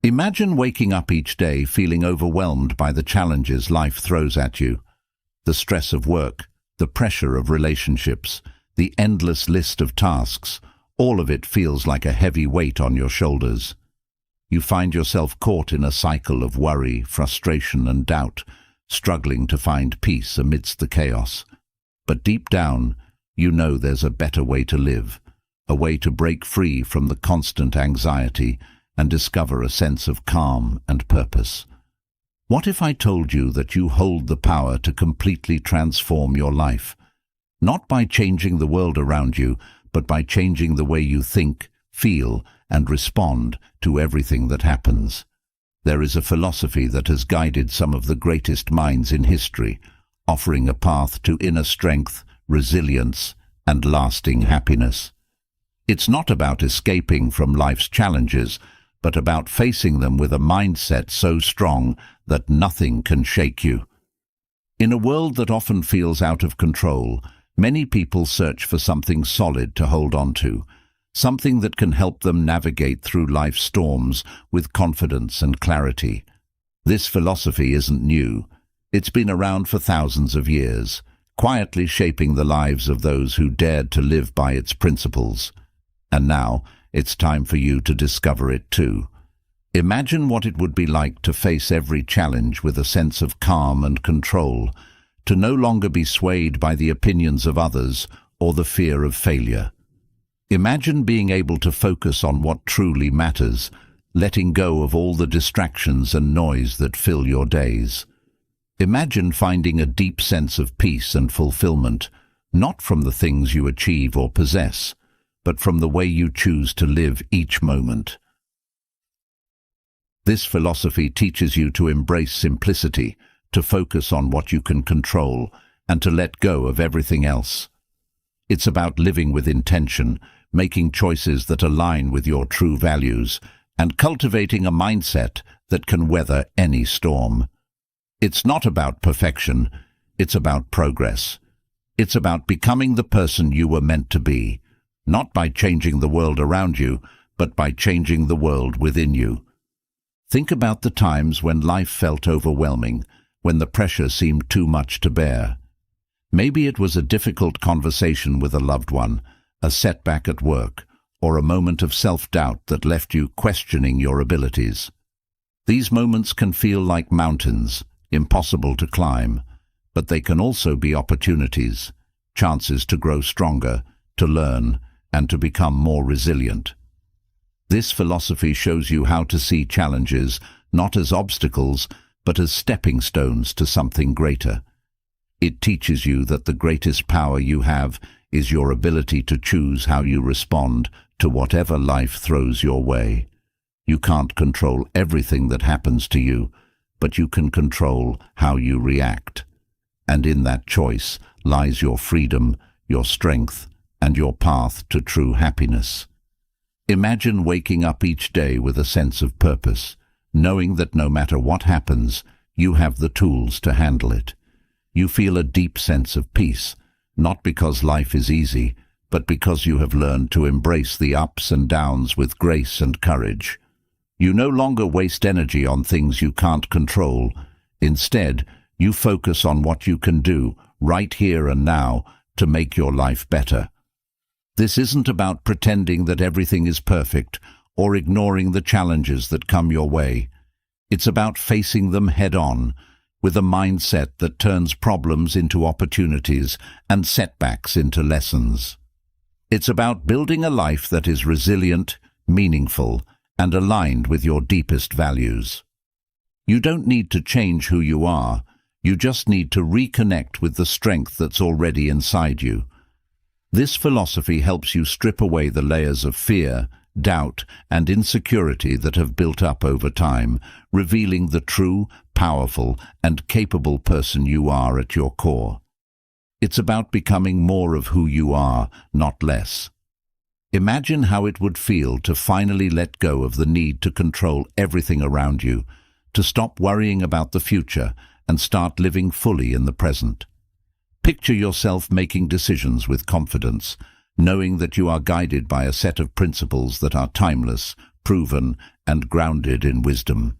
Imagine waking up each day feeling overwhelmed by the challenges life throws at you. The stress of work, the pressure of relationships, the endless list of tasks, all of it feels like a heavy weight on your shoulders. You find yourself caught in a cycle of worry, frustration and doubt, struggling to find peace amidst the chaos. But deep down, you know there's a better way to live, a way to break free from the constant anxiety and discover a sense of calm and purpose. What if I told you that you hold the power to completely transform your life? Not by changing the world around you, but by changing the way you think, feel, and respond to everything that happens. There is a philosophy that has guided some of the greatest minds in history, offering a path to inner strength, resilience, and lasting happiness. It's not about escaping from life's challenges, but about facing them with a mindset so strong that nothing can shake you. In a world that often feels out of control, many people search for something solid to hold on to, something that can help them navigate through life's storms with confidence and clarity. This philosophy isn't new. It's been around for thousands of years, quietly shaping the lives of those who dared to live by its principles. And now, it's time for you to discover it too. Imagine what it would be like to face every challenge with a sense of calm and control, to no longer be swayed by the opinions of others or the fear of failure. Imagine being able to focus on what truly matters, letting go of all the distractions and noise that fill your days. Imagine finding a deep sense of peace and fulfillment, not from the things you achieve or possess, but from the way you choose to live each moment. This philosophy teaches you to embrace simplicity, to focus on what you can control, and to let go of everything else. It's about living with intention, making choices that align with your true values, and cultivating a mindset that can weather any storm. It's not about perfection, it's about progress. It's about becoming the person you were meant to be, not by changing the world around you, but by changing the world within you. Think about the times when life felt overwhelming, when the pressure seemed too much to bear. Maybe it was a difficult conversation with a loved one, a setback at work, or a moment of self-doubt that left you questioning your abilities. These moments can feel like mountains, impossible to climb, but they can also be opportunities, chances to grow stronger, to learn, and to become more resilient. This philosophy shows you how to see challenges not as obstacles, but as stepping stones to something greater. It teaches you that the greatest power you have is your ability to choose how you respond to whatever life throws your way. You can't control everything that happens to you, but you can control how you react. And in that choice lies your freedom, your strength, and your path to true happiness. Imagine waking up each day with a sense of purpose, knowing that no matter what happens, you have the tools to handle it. You feel a deep sense of peace, not because life is easy, but because you have learned to embrace the ups and downs with grace and courage. You no longer waste energy on things you can't control. Instead, you focus on what you can do right here and now to make your life better. This isn't about pretending that everything is perfect or ignoring the challenges that come your way. It's about facing them head-on, with a mindset that turns problems into opportunities and setbacks into lessons. It's about building a life that is resilient, meaningful, and aligned with your deepest values. You don't need to change who you are, you just need to reconnect with the strength that's already inside you. This philosophy helps you strip away the layers of fear, doubt, and insecurity that have built up over time, revealing the true, powerful, and capable person you are at your core. It's about becoming more of who you are, not less. Imagine how it would feel to finally let go of the need to control everything around you, to stop worrying about the future and start living fully in the present. Picture yourself making decisions with confidence, knowing that you are guided by a set of principles that are timeless, proven, and grounded in wisdom.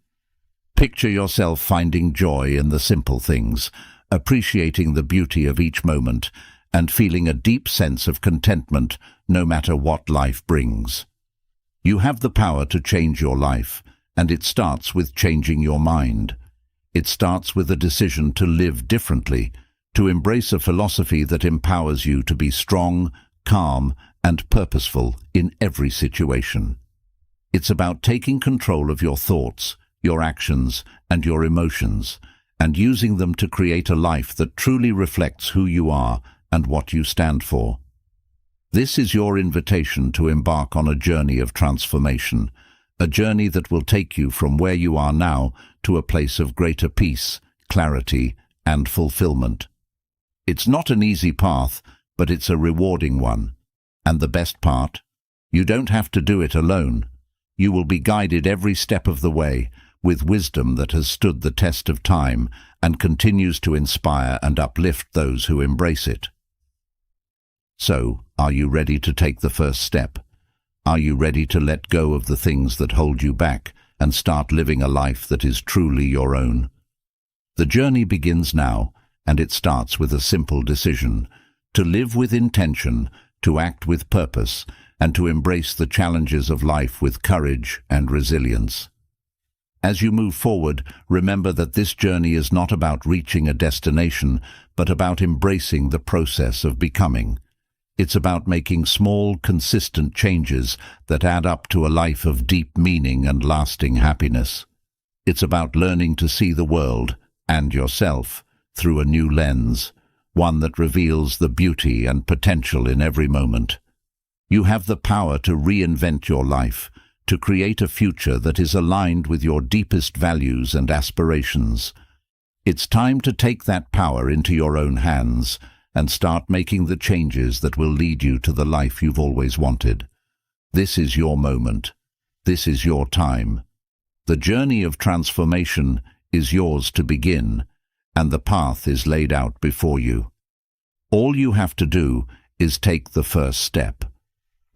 Picture yourself finding joy in the simple things, appreciating the beauty of each moment, and feeling a deep sense of contentment no matter what life brings. You have the power to change your life, and it starts with changing your mind. It starts with a decision to live differently, to embrace a philosophy that empowers you to be strong, calm, and purposeful in every situation. It's about taking control of your thoughts, your actions, and your emotions, and using them to create a life that truly reflects who you are and what you stand for. This is your invitation to embark on a journey of transformation, a journey that will take you from where you are now to a place of greater peace, clarity, and fulfillment. It's not an easy path, but it's a rewarding one. And the best part? You don't have to do it alone. You will be guided every step of the way with wisdom that has stood the test of time and continues to inspire and uplift those who embrace it. So, are you ready to take the first step? Are you ready to let go of the things that hold you back and start living a life that is truly your own? The journey begins now, and it starts with a simple decision: to live with intention, to act with purpose, and to embrace the challenges of life with courage and resilience. As you move forward, remember that this journey is not about reaching a destination, but about embracing the process of becoming. It's about making small, consistent changes that add up to a life of deep meaning and lasting happiness. It's about learning to see the world, and yourself, through a new lens, one that reveals the beauty and potential in every moment. You have the power to reinvent your life, to create a future that is aligned with your deepest values and aspirations. It's time to take that power into your own hands and start making the changes that will lead you to the life you've always wanted. This is your moment. This is your time. The journey of transformation is yours to begin, and the path is laid out before you. All you have to do is take the first step.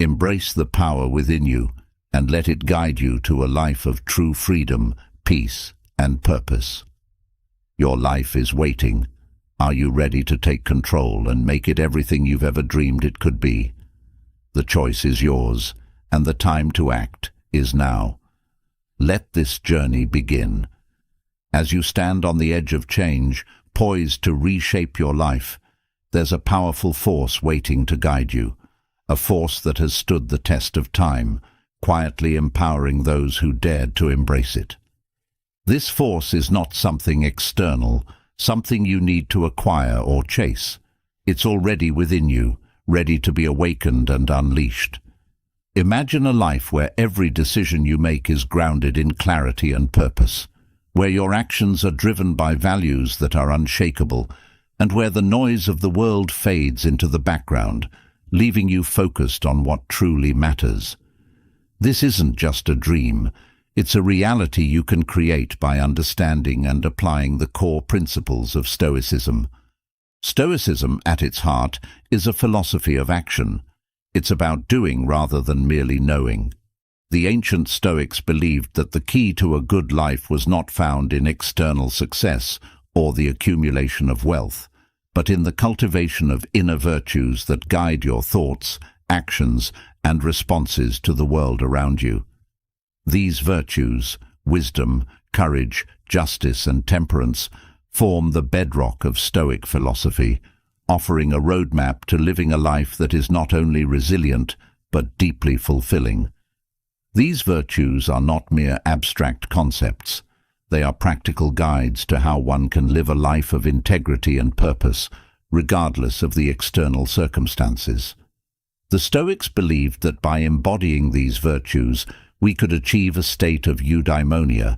Embrace the power within you and let it guide you to a life of true freedom, peace, and purpose. Your life is waiting. Are you ready to take control and make it everything you've ever dreamed it could be? The choice is yours, and the time to act is now. Let this journey begin. As you stand on the edge of change, poised to reshape your life, there's a powerful force waiting to guide you, a force that has stood the test of time, quietly empowering those who dared to embrace it. This force is not something external, something you need to acquire or chase. It's already within you, ready to be awakened and unleashed. Imagine a life where every decision you make is grounded in clarity and purpose, where your actions are driven by values that are unshakable, and where the noise of the world fades into the background, leaving you focused on what truly matters. This isn't just a dream. It's a reality you can create by understanding and applying the core principles of Stoicism. Stoicism, at its heart, is a philosophy of action. It's about doing rather than merely knowing. The ancient Stoics believed that the key to a good life was not found in external success or the accumulation of wealth, but in the cultivation of inner virtues that guide your thoughts, actions, and responses to the world around you. These virtues, wisdom, courage, justice, and temperance, form the bedrock of Stoic philosophy, offering a roadmap to living a life that is not only resilient, but deeply fulfilling. These virtues are not mere abstract concepts. They are practical guides to how one can live a life of integrity and purpose, regardless of the external circumstances. The Stoics believed that by embodying these virtues, we could achieve a state of eudaimonia,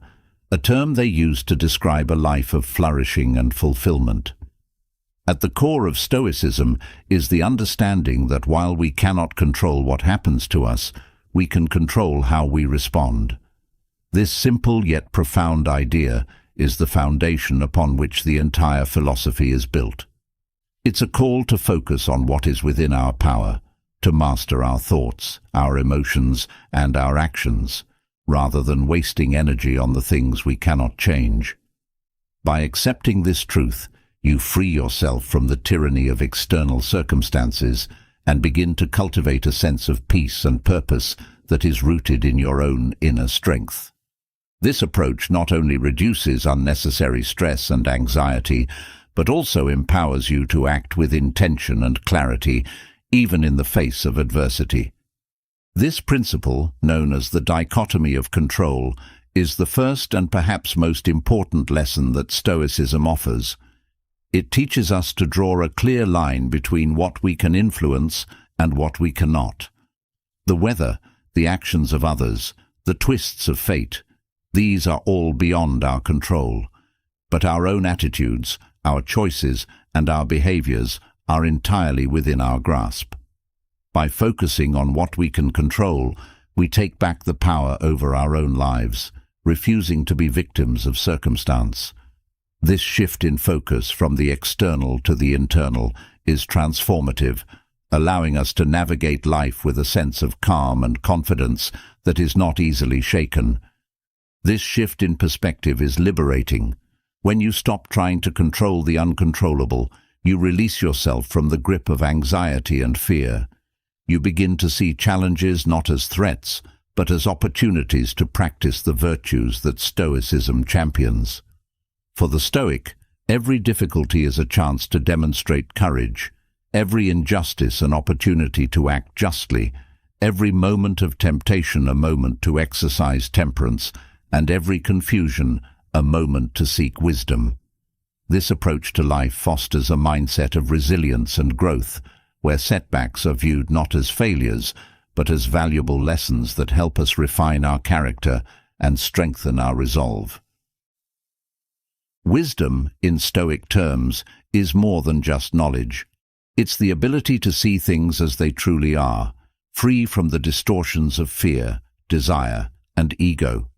a term they used to describe a life of flourishing and fulfillment. At the core of Stoicism is the understanding that while we cannot control what happens to us, we can control how we respond. This simple yet profound idea is the foundation upon which the entire philosophy is built. It's a call to focus on what is within our power, to master our thoughts, our emotions, and our actions, rather than wasting energy on the things we cannot change. By accepting this truth, you free yourself from the tyranny of external circumstances and begin to cultivate a sense of peace and purpose that is rooted in your own inner strength. This approach not only reduces unnecessary stress and anxiety, but also empowers you to act with intention and clarity, even in the face of adversity. This principle, known as the dichotomy of control, is the first and perhaps most important lesson that Stoicism offers. It teaches us to draw a clear line between what we can influence and what we cannot. The weather, the actions of others, the twists of fate, these are all beyond our control. But our own attitudes, our choices, and our behaviors are entirely within our grasp. By focusing on what we can control, we take back the power over our own lives, refusing to be victims of circumstance. This shift in focus from the external to the internal is transformative, allowing us to navigate life with a sense of calm and confidence that is not easily shaken. This shift in perspective is liberating. When you stop trying to control the uncontrollable, you release yourself from the grip of anxiety and fear. You begin to see challenges not as threats, but as opportunities to practice the virtues that Stoicism champions. For the Stoic, every difficulty is a chance to demonstrate courage, every injustice an opportunity to act justly, every moment of temptation a moment to exercise temperance, and every confusion a moment to seek wisdom. This approach to life fosters a mindset of resilience and growth, where setbacks are viewed not as failures, but as valuable lessons that help us refine our character and strengthen our resolve. Wisdom, in Stoic terms, is more than just knowledge. It's the ability to see things as they truly are, free from the distortions of fear, desire, and ego.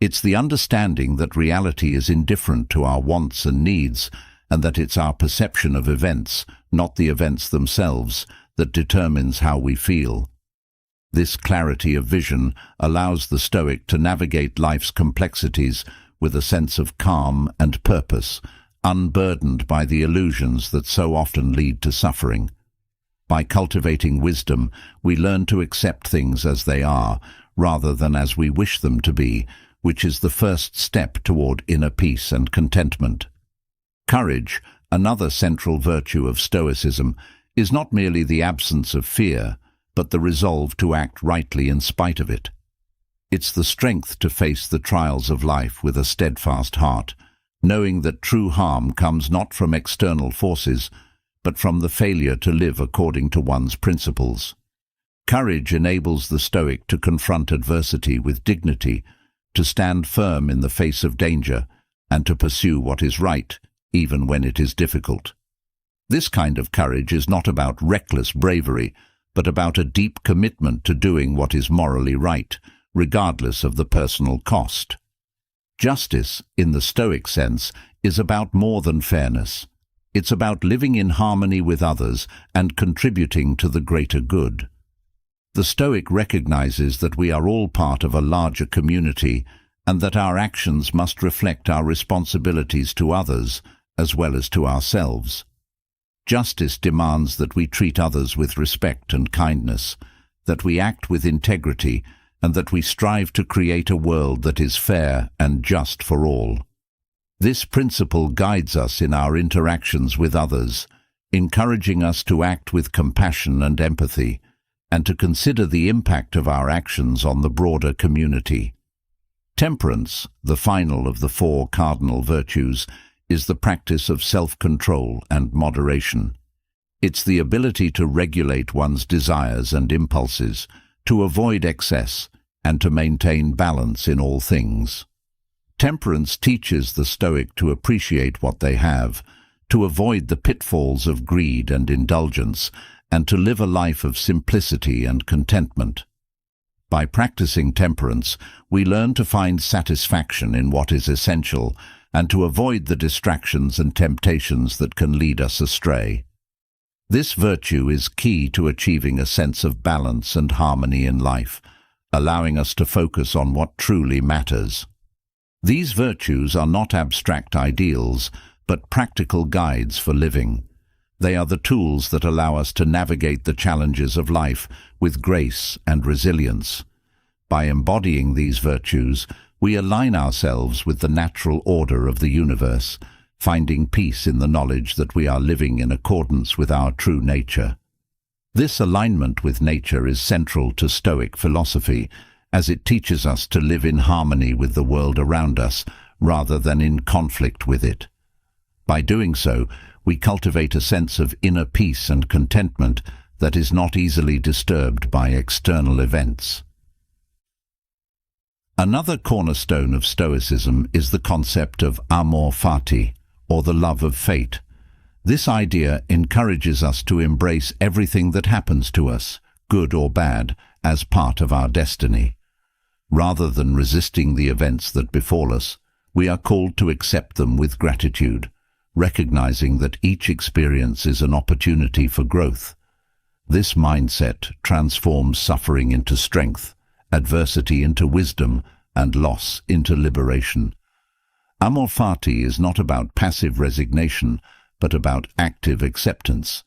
It's the understanding that reality is indifferent to our wants and needs, and that it's our perception of events, not the events themselves, that determines how we feel. This clarity of vision allows the Stoic to navigate life's complexities with a sense of calm and purpose, unburdened by the illusions that so often lead to suffering. By cultivating wisdom, we learn to accept things as they are, rather than as we wish them to be, which is the first step toward inner peace and contentment. Courage, another central virtue of Stoicism, is not merely the absence of fear, but the resolve to act rightly in spite of it. It's the strength to face the trials of life with a steadfast heart, knowing that true harm comes not from external forces, but from the failure to live according to one's principles. Courage enables the Stoic to confront adversity with dignity, to stand firm in the face of danger, and to pursue what is right, even when it is difficult. This kind of courage is not about reckless bravery, but about a deep commitment to doing what is morally right, regardless of the personal cost. Justice, in the Stoic sense, is about more than fairness. It's about living in harmony with others and contributing to the greater good. The Stoic recognizes that we are all part of a larger community and that our actions must reflect our responsibilities to others as well as to ourselves. Justice demands that we treat others with respect and kindness, that we act with integrity, and that we strive to create a world that is fair and just for all. This principle guides us in our interactions with others, encouraging us to act with compassion and empathy, and to consider the impact of our actions on the broader community. Temperance, the final of the four cardinal virtues, is the practice of self-control and moderation. It's the ability to regulate one's desires and impulses, to avoid excess, and to maintain balance in all things. Temperance teaches the Stoic to appreciate what they have, to avoid the pitfalls of greed and indulgence, and to live a life of simplicity and contentment. By practicing temperance, we learn to find satisfaction in what is essential and to avoid the distractions and temptations that can lead us astray. This virtue is key to achieving a sense of balance and harmony in life, allowing us to focus on what truly matters. These virtues are not abstract ideals, but practical guides for living. They are the tools that allow us to navigate the challenges of life with grace and resilience. By embodying these virtues, we align ourselves with the natural order of the universe, finding peace in the knowledge that we are living in accordance with our true nature. This alignment with nature is central to Stoic philosophy, as it teaches us to live in harmony with the world around us rather than in conflict with it. By doing so, we cultivate a sense of inner peace and contentment that is not easily disturbed by external events. Another cornerstone of Stoicism is the concept of amor fati, or the love of fate. This idea encourages us to embrace everything that happens to us, good or bad, as part of our destiny. Rather than resisting the events that befall us, we are called to accept them with gratitude, recognizing that each experience is an opportunity for growth. This mindset transforms suffering into strength, adversity into wisdom, and loss into liberation. Amor fati is not about passive resignation, but about active acceptance.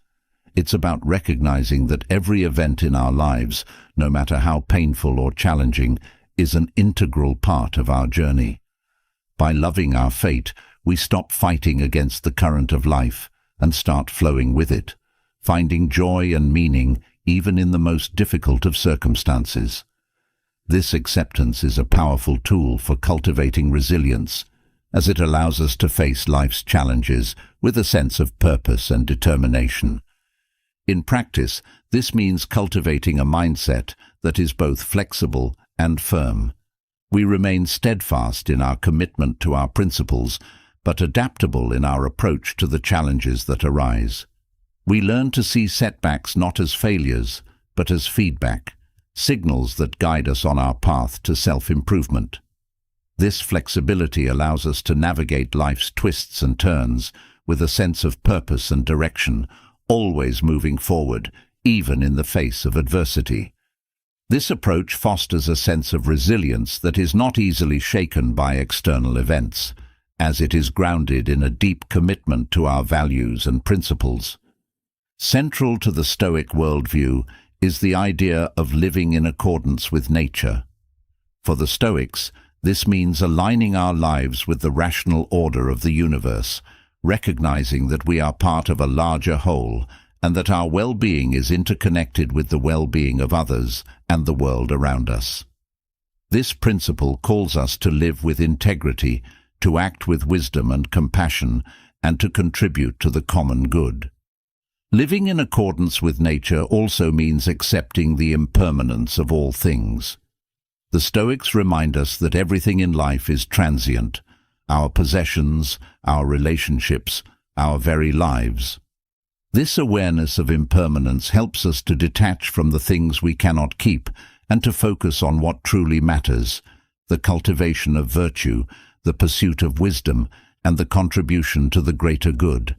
It's about recognizing that every event in our lives, no matter how painful or challenging, is an integral part of our journey. By loving our fate, we stop fighting against the current of life and start flowing with it, finding joy and meaning even in the most difficult of circumstances. This acceptance is a powerful tool for cultivating resilience, as it allows us to face life's challenges with a sense of purpose and determination. In practice, this means cultivating a mindset that is both flexible and firm. We remain steadfast in our commitment to our principles, but adaptable in our approach to the challenges that arise. We learn to see setbacks not as failures, but as feedback, signals that guide us on our path to self-improvement. This flexibility allows us to navigate life's twists and turns with a sense of purpose and direction, always moving forward, even in the face of adversity. This approach fosters a sense of resilience that is not easily shaken by external events, as it is grounded in a deep commitment to our values and principles. Central to the Stoic worldview is the idea of living in accordance with nature. For the Stoics, this means aligning our lives with the rational order of the universe, recognizing that we are part of a larger whole and that our well-being is interconnected with the well-being of others and the world around us. This principle calls us to live with integrity, to act with wisdom and compassion, and to contribute to the common good. Living in accordance with nature also means accepting the impermanence of all things. The Stoics remind us that everything in life is transient, our possessions, our relationships, our very lives. This awareness of impermanence helps us to detach from the things we cannot keep and to focus on what truly matters, the cultivation of virtue, the pursuit of wisdom, and the contribution to the greater good.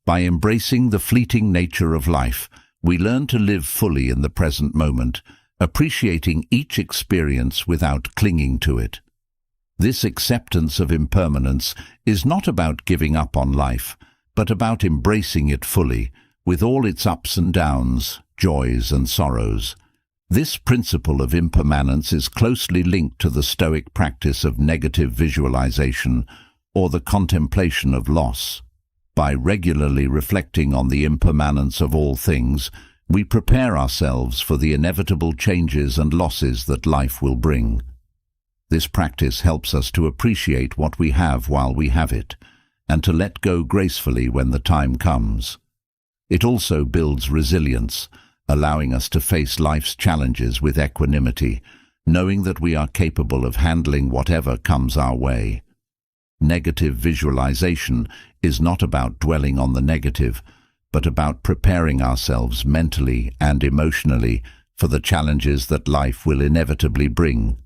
By embracing the fleeting nature of life, we learn to live fully in the present moment, appreciating each experience without clinging to it. This acceptance of impermanence is not about giving up on life, but about embracing it fully, with all its ups and downs, joys and sorrows. This principle of impermanence is closely linked to the Stoic practice of negative visualization, or the contemplation of loss. By regularly reflecting on the impermanence of all things, we prepare ourselves for the inevitable changes and losses that life will bring. This practice helps us to appreciate what we have while we have it, and to let go gracefully when the time comes. It also builds resilience, allowing us to face life's challenges with equanimity, knowing that we are capable of handling whatever comes our way. Negative visualization is not about dwelling on the negative, but about preparing ourselves mentally and emotionally for the challenges that life will inevitably bring.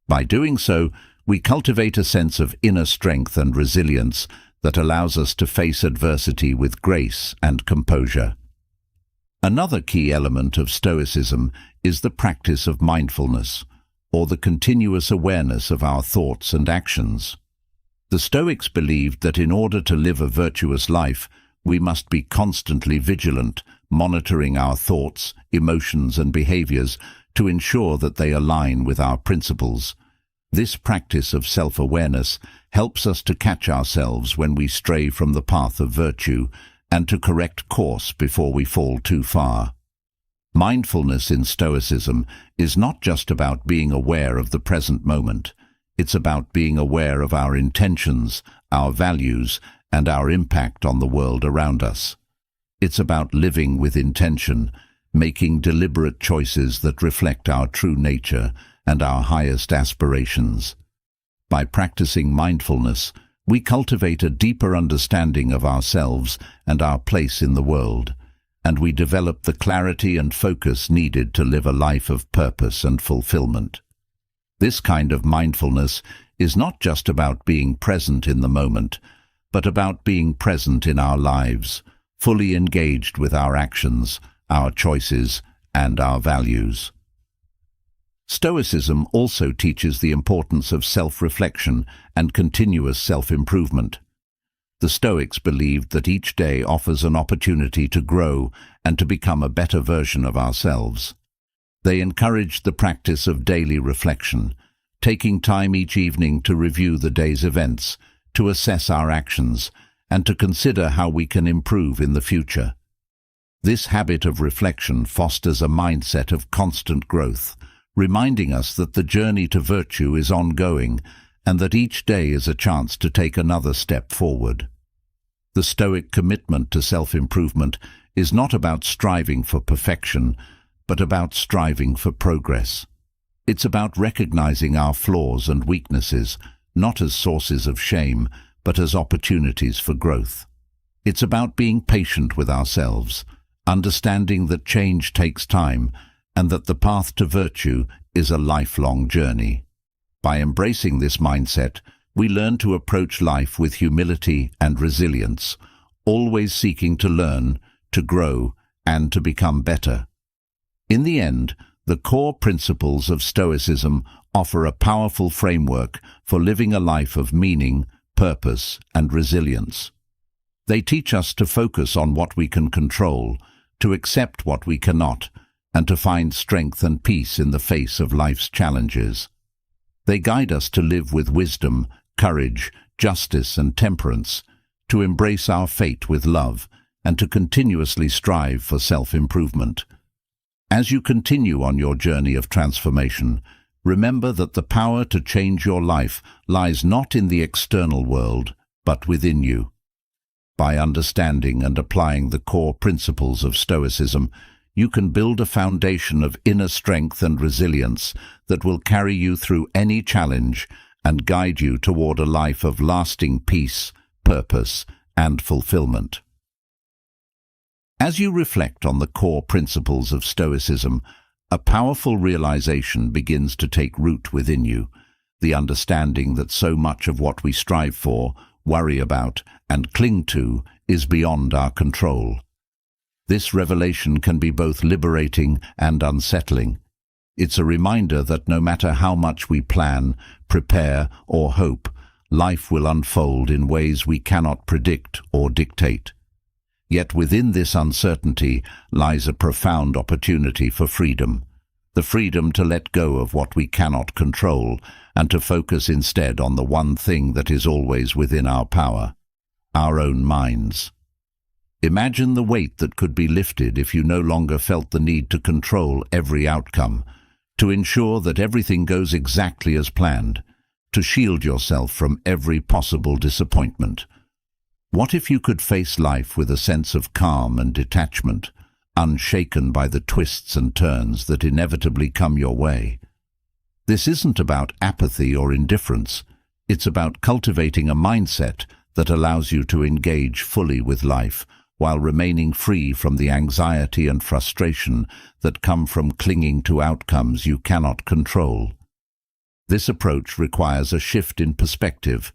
By doing so, we cultivate a sense of inner strength and resilience that allows us to face adversity with grace and composure. Another key element of Stoicism is the practice of mindfulness, or the continuous awareness of our thoughts and actions. The Stoics believed that in order to live a virtuous life, we must be constantly vigilant, monitoring our thoughts, emotions, and behaviors to ensure that they align with our principles. This practice of self-awareness helps us to catch ourselves when we stray from the path of virtue and to correct course before we fall too far. Mindfulness in Stoicism is not just about being aware of the present moment. It's about being aware of our intentions, our values, and our impact on the world around us. It's about living with intention, making deliberate choices that reflect our true nature and our highest aspirations. By practicing mindfulness, we cultivate a deeper understanding of ourselves and our place in the world, and we develop the clarity and focus needed to live a life of purpose and fulfillment. This kind of mindfulness is not just about being present in the moment, but about being present in our lives, fully engaged with our actions, our choices, and our values. Stoicism also teaches the importance of self-reflection and continuous self-improvement. The Stoics believed that each day offers an opportunity to grow and to become a better version of ourselves. They encouraged the practice of daily reflection, taking time each evening to review the day's events, to assess our actions, and to consider how we can improve in the future. This habit of reflection fosters a mindset of constant growth, reminding us that the journey to virtue is ongoing and that each day is a chance to take another step forward. The Stoic commitment to self-improvement is not about striving for perfection, but about striving for progress. It's about recognizing our flaws and weaknesses, not as sources of shame, but as opportunities for growth. It's about being patient with ourselves, understanding that change takes time, and that the path to virtue is a lifelong journey. By embracing this mindset, we learn to approach life with humility and resilience, always seeking to learn, to grow, and to become better. In the end, the core principles of Stoicism offer a powerful framework for living a life of meaning, purpose, and resilience. They teach us to focus on what we can control, to accept what we cannot, and to find strength and peace in the face of life's challenges. They guide us to live with wisdom, courage, justice, and temperance, to embrace our fate with love, and to continuously strive for self-improvement. As you continue on your journey of transformation, remember that the power to change your life lies not in the external world, but within you. By understanding and applying the core principles of Stoicism, you can build a foundation of inner strength and resilience that will carry you through any challenge and guide you toward a life of lasting peace, purpose, and fulfillment. As you reflect on the core principles of Stoicism, a powerful realization begins to take root within you, the understanding that so much of what we strive for, worry about, and cling to is beyond our control. This revelation can be both liberating and unsettling. It's a reminder that no matter how much we plan, prepare, or hope, life will unfold in ways we cannot predict or dictate. Yet within this uncertainty lies a profound opportunity for freedom, the freedom to let go of what we cannot control and to focus instead on the one thing that is always within our power, our own minds. Imagine the weight that could be lifted if you no longer felt the need to control every outcome, to ensure that everything goes exactly as planned, to shield yourself from every possible disappointment. What if you could face life with a sense of calm and detachment, unshaken by the twists and turns that inevitably come your way? This isn't about apathy or indifference. It's about cultivating a mindset that allows you to engage fully with life, while remaining free from the anxiety and frustration that come from clinging to outcomes you cannot control. This approach requires a shift in perspective,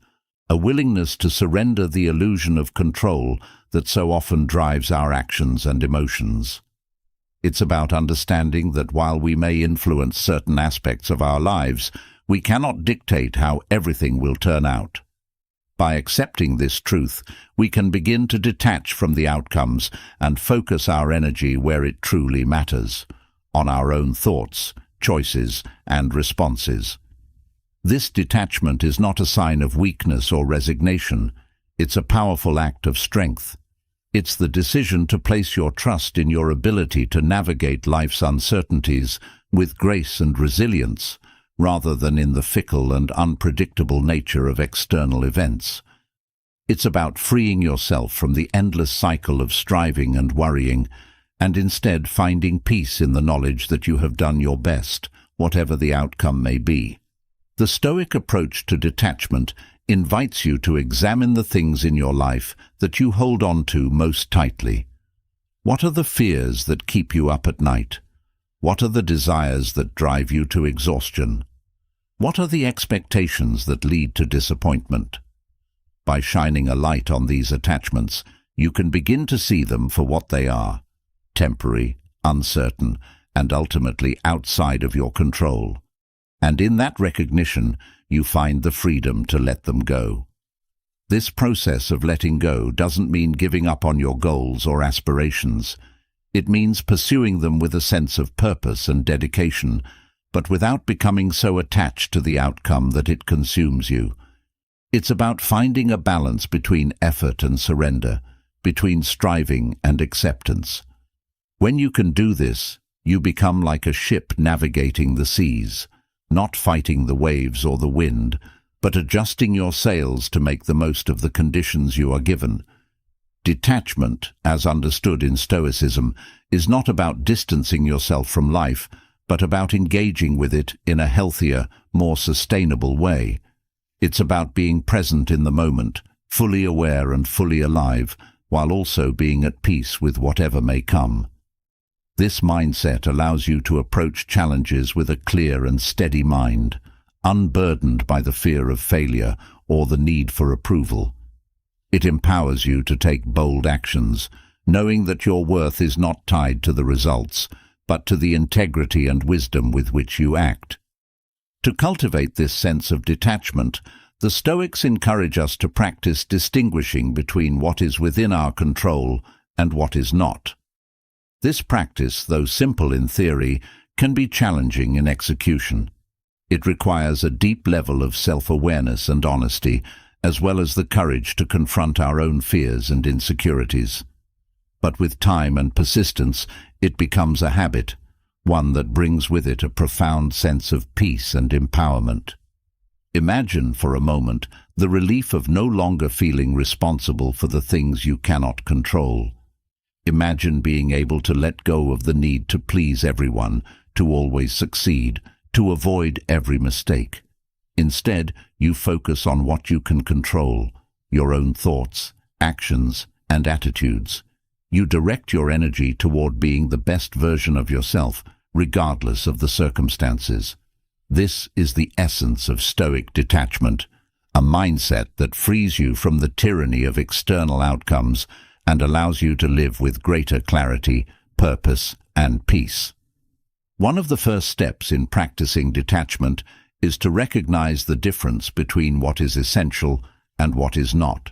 a willingness to surrender the illusion of control that so often drives our actions and emotions. It's about understanding that while we may influence certain aspects of our lives, we cannot dictate how everything will turn out. By accepting this truth, we can begin to detach from the outcomes and focus our energy where it truly matters, on our own thoughts, choices, and responses. This detachment is not a sign of weakness or resignation. It's a powerful act of strength. It's the decision to place your trust in your ability to navigate life's uncertainties with grace and resilience, rather than in the fickle and unpredictable nature of external events. It's about freeing yourself from the endless cycle of striving and worrying, and instead finding peace in the knowledge that you have done your best, whatever the outcome may be. The Stoic approach to detachment invites you to examine the things in your life that you hold on to most tightly. What are the fears that keep you up at night? What are the desires that drive you to exhaustion? What are the expectations that lead to disappointment? By shining a light on these attachments, you can begin to see them for what they are: temporary, uncertain, and ultimately outside of your control. And in that recognition, you find the freedom to let them go. This process of letting go doesn't mean giving up on your goals or aspirations. It means pursuing them with a sense of purpose and dedication, but without becoming so attached to the outcome that it consumes you. It's about finding a balance between effort and surrender, between striving and acceptance. When you can do this, you become like a ship navigating the seas, not fighting the waves or the wind, but adjusting your sails to make the most of the conditions you are given. Detachment, as understood in Stoicism, is not about distancing yourself from life, but about engaging with it in a healthier, more sustainable way. It's about being present in the moment, fully aware and fully alive, while also being at peace with whatever may come. This mindset allows you to approach challenges with a clear and steady mind, unburdened by the fear of failure or the need for approval. It empowers you to take bold actions, knowing that your worth is not tied to the results, but to the integrity and wisdom with which you act. To cultivate this sense of detachment, the Stoics encourage us to practice distinguishing between what is within our control and what is not. This practice, though simple in theory, can be challenging in execution. It requires a deep level of self-awareness and honesty, as well as the courage to confront our own fears and insecurities. But with time and persistence, it becomes a habit, one that brings with it a profound sense of peace and empowerment. Imagine for a moment the relief of no longer feeling responsible for the things you cannot control. Imagine being able to let go of the need to please everyone, to always succeed, to avoid every mistake. Instead, you focus on what you can control: your own thoughts, actions, and attitudes. You direct your energy toward being the best version of yourself, regardless of the circumstances. This is the essence of Stoic detachment, a mindset that frees you from the tyranny of external outcomes and allows you to live with greater clarity, purpose, and peace. One of the first steps in practicing detachment is to recognize the difference between what is essential and what is not.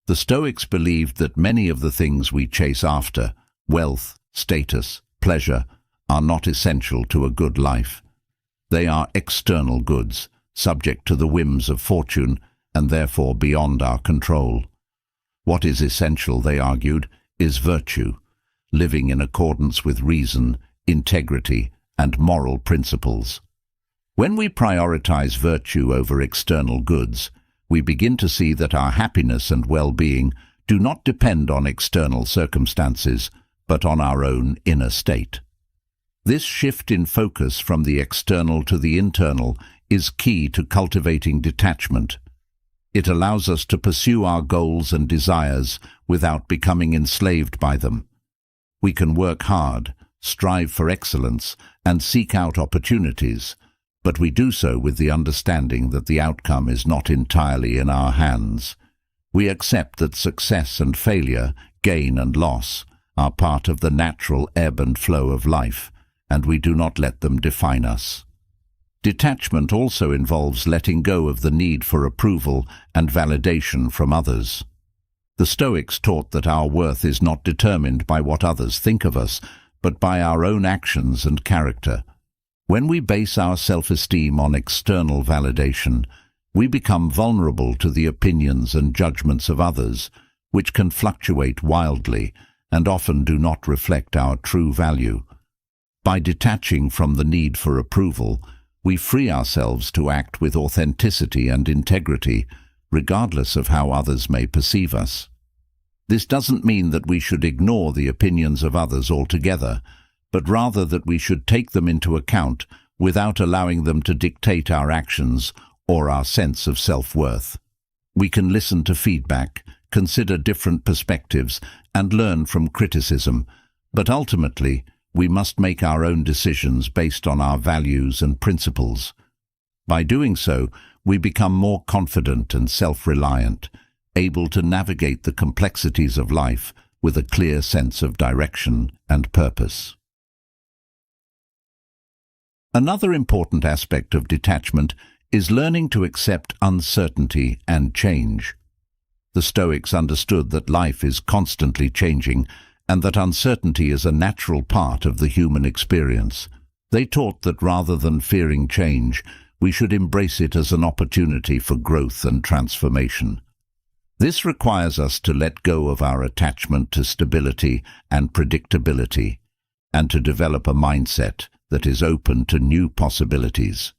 The Stoics believed that many of the things we chase after, wealth, status, pleasure, are not essential to a good life. They are external goods, subject to the whims of fortune, and therefore beyond our control. What is essential, they argued, is virtue, living in accordance with reason, integrity, and moral principles. When we prioritize virtue over external goods, we begin to see that our happiness and well-being do not depend on external circumstances, but on our own inner state. This shift in focus from the external to the internal is key to cultivating detachment. It allows us to pursue our goals and desires without becoming enslaved by them. We can work hard, strive for excellence, and seek out opportunities, but we do so with the understanding that the outcome is not entirely in our hands. We accept that success and failure, gain and loss, are part of the natural ebb and flow of life, and we do not let them define us. Detachment also involves letting go of the need for approval and validation from others. The Stoics taught that our worth is not determined by what others think of us, but by our own actions and character. When we base our self-esteem on external validation, we become vulnerable to the opinions and judgments of others, which can fluctuate wildly and often do not reflect our true value. By detaching from the need for approval, we free ourselves to act with authenticity and integrity, regardless of how others may perceive us. This doesn't mean that we should ignore the opinions of others altogether, but rather that we should take them into account without allowing them to dictate our actions or our sense of self-worth. We can listen to feedback, consider different perspectives, and learn from criticism, but ultimately, we must make our own decisions based on our values and principles. By doing so, we become more confident and self-reliant, able to navigate the complexities of life with a clear sense of direction and purpose. Another important aspect of detachment is learning to accept uncertainty and change. The Stoics understood that life is constantly changing and that uncertainty is a natural part of the human experience. They taught that rather than fearing change, we should embrace it as an opportunity for growth and transformation. This requires us to let go of our attachment to stability and predictability, and to develop a mindset that is open to new possibilities.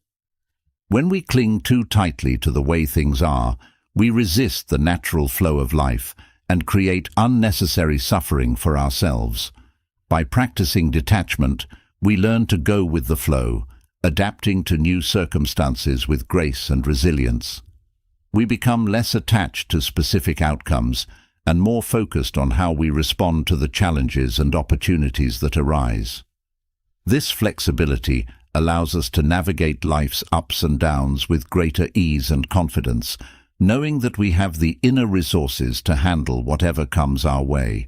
When we cling too tightly to the way things are, we resist the natural flow of life and create unnecessary suffering for ourselves. By practicing detachment, we learn to go with the flow, adapting to new circumstances with grace and resilience. We become less attached to specific outcomes and more focused on how we respond to the challenges and opportunities that arise. This flexibility allows us to navigate life's ups and downs with greater ease and confidence, knowing that we have the inner resources to handle whatever comes our way.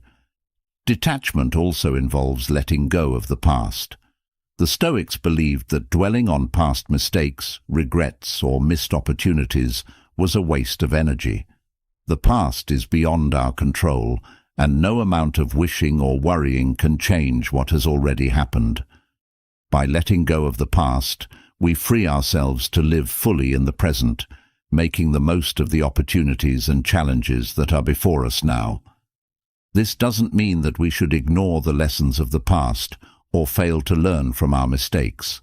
Detachment also involves letting go of the past. The Stoics believed that dwelling on past mistakes, regrets, or missed opportunities was a waste of energy. The past is beyond our control, and no amount of wishing or worrying can change what has already happened. By letting go of the past, we free ourselves to live fully in the present, making the most of the opportunities and challenges that are before us now. This doesn't mean that we should ignore the lessons of the past or fail to learn from our mistakes.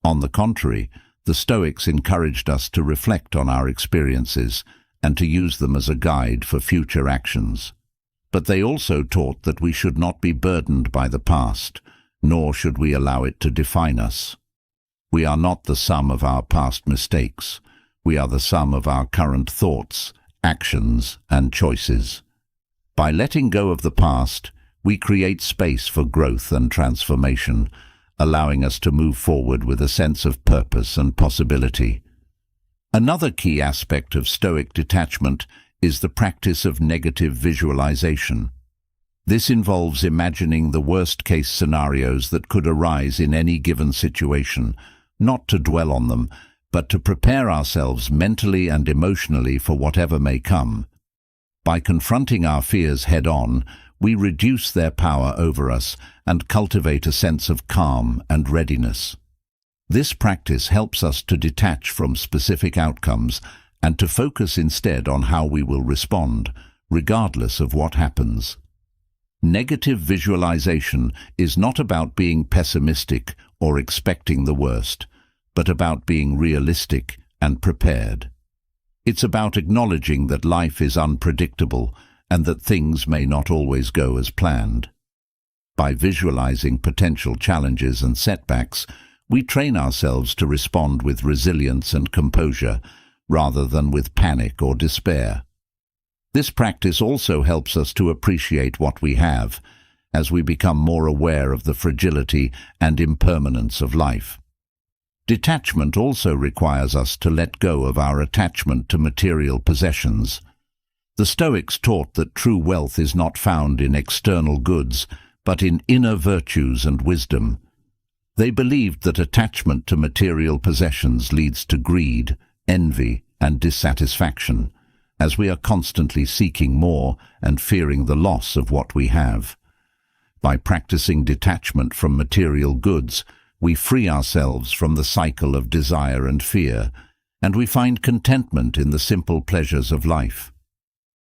On the contrary, the Stoics encouraged us to reflect on our experiences and to use them as a guide for future actions. But they also taught that we should not be burdened by the past, nor should we allow it to define us. We are not the sum of our past mistakes. We are the sum of our current thoughts, actions, and choices. By letting go of the past, we create space for growth and transformation, allowing us to move forward with a sense of purpose and possibility. Another key aspect of Stoic detachment is the practice of negative visualization. This involves imagining the worst-case scenarios that could arise in any given situation, not to dwell on them, but to prepare ourselves mentally and emotionally for whatever may come. By confronting our fears head-on, we reduce their power over us and cultivate a sense of calm and readiness. This practice helps us to detach from specific outcomes and to focus instead on how we will respond, regardless of what happens. Negative visualization is not about being pessimistic or expecting the worst, but about being realistic and prepared. It's about acknowledging that life is unpredictable and that things may not always go as planned. By visualizing potential challenges and setbacks, we train ourselves to respond with resilience and composure, rather than with panic or despair. This practice also helps us to appreciate what we have, as we become more aware of the fragility and impermanence of life. Detachment also requires us to let go of our attachment to material possessions. The Stoics taught that true wealth is not found in external goods, but in inner virtues and wisdom. They believed that attachment to material possessions leads to greed, envy, and dissatisfaction, as we are constantly seeking more and fearing the loss of what we have. By practicing detachment from material goods, we free ourselves from the cycle of desire and fear, and we find contentment in the simple pleasures of life.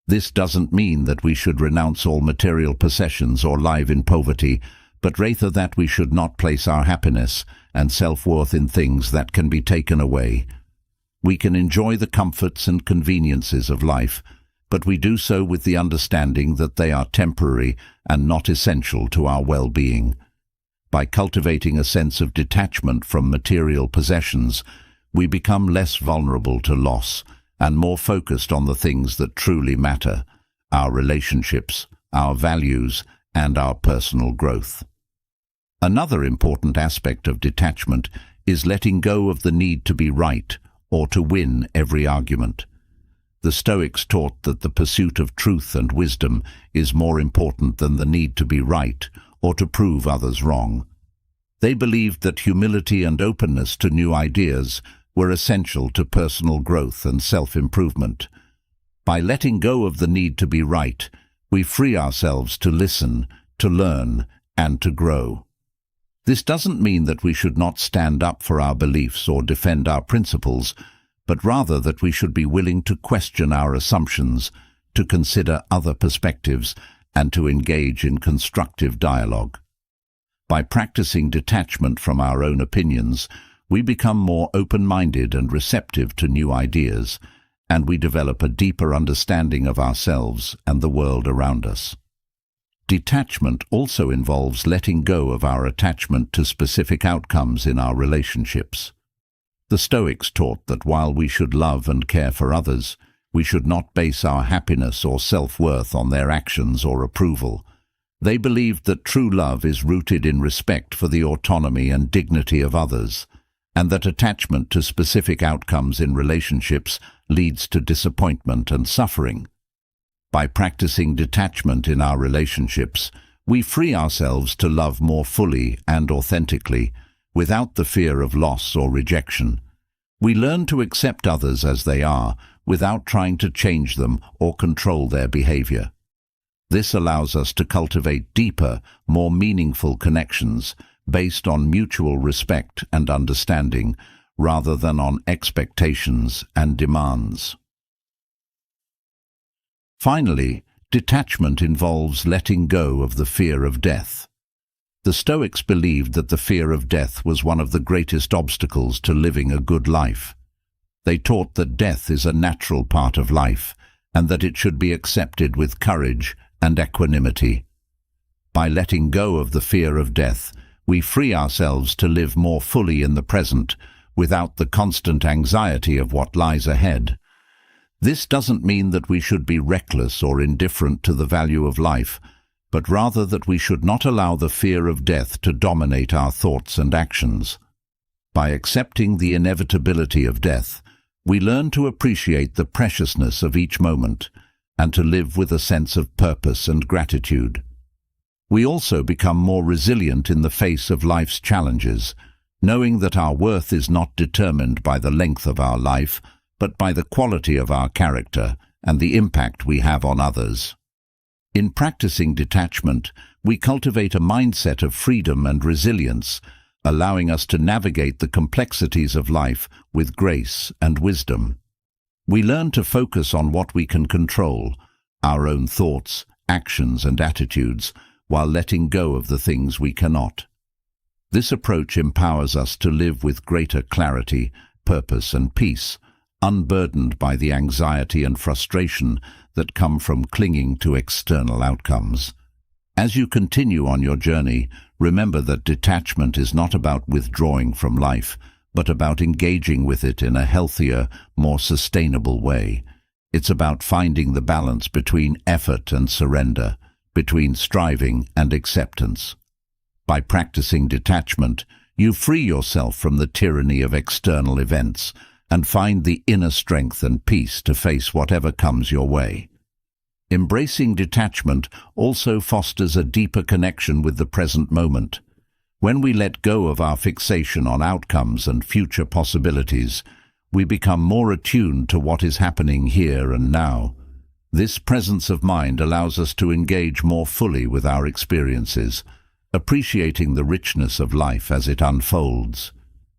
This doesn't mean that we should renounce all material possessions or live in poverty, but rather that we should not place our happiness and self-worth in things that can be taken away. We can enjoy the comforts and conveniences of life, but we do so with the understanding that they are temporary and not essential to our well-being. By cultivating a sense of detachment from material possessions, we become less vulnerable to loss and more focused on the things that truly matter: our relationships, our values, and our personal growth. Another important aspect of detachment is letting go of the need to be right or to win every argument. The Stoics taught that the pursuit of truth and wisdom is more important than the need to be right or to prove others wrong. They believed that humility and openness to new ideas were essential to personal growth and self-improvement. By letting go of the need to be right, we free ourselves to listen, to learn, and to grow. This doesn't mean that we should not stand up for our beliefs or defend our principles, but rather that we should be willing to question our assumptions, to consider other perspectives, and to engage in constructive dialogue. By practicing detachment from our own opinions, we become more open-minded and receptive to new ideas, and we develop a deeper understanding of ourselves and the world around us. Detachment also involves letting go of our attachment to specific outcomes in our relationships. The Stoics taught that while we should love and care for others, we should not base our happiness or self-worth on their actions or approval. They believed that true love is rooted in respect for the autonomy and dignity of others, and that attachment to specific outcomes in relationships leads to disappointment and suffering. By practicing detachment in our relationships, we free ourselves to love more fully and authentically, without the fear of loss or rejection. We learn to accept others as they are, without trying to change them or control their behavior. This allows us to cultivate deeper, more meaningful connections based on mutual respect and understanding, rather than on expectations and demands. Finally, detachment involves letting go of the fear of death. The Stoics believed that the fear of death was one of the greatest obstacles to living a good life. They taught that death is a natural part of life, and that it should be accepted with courage and equanimity. By letting go of the fear of death, we free ourselves to live more fully in the present, without the constant anxiety of what lies ahead. This doesn't mean that we should be reckless or indifferent to the value of life, but rather that we should not allow the fear of death to dominate our thoughts and actions. By accepting the inevitability of death, we learn to appreciate the preciousness of each moment and to live with a sense of purpose and gratitude. We also become more resilient in the face of life's challenges, knowing that our worth is not determined by the length of our life, but by the quality of our character and the impact we have on others. In practicing detachment, we cultivate a mindset of freedom and resilience, allowing us to navigate the complexities of life with grace and wisdom. We learn to focus on what we can control, our own thoughts, actions, and attitudes, while letting go of the things we cannot. This approach empowers us to live with greater clarity, purpose, and peace, unburdened by the anxiety and frustration that come from clinging to external outcomes. As you continue on your journey, remember that detachment is not about withdrawing from life, but about engaging with it in a healthier, more sustainable way. It's about finding the balance between effort and surrender, between striving and acceptance. By practicing detachment, you free yourself from the tyranny of external events and find the inner strength and peace to face whatever comes your way. Embracing detachment also fosters a deeper connection with the present moment. When we let go of our fixation on outcomes and future possibilities, we become more attuned to what is happening here and now. This presence of mind allows us to engage more fully with our experiences, appreciating the richness of life as it unfolds.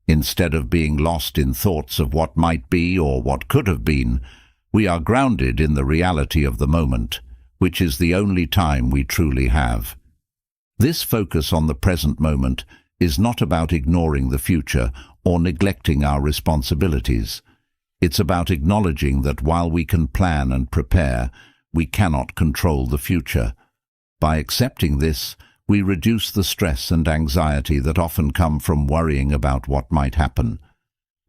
Instead of being lost in thoughts of what might be or what could have been, we are grounded in the reality of the moment, which is the only time we truly have. This focus on the present moment is not about ignoring the future or neglecting our responsibilities. It's about acknowledging that while we can plan and prepare, we cannot control the future. By accepting this, we reduce the stress and anxiety that often come from worrying about what might happen.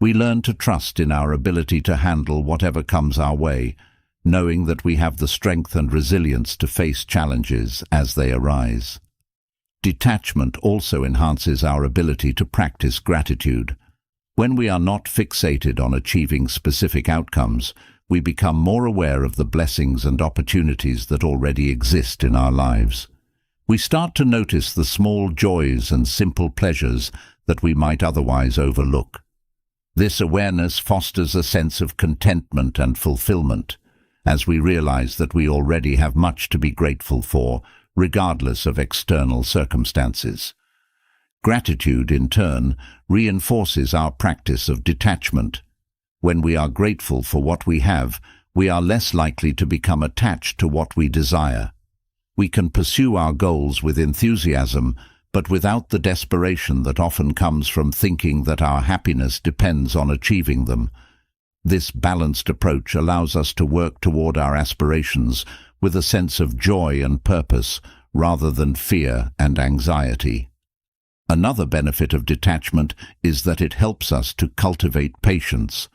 We learn to trust in our ability to handle whatever comes our way, knowing that we have the strength and resilience to face challenges as they arise. Detachment also enhances our ability to practice gratitude. When we are not fixated on achieving specific outcomes, we become more aware of the blessings and opportunities that already exist in our lives. We start to notice the small joys and simple pleasures that we might otherwise overlook. This awareness fosters a sense of contentment and fulfillment, as we realize that we already have much to be grateful for, regardless of external circumstances. Gratitude, in turn, reinforces our practice of detachment. When we are grateful for what we have, we are less likely to become attached to what we desire. We can pursue our goals with enthusiasm, but without the desperation that often comes from thinking that our happiness depends on achieving them. This balanced approach allows us to work toward our aspirations with a sense of joy and purpose rather than fear and anxiety. Another benefit of detachment is that it helps us to cultivate patience.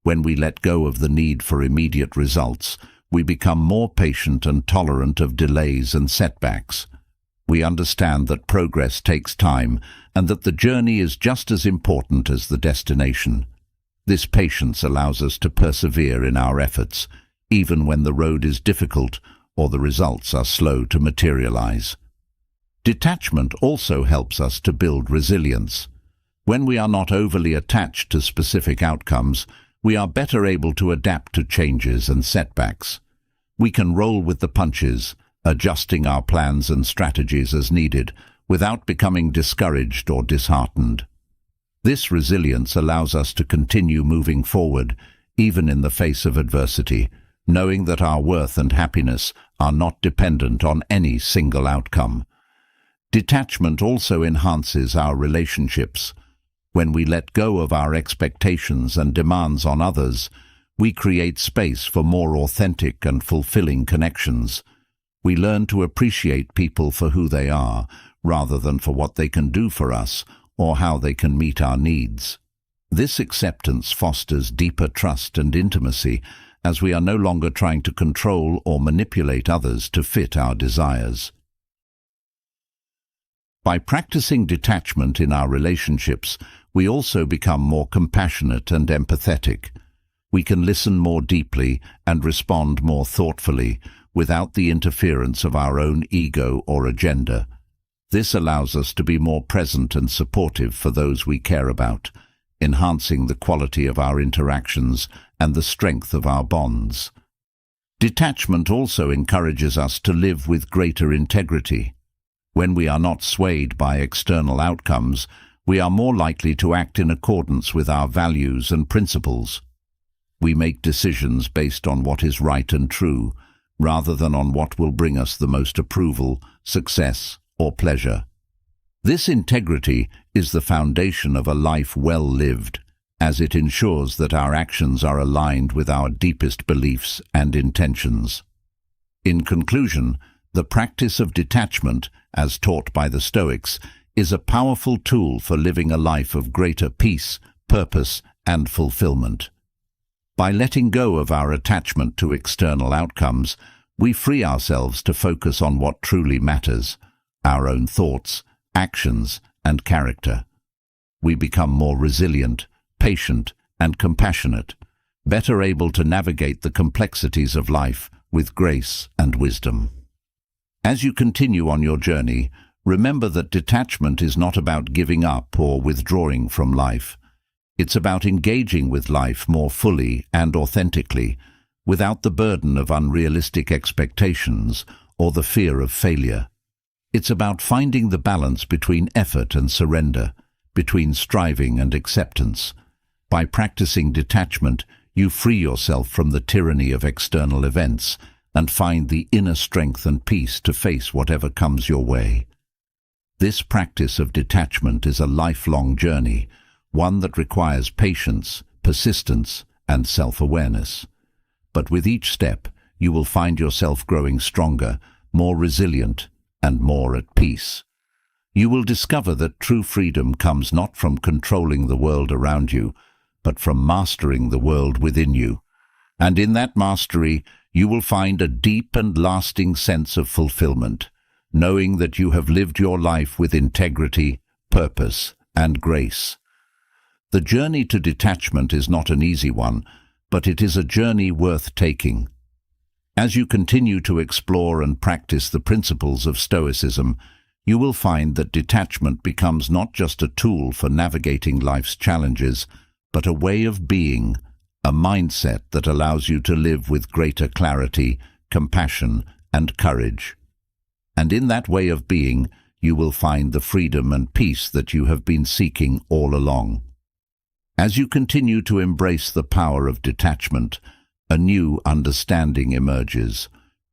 When we let go of the need for immediate results, we become more patient and tolerant of delays and setbacks. We understand that progress takes time and that the journey is just as important as the destination. This patience allows us to persevere in our efforts, even when the road is difficult or the results are slow to materialize. Detachment also helps us to build resilience. When we are not overly attached to specific outcomes, we are better able to adapt to changes and setbacks. We can roll with the punches, adjusting our plans and strategies as needed, without becoming discouraged or disheartened. This resilience allows us to continue moving forward, even in the face of adversity, knowing that our worth and happiness are not dependent on any single outcome. Detachment also enhances our relationships. When we let go of our expectations and demands on others, we create space for more authentic and fulfilling connections. We learn to appreciate people for who they are, rather than for what they can do for us or how they can meet our needs. This acceptance fosters deeper trust and intimacy, as we are no longer trying to control or manipulate others to fit our desires. By practicing detachment in our relationships, we also become more compassionate and empathetic. We can listen more deeply and respond more thoughtfully, without the interference of our own ego or agenda. This allows us to be more present and supportive for those we care about, enhancing the quality of our interactions and the strength of our bonds. Detachment also encourages us to live with greater integrity. When we are not swayed by external outcomes, we are more likely to act in accordance with our values and principles. We make decisions based on what is right and true, rather than on what will bring us the most approval, success, or pleasure. This integrity is the foundation of a life well lived, as it ensures that our actions are aligned with our deepest beliefs and intentions. In conclusion, the practice of detachment, as taught by the Stoics, is a powerful tool for living a life of greater peace, purpose, and fulfillment. By letting go of our attachment to external outcomes, we free ourselves to focus on what truly matters, our own thoughts, actions, and character. We become more resilient, patient, and compassionate, better able to navigate the complexities of life with grace and wisdom. As you continue on your journey, remember that detachment is not about giving up or withdrawing from life. It's about engaging with life more fully and authentically, without the burden of unrealistic expectations or the fear of failure. It's about finding the balance between effort and surrender, between striving and acceptance. By practicing detachment, you free yourself from the tyranny of external events and find the inner strength and peace to face whatever comes your way. This practice of detachment is a lifelong journey, one that requires patience, persistence, and self-awareness. But with each step, you will find yourself growing stronger, more resilient, and more at peace. You will discover that true freedom comes not from controlling the world around you, but from mastering the world within you. And in that mastery, you will find a deep and lasting sense of fulfillment, knowing that you have lived your life with integrity, purpose, and grace. The journey to detachment is not an easy one, but it is a journey worth taking. As you continue to explore and practice the principles of Stoicism, you will find that detachment becomes not just a tool for navigating life's challenges, but a way of being, a mindset that allows you to live with greater clarity, compassion, and courage. And in that way of being, you will find the freedom and peace that you have been seeking all along. As you continue to embrace the power of detachment, a new understanding emerges.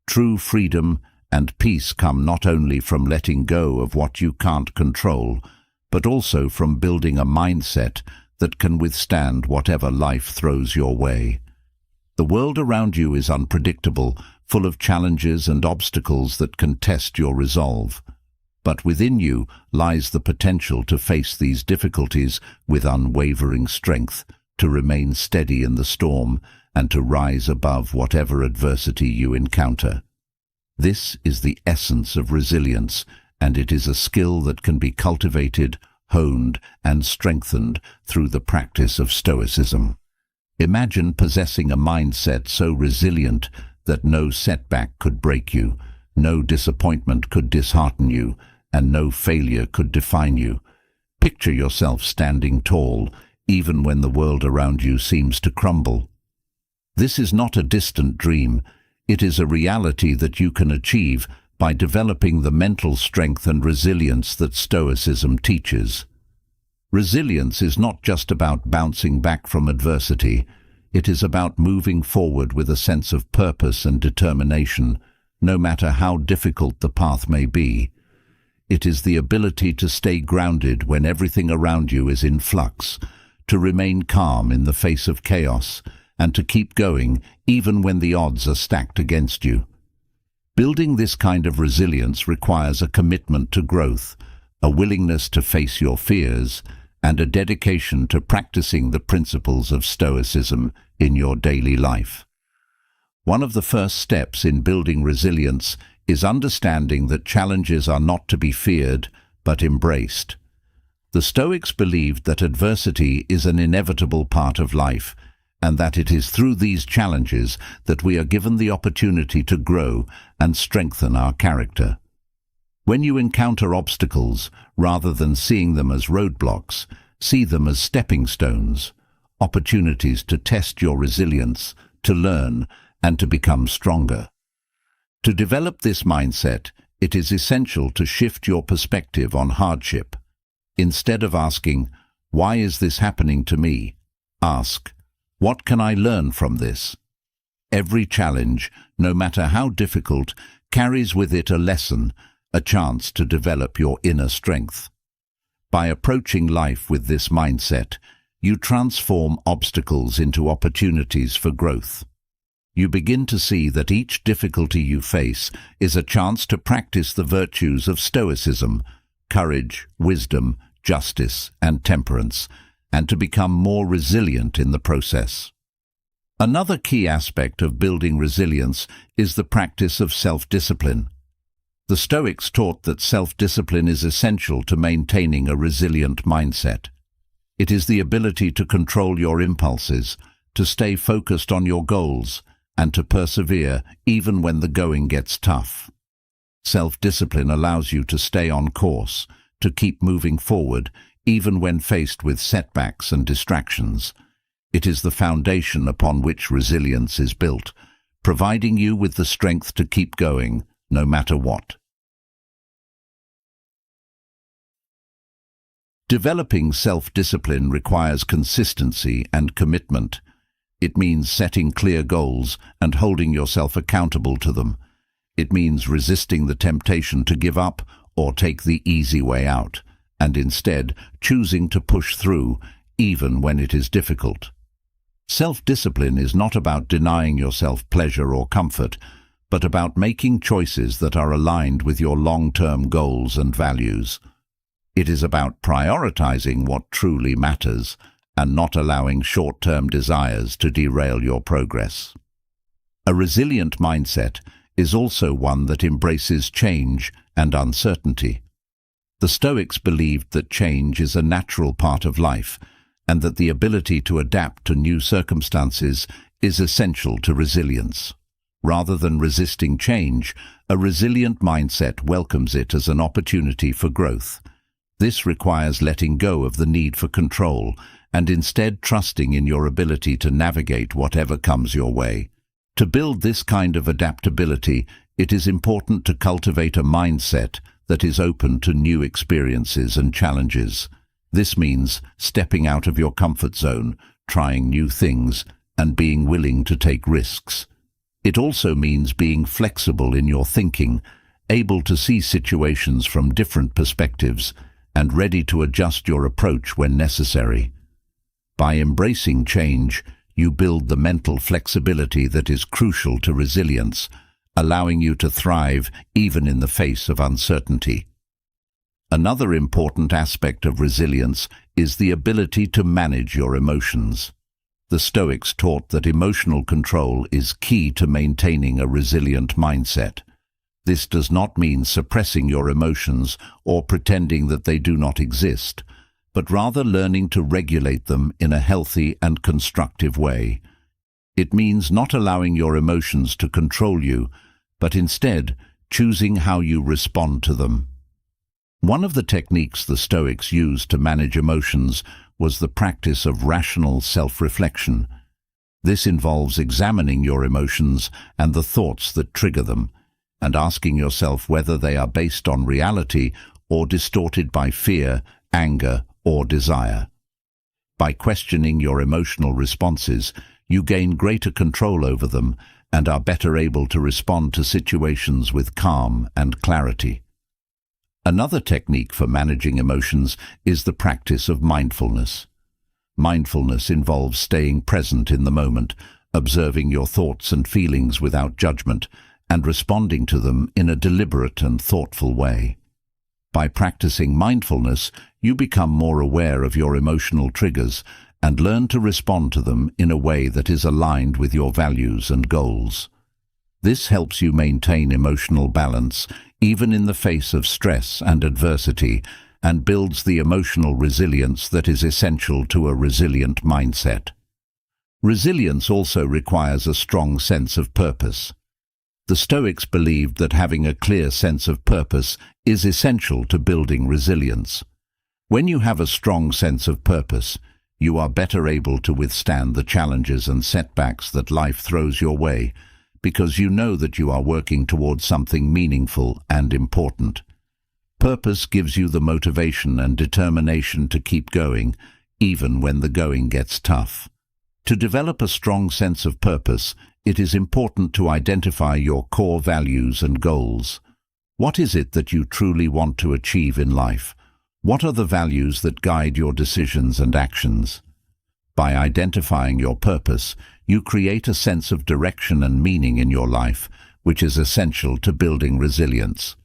True freedom and peace come not only from letting go of what you can't control, but also from building a mindset that can withstand whatever life throws your way. The world around you is unpredictable, full of challenges and obstacles that can test your resolve. But within you lies the potential to face these difficulties with unwavering strength, to remain steady in the storm, and to rise above whatever adversity you encounter. This is the essence of resilience, and it is a skill that can be cultivated, honed, and strengthened through the practice of Stoicism. Imagine possessing a mindset so resilient that no setback could break you, no disappointment could dishearten you, and no failure could define you. Picture yourself standing tall, even when the world around you seems to crumble. This is not a distant dream. It is a reality that you can achieve by developing the mental strength and resilience that Stoicism teaches. Resilience is not just about bouncing back from adversity. It is about moving forward with a sense of purpose and determination, no matter how difficult the path may be. It is the ability to stay grounded when everything around you is in flux, to remain calm in the face of chaos, and to keep going even when the odds are stacked against you. Building this kind of resilience requires a commitment to growth, a willingness to face your fears, and a dedication to practicing the principles of Stoicism in your daily life. One of the first steps in building resilience is understanding that challenges are not to be feared, but embraced. The Stoics believed that adversity is an inevitable part of life, and that it is through these challenges that we are given the opportunity to grow and strengthen our character. When you encounter obstacles, rather than seeing them as roadblocks, see them as stepping stones, opportunities to test your resilience, to learn, and to become stronger. To develop this mindset, it is essential to shift your perspective on hardship. Instead of asking, "Why is this happening to me?" ask, "What can I learn from this?" Every challenge, no matter how difficult, carries with it a lesson, a chance to develop your inner strength. By approaching life with this mindset, you transform obstacles into opportunities for growth. You begin to see that each difficulty you face is a chance to practice the virtues of Stoicism, courage, wisdom, justice, and temperance, and to become more resilient in the process. Another key aspect of building resilience is the practice of self-discipline. The Stoics taught that self-discipline is essential to maintaining a resilient mindset. It is the ability to control your impulses, to stay focused on your goals, and to persevere even when the going gets tough. Self-discipline allows you to stay on course, to keep moving forward, even when faced with setbacks and distractions. It is the foundation upon which resilience is built, providing you with the strength to keep going, no matter what. Developing self-discipline requires consistency and commitment. It means setting clear goals and holding yourself accountable to them. It means resisting the temptation to give up or take the easy way out, and instead choosing to push through, even when it is difficult. Self-discipline is not about denying yourself pleasure or comfort, but about making choices that are aligned with your long-term goals and values. It is about prioritizing what truly matters and not allowing short-term desires to derail your progress. A resilient mindset is also one that embraces change and uncertainty. The Stoics believed that change is a natural part of life, and that the ability to adapt to new circumstances is essential to resilience. Rather than resisting change, a resilient mindset welcomes it as an opportunity for growth. This requires letting go of the need for control and instead trusting in your ability to navigate whatever comes your way. To build this kind of adaptability, it is important to cultivate a mindset that is open to new experiences and challenges. This means stepping out of your comfort zone, trying new things, and being willing to take risks. It also means being flexible in your thinking, able to see situations from different perspectives, and ready to adjust your approach when necessary. By embracing change, you build the mental flexibility that is crucial to resilience, allowing you to thrive even in the face of uncertainty. Another important aspect of resilience is the ability to manage your emotions. The Stoics taught that emotional control is key to maintaining a resilient mindset. This does not mean suppressing your emotions or pretending that they do not exist, but rather learning to regulate them in a healthy and constructive way. It means not allowing your emotions to control you, but instead choosing how you respond to them. One of the techniques the Stoics used to manage emotions was the practice of rational self-reflection. This involves examining your emotions and the thoughts that trigger them, and asking yourself whether they are based on reality or distorted by fear, anger, or desire. By questioning your emotional responses, you gain greater control over them and are better able to respond to situations with calm and clarity. Another technique for managing emotions is the practice of mindfulness. Mindfulness involves staying present in the moment, observing your thoughts and feelings without judgment, and responding to them in a deliberate and thoughtful way. By practicing mindfulness, you become more aware of your emotional triggers and learn to respond to them in a way that is aligned with your values and goals. This helps you maintain emotional balance even in the face of stress and adversity, and builds the emotional resilience that is essential to a resilient mindset. Resilience also requires a strong sense of purpose. The Stoics believed that having a clear sense of purpose is essential to building resilience. When you have a strong sense of purpose, you are better able to withstand the challenges and setbacks that life throws your way, because you know that you are working towards something meaningful and important. Purpose gives you the motivation and determination to keep going, even when the going gets tough. To develop a strong sense of purpose, it is important to identify your core values and goals. What is it that you truly want to achieve in life? What are the values that guide your decisions and actions? By identifying your purpose, you create a sense of direction and meaning in your life, which is essential to building resilience.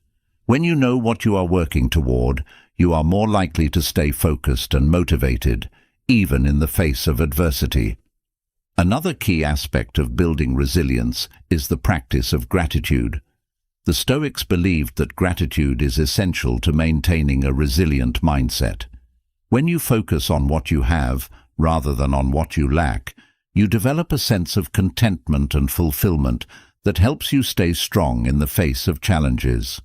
When you know what you are working toward, you are more likely to stay focused and motivated, even in the face of adversity. Another key aspect of building resilience is the practice of gratitude. The Stoics believed that gratitude is essential to maintaining a resilient mindset. When you focus on what you have, rather than on what you lack, you develop a sense of contentment and fulfillment that helps you stay strong in the face of challenges.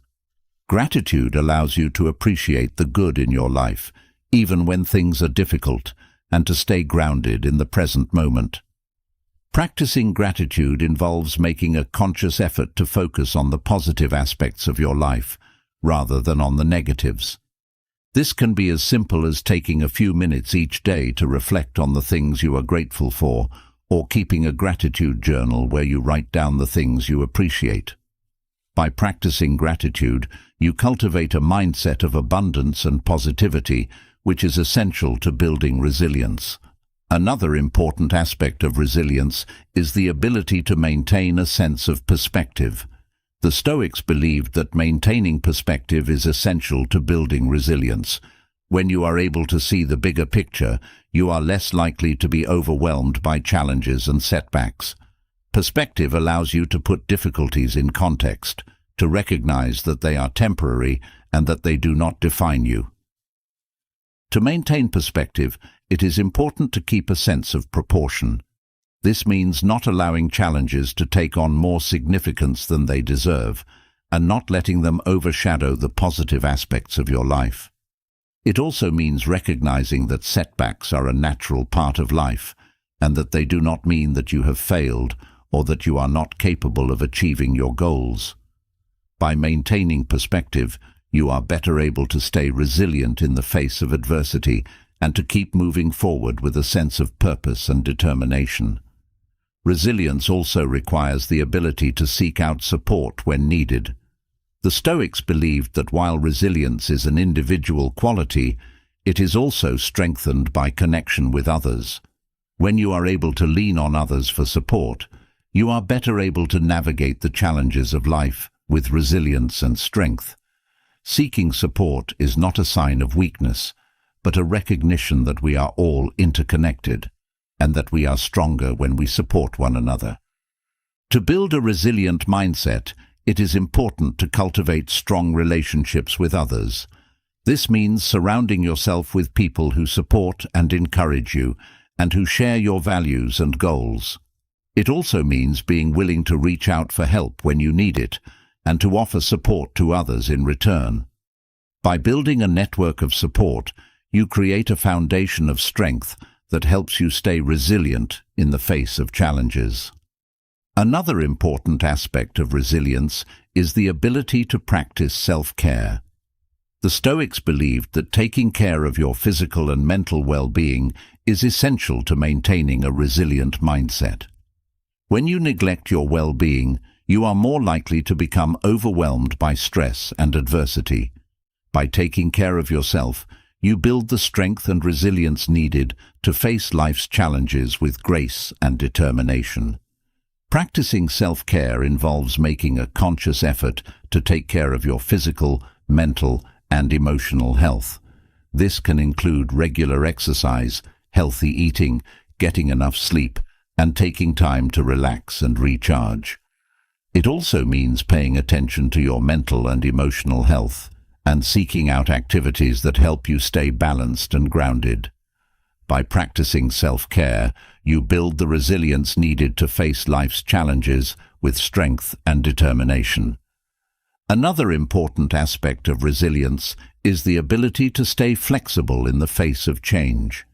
Gratitude allows you to appreciate the good in your life, even when things are difficult, and to stay grounded in the present moment. Practicing gratitude involves making a conscious effort to focus on the positive aspects of your life, rather than on the negatives. This can be as simple as taking a few minutes each day to reflect on the things you are grateful for, or keeping a gratitude journal where you write down the things you appreciate. By practicing gratitude, you cultivate a mindset of abundance and positivity, which is essential to building resilience. Another important aspect of resilience is the ability to maintain a sense of perspective. The Stoics believed that maintaining perspective is essential to building resilience. When you are able to see the bigger picture, you are less likely to be overwhelmed by challenges and setbacks. Perspective allows you to put difficulties in context, to recognize that they are temporary and that they do not define you. To maintain perspective, it is important to keep a sense of proportion. This means not allowing challenges to take on more significance than they deserve, and not letting them overshadow the positive aspects of your life. It also means recognizing that setbacks are a natural part of life, and that they do not mean that you have failed or that you are not capable of achieving your goals. By maintaining perspective, you are better able to stay resilient in the face of adversity and to keep moving forward with a sense of purpose and determination. Resilience also requires the ability to seek out support when needed. The Stoics believed that while resilience is an individual quality, it is also strengthened by connection with others. When you are able to lean on others for support, you are better able to navigate the challenges of life with resilience and strength. Seeking support is not a sign of weakness, but a recognition that we are all interconnected, and that we are stronger when we support one another. To build a resilient mindset, it is important to cultivate strong relationships with others. This means surrounding yourself with people who support and encourage you, and who share your values and goals. It also means being willing to reach out for help when you need it, and to offer support to others in return. By building a network of support, you create a foundation of strength that helps you stay resilient in the face of challenges. Another important aspect of resilience is the ability to practice self-care. The Stoics believed that taking care of your physical and mental well-being is essential to maintaining a resilient mindset. When you neglect your well-being, you are more likely to become overwhelmed by stress and adversity. By taking care of yourself, you build the strength and resilience needed to face life's challenges with grace and determination. Practicing self-care involves making a conscious effort to take care of your physical, mental, and emotional health. This can include regular exercise, healthy eating, getting enough sleep, and taking time to relax and recharge. It also means paying attention to your mental and emotional health, and seeking out activities that help you stay balanced and grounded. By practicing self-care, you build the resilience needed to face life's challenges with strength and determination. Another important aspect of resilience is the ability to stay flexible in the face of change.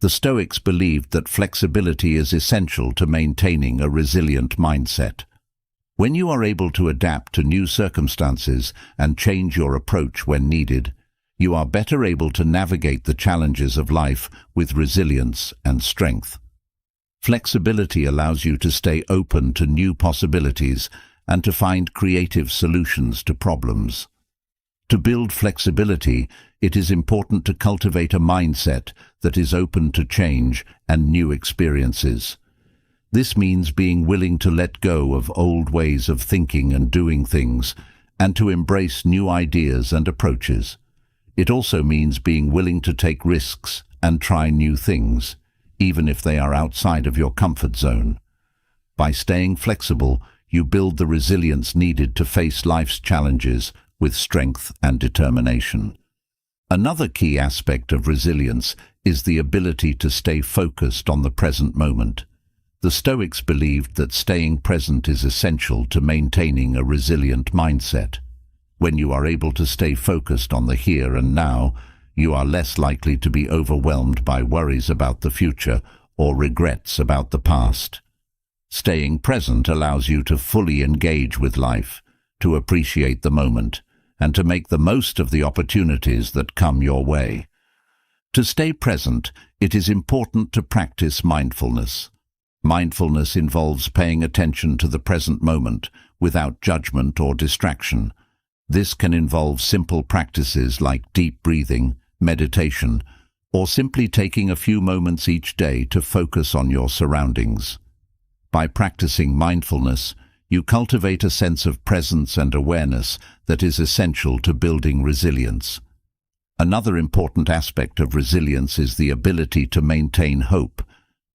The Stoics believed that flexibility is essential to maintaining a resilient mindset. When you are able to adapt to new circumstances and change your approach when needed, you are better able to navigate the challenges of life with resilience and strength. Flexibility allows you to stay open to new possibilities and to find creative solutions to problems. To build flexibility, it is important to cultivate a mindset that is open to change and new experiences. This means being willing to let go of old ways of thinking and doing things, and to embrace new ideas and approaches. It also means being willing to take risks and try new things, even if they are outside of your comfort zone. By staying flexible, you build the resilience needed to face life's challenges with strength and determination. Another key aspect of resilience is the ability to stay focused on the present moment. The Stoics believed that staying present is essential to maintaining a resilient mindset. When you are able to stay focused on the here and now, you are less likely to be overwhelmed by worries about the future or regrets about the past. Staying present allows you to fully engage with life, to appreciate the moment, and to make the most of the opportunities that come your way. To stay present, it is important to practice mindfulness. Mindfulness involves paying attention to the present moment without judgment or distraction. This can involve simple practices like deep breathing, meditation, or simply taking a few moments each day to focus on your surroundings. By practicing mindfulness, you cultivate a sense of presence and awareness that is essential to building resilience. Another important aspect of resilience is the ability to maintain hope.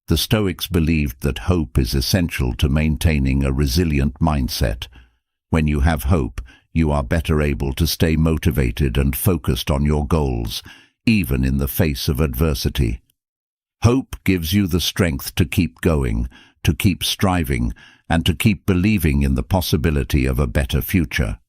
The Stoics believed that hope is essential to maintaining a resilient mindset. When you have hope, you are better able to stay motivated and focused on your goals, even in the face of adversity. Hope gives you the strength to keep going, to keep striving, and to keep believing in the possibility of a better future.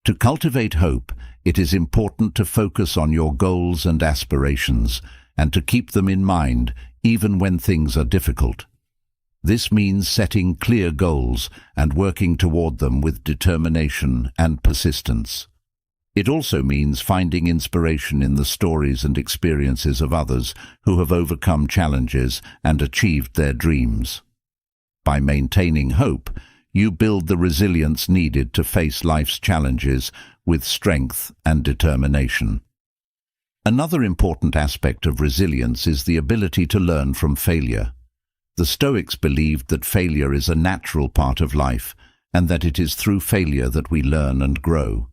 To cultivate hope, it is important to focus on your goals and aspirations, and to keep them in mind even when things are difficult. This means setting clear goals and working toward them with determination and persistence. It also means finding inspiration in the stories and experiences of others who have overcome challenges and achieved their dreams. By maintaining hope, you build the resilience needed to face life's challenges with strength and determination. Another important aspect of resilience is the ability to learn from failure. The Stoics believed that failure is a natural part of life and that it is through failure that we learn and grow.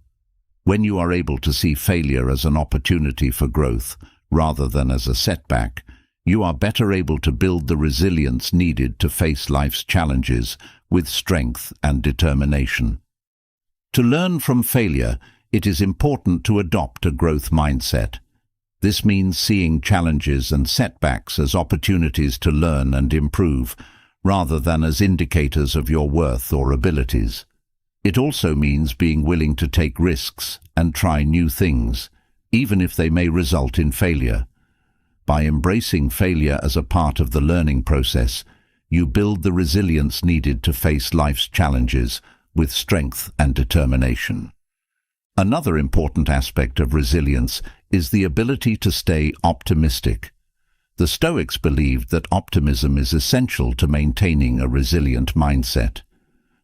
When you are able to see failure as an opportunity for growth rather than as a setback, you are better able to build the resilience needed to face life's challenges with strength and determination. To learn from failure, it is important to adopt a growth mindset. This means seeing challenges and setbacks as opportunities to learn and improve, rather than as indicators of your worth or abilities. It also means being willing to take risks and try new things, even if they may result in failure. By embracing failure as a part of the learning process, you build the resilience needed to face life's challenges with strength and determination. Another important aspect of resilience is the ability to stay optimistic. The Stoics believed that optimism is essential to maintaining a resilient mindset.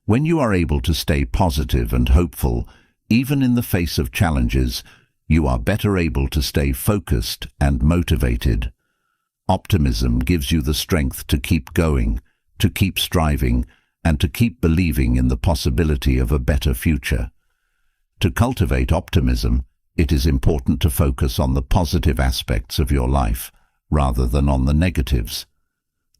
When you are able to stay positive and hopeful, even in the face of challenges, you are better able to stay focused and motivated. Optimism gives you the strength to keep going, to keep striving, and to keep believing in the possibility of a better future. To cultivate optimism, it is important to focus on the positive aspects of your life, rather than on the negatives.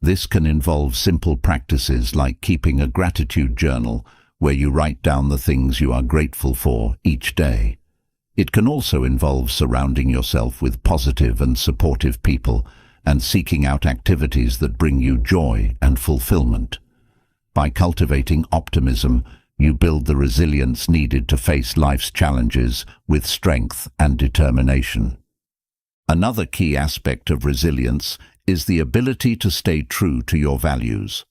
This can involve simple practices like keeping a gratitude journal, where you write down the things you are grateful for each day. It can also involve surrounding yourself with positive and supportive people and seeking out activities that bring you joy and fulfillment. By cultivating optimism, you build the resilience needed to face life's challenges with strength and determination. Another key aspect of resilience is the ability to stay true to your values.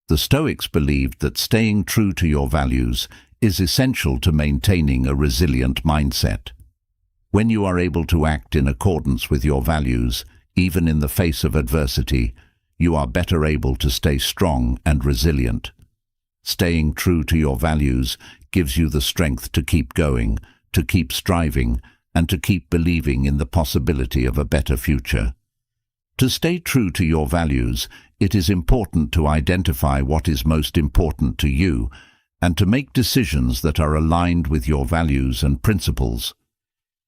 The Stoics believed that staying true to your values is essential to maintaining a resilient mindset. When you are able to act in accordance with your values, even in the face of adversity, you are better able to stay strong and resilient. Staying true to your values gives you the strength to keep going, to keep striving, and to keep believing in the possibility of a better future. To stay true to your values, it is important to identify what is most important to you and to make decisions that are aligned with your values and principles.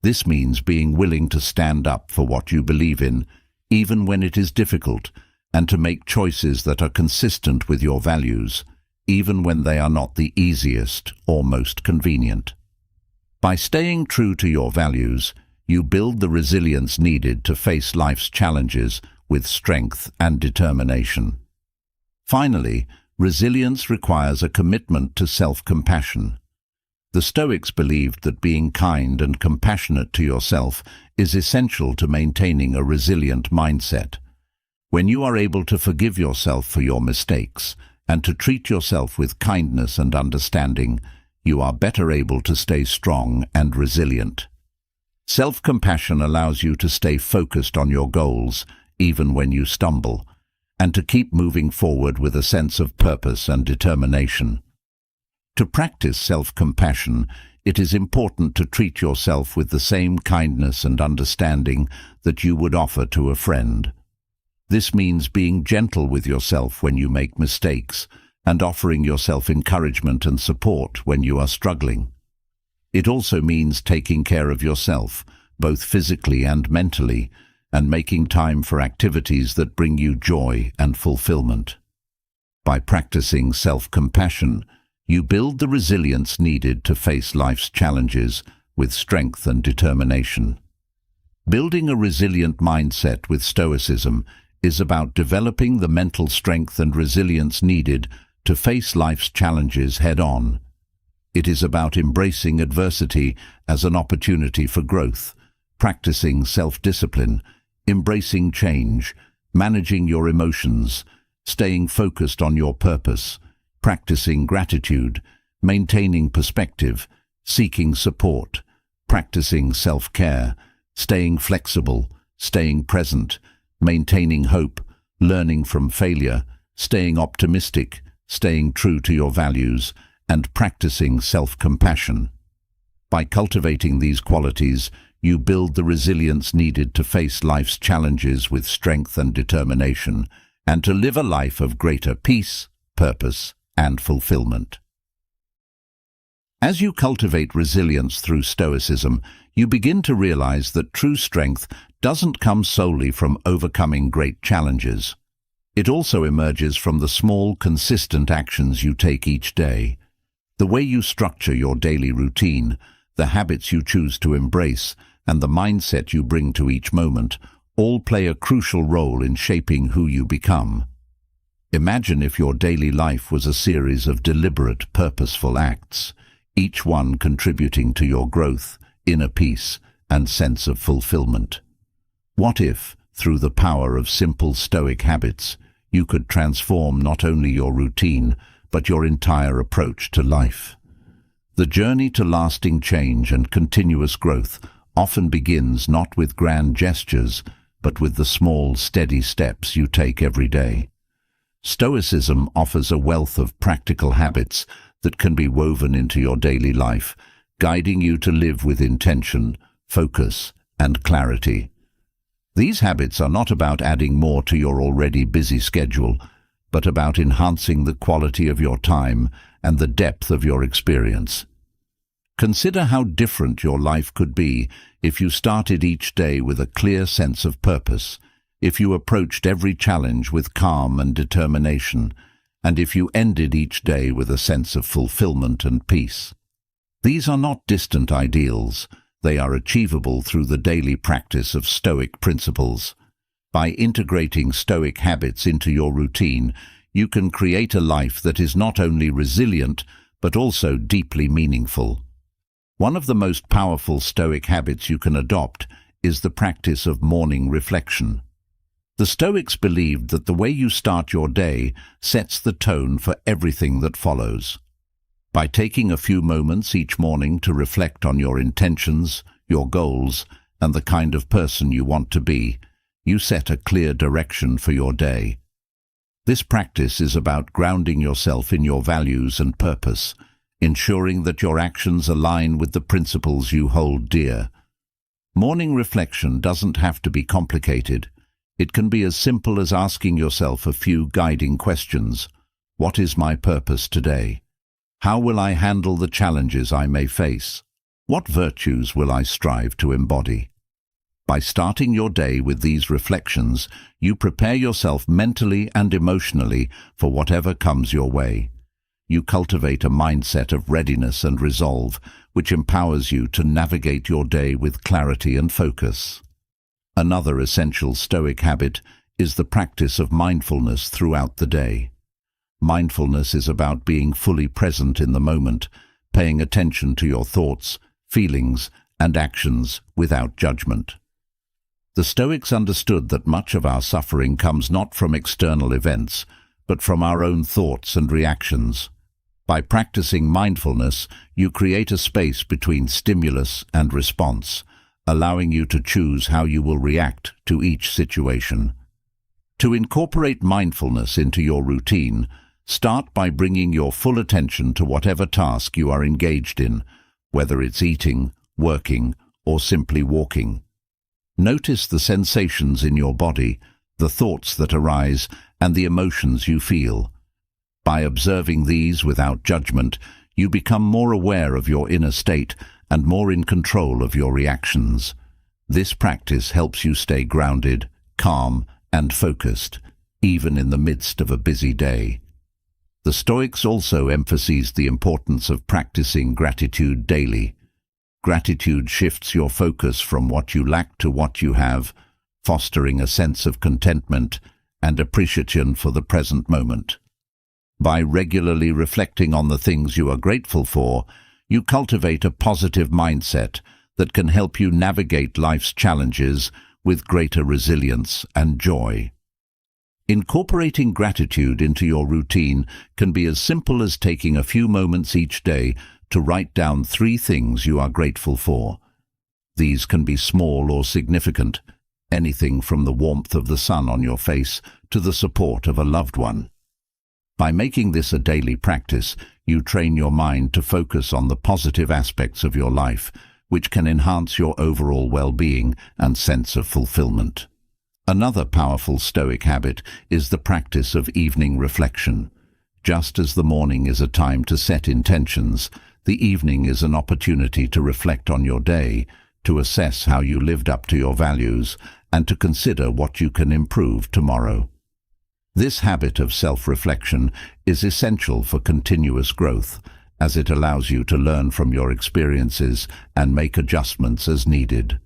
This means being willing to stand up for what you believe in, even when it is difficult, and to make choices that are consistent with your values, even when they are not the easiest or most convenient. By staying true to your values, you build the resilience needed to face life's challenges with strength and determination. Finally, resilience requires a commitment to self-compassion. The Stoics believed that being kind and compassionate to yourself is essential to maintaining a resilient mindset. When you are able to forgive yourself for your mistakes and to treat yourself with kindness and understanding, you are better able to stay strong and resilient. Self-compassion allows you to stay focused on your goals, even when you stumble, and to keep moving forward with a sense of purpose and determination. To practice self-compassion, it is important to treat yourself with the same kindness and understanding that you would offer to a friend. This means being gentle with yourself when you make mistakes and offering yourself encouragement and support when you are struggling. It also means taking care of yourself, both physically and mentally, and making time for activities that bring you joy and fulfillment. By practicing self-compassion, you build the resilience needed to face life's challenges with strength and determination. Building a resilient mindset with Stoicism is about developing the mental strength and resilience needed to face life's challenges head-on. It is about embracing adversity as an opportunity for growth, practicing self-discipline, embracing change, managing your emotions, staying focused on your purpose, practicing gratitude, maintaining perspective, seeking support, practicing self-care, staying flexible, staying present, maintaining hope, learning from failure, staying optimistic, staying true to your values, and practicing self-compassion. By cultivating these qualities, you build the resilience needed to face life's challenges with strength and determination, and to live a life of greater peace, purpose, and fulfillment. As you cultivate resilience through Stoicism, you begin to realize that true strength doesn't come solely from overcoming great challenges. It also emerges from the small, consistent actions you take each day. The way you structure your daily routine, the habits you choose to embrace, and the mindset you bring to each moment all play a crucial role in shaping who you become. Imagine if your daily life was a series of deliberate, purposeful acts, each one contributing to your growth, inner peace, and sense of fulfillment. What if, through the power of simple Stoic habits, you could transform not only your routine, but your entire approach to life? The journey to lasting change and continuous growth often begins not with grand gestures, but with the small, steady steps you take every day. Stoicism offers a wealth of practical habits that can be woven into your daily life, guiding you to live with intention, focus, and clarity. These habits are not about adding more to your already busy schedule, but about enhancing the quality of your time and the depth of your experience. Consider how different your life could be if you started each day with a clear sense of purpose, if you approached every challenge with calm and determination, and if you ended each day with a sense of fulfillment and peace. These are not distant ideals. They are achievable through the daily practice of Stoic principles. By integrating Stoic habits into your routine, you can create a life that is not only resilient, but also deeply meaningful. One of the most powerful Stoic habits you can adopt is the practice of morning reflection. The Stoics believed that the way you start your day sets the tone for everything that follows. By taking a few moments each morning to reflect on your intentions, your goals, and the kind of person you want to be, you set a clear direction for your day. This practice is about grounding yourself in your values and purpose, ensuring that your actions align with the principles you hold dear. Morning reflection doesn't have to be complicated. It can be as simple as asking yourself a few guiding questions. What is my purpose today? How will I handle the challenges I may face? What virtues will I strive to embody? By starting your day with these reflections, you prepare yourself mentally and emotionally for whatever comes your way. You cultivate a mindset of readiness and resolve, which empowers you to navigate your day with clarity and focus. Another essential Stoic habit is the practice of mindfulness throughout the day. Mindfulness is about being fully present in the moment, paying attention to your thoughts, feelings, and actions without judgment. The Stoics understood that much of our suffering comes not from external events, but from our own thoughts and reactions. By practicing mindfulness, you create a space between stimulus and response, allowing you to choose how you will react to each situation. To incorporate mindfulness into your routine, start by bringing your full attention to whatever task you are engaged in, whether it's eating, working, or simply walking. Notice the sensations in your body, the thoughts that arise, and the emotions you feel. By observing these without judgment, you become more aware of your inner state and more in control of your reactions. This practice helps you stay grounded, calm, and focused, even in the midst of a busy day. The Stoics also emphasized the importance of practicing gratitude daily. Gratitude shifts your focus from what you lack to what you have, fostering a sense of contentment and appreciation for the present moment. By regularly reflecting on the things you are grateful for, you cultivate a positive mindset that can help you navigate life's challenges with greater resilience and joy. Incorporating gratitude into your routine can be as simple as taking a few moments each day to write down 3 things you are grateful for. These can be small or significant, anything from the warmth of the sun on your face to the support of a loved one. By making this a daily practice, you train your mind to focus on the positive aspects of your life, which can enhance your overall well-being and sense of fulfillment. Another powerful Stoic habit is the practice of evening reflection. Just as the morning is a time to set intentions, the evening is an opportunity to reflect on your day, to assess how you lived up to your values, and to consider what you can improve tomorrow. This habit of self-reflection is essential for continuous growth, as it allows you to learn from your experiences and make adjustments as needed.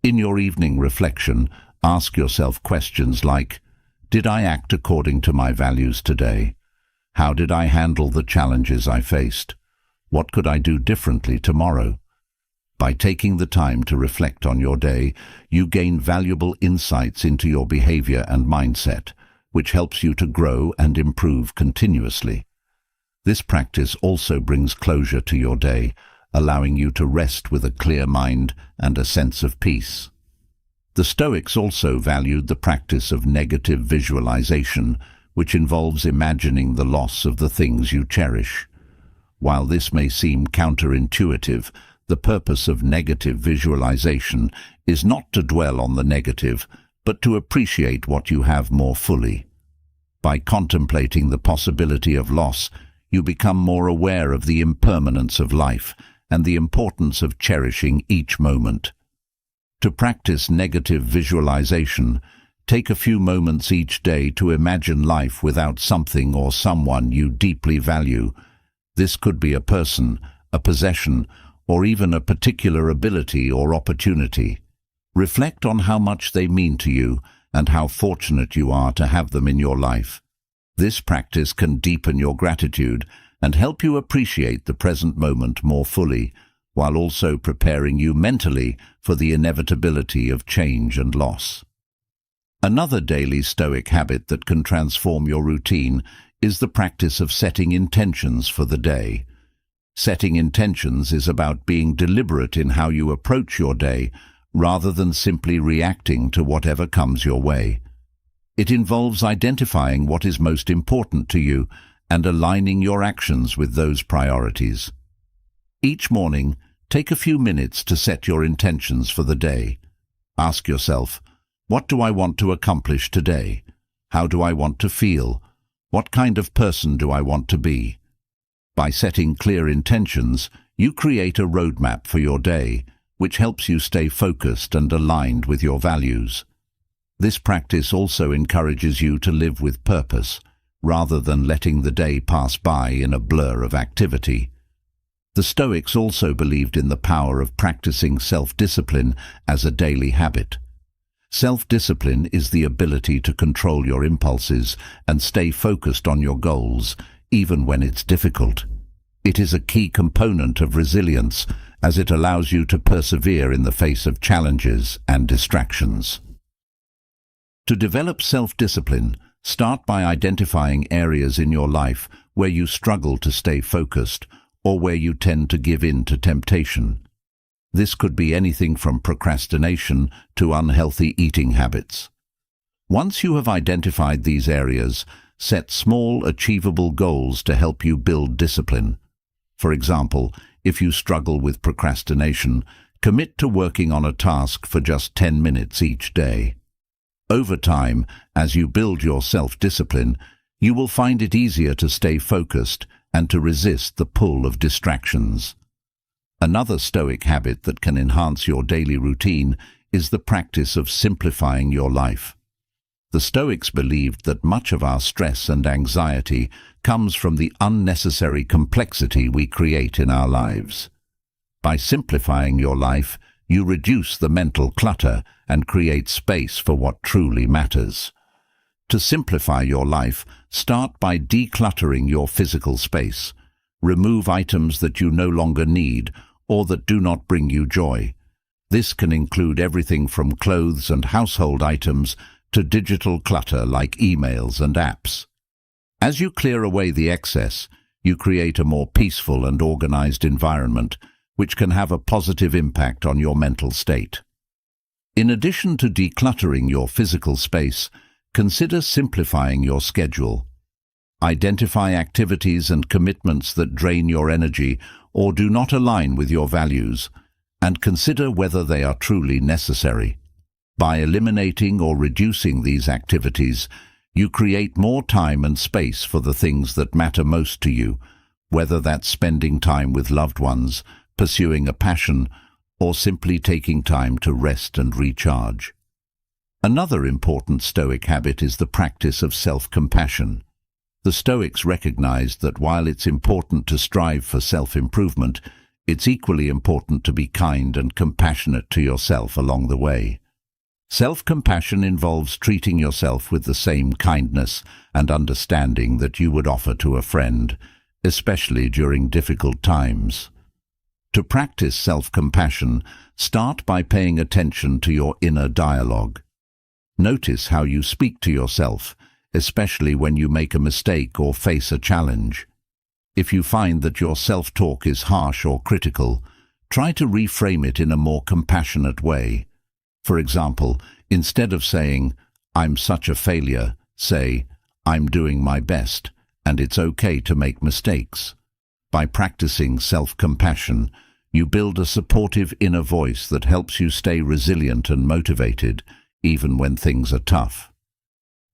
In your evening reflection, ask yourself questions like, did I act according to my values today? How did I handle the challenges I faced? What could I do differently tomorrow? By taking the time to reflect on your day, you gain valuable insights into your behavior and mindset, which helps you to grow and improve continuously. This practice also brings closure to your day, allowing you to rest with a clear mind and a sense of peace. The Stoics also valued the practice of negative visualization, which involves imagining the loss of the things you cherish. While this may seem counterintuitive, the purpose of negative visualization is not to dwell on the negative, but to appreciate what you have more fully. By contemplating the possibility of loss, you become more aware of the impermanence of life and the importance of cherishing each moment. To practice negative visualization, take a few moments each day to imagine life without something or someone you deeply value. This could be a person, a possession, or even a particular ability or opportunity. Reflect on how much they mean to you and how fortunate you are to have them in your life. This practice can deepen your gratitude and help you appreciate the present moment more fully, while also preparing you mentally for the inevitability of change and loss. Another daily Stoic habit that can transform your routine is the practice of setting intentions for the day. Setting intentions is about being deliberate in how you approach your day, rather than simply reacting to whatever comes your way. It involves identifying what is most important to you and aligning your actions with those priorities. Each morning, take a few minutes to set your intentions for the day. Ask yourself, what do I want to accomplish today? How do I want to feel? What kind of person do I want to be? By setting clear intentions, you create a roadmap for your day, which helps you stay focused and aligned with your values. This practice also encourages you to live with purpose, rather than letting the day pass by in a blur of activity. The Stoics also believed in the power of practicing self-discipline as a daily habit. Self-discipline is the ability to control your impulses and stay focused on your goals, even when it's difficult. It is a key component of resilience, as it allows you to persevere in the face of challenges and distractions. To develop self-discipline, start by identifying areas in your life where you struggle to stay focused or where you tend to give in to temptation. This could be anything from procrastination to unhealthy eating habits. Once you have identified these areas, set small, achievable goals to help you build discipline. For example, if you struggle with procrastination, commit to working on a task for just 10 minutes each day. Over time, as you build your self-discipline, you will find it easier to stay focused and to resist the pull of distractions. Another Stoic habit that can enhance your daily routine is the practice of simplifying your life. The Stoics believed that much of our stress and anxiety comes from the unnecessary complexity we create in our lives. By simplifying your life, you reduce the mental clutter and create space for what truly matters. To simplify your life, start by decluttering your physical space. Remove items that you no longer need or that do not bring you joy. This can include everything from clothes and household items to digital clutter like emails and apps. As you clear away the excess, you create a more peaceful and organized environment, which can have a positive impact on your mental state. In addition to decluttering your physical space, consider simplifying your schedule. Identify activities and commitments that drain your energy or do not align with your values, and consider whether they are truly necessary. By eliminating or reducing these activities, you create more time and space for the things that matter most to you, whether that's spending time with loved ones, pursuing a passion, or simply taking time to rest and recharge. Another important Stoic habit is the practice of self-compassion. The Stoics recognized that while it's important to strive for self-improvement, it's equally important to be kind and compassionate to yourself along the way. Self-compassion involves treating yourself with the same kindness and understanding that you would offer to a friend, especially during difficult times. To practice self-compassion, start by paying attention to your inner dialogue. Notice how you speak to yourself, especially when you make a mistake or face a challenge. If you find that your self-talk is harsh or critical, try to reframe it in a more compassionate way. For example, instead of saying, "I'm such a failure," say, "I'm doing my best, and it's okay to make mistakes." By practicing self-compassion, you build a supportive inner voice that helps you stay resilient and motivated, even when things are tough.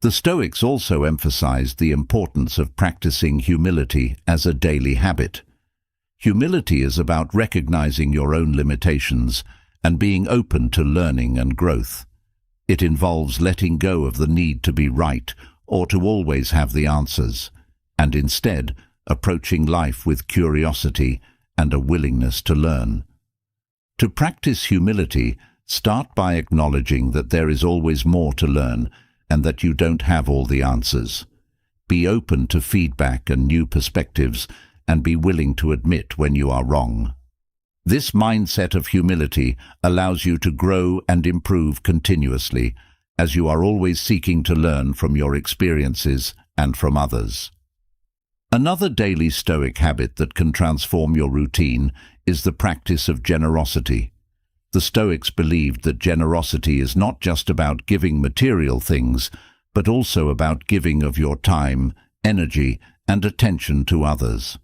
The Stoics also emphasized the importance of practicing humility as a daily habit. Humility is about recognizing your own limitations and being open to learning and growth. It involves letting go of the need to be right or to always have the answers, and instead approaching life with curiosity and a willingness to learn. To practice humility, start by acknowledging that there is always more to learn and that you don't have all the answers. Be open to feedback and new perspectives, and be willing to admit when you are wrong. This mindset of humility allows you to grow and improve continuously, as you are always seeking to learn from your experiences and from others. Another daily Stoic habit that can transform your routine is the practice of generosity. The Stoics believed that generosity is not just about giving material things, but also about giving of your time, energy, and attention to others.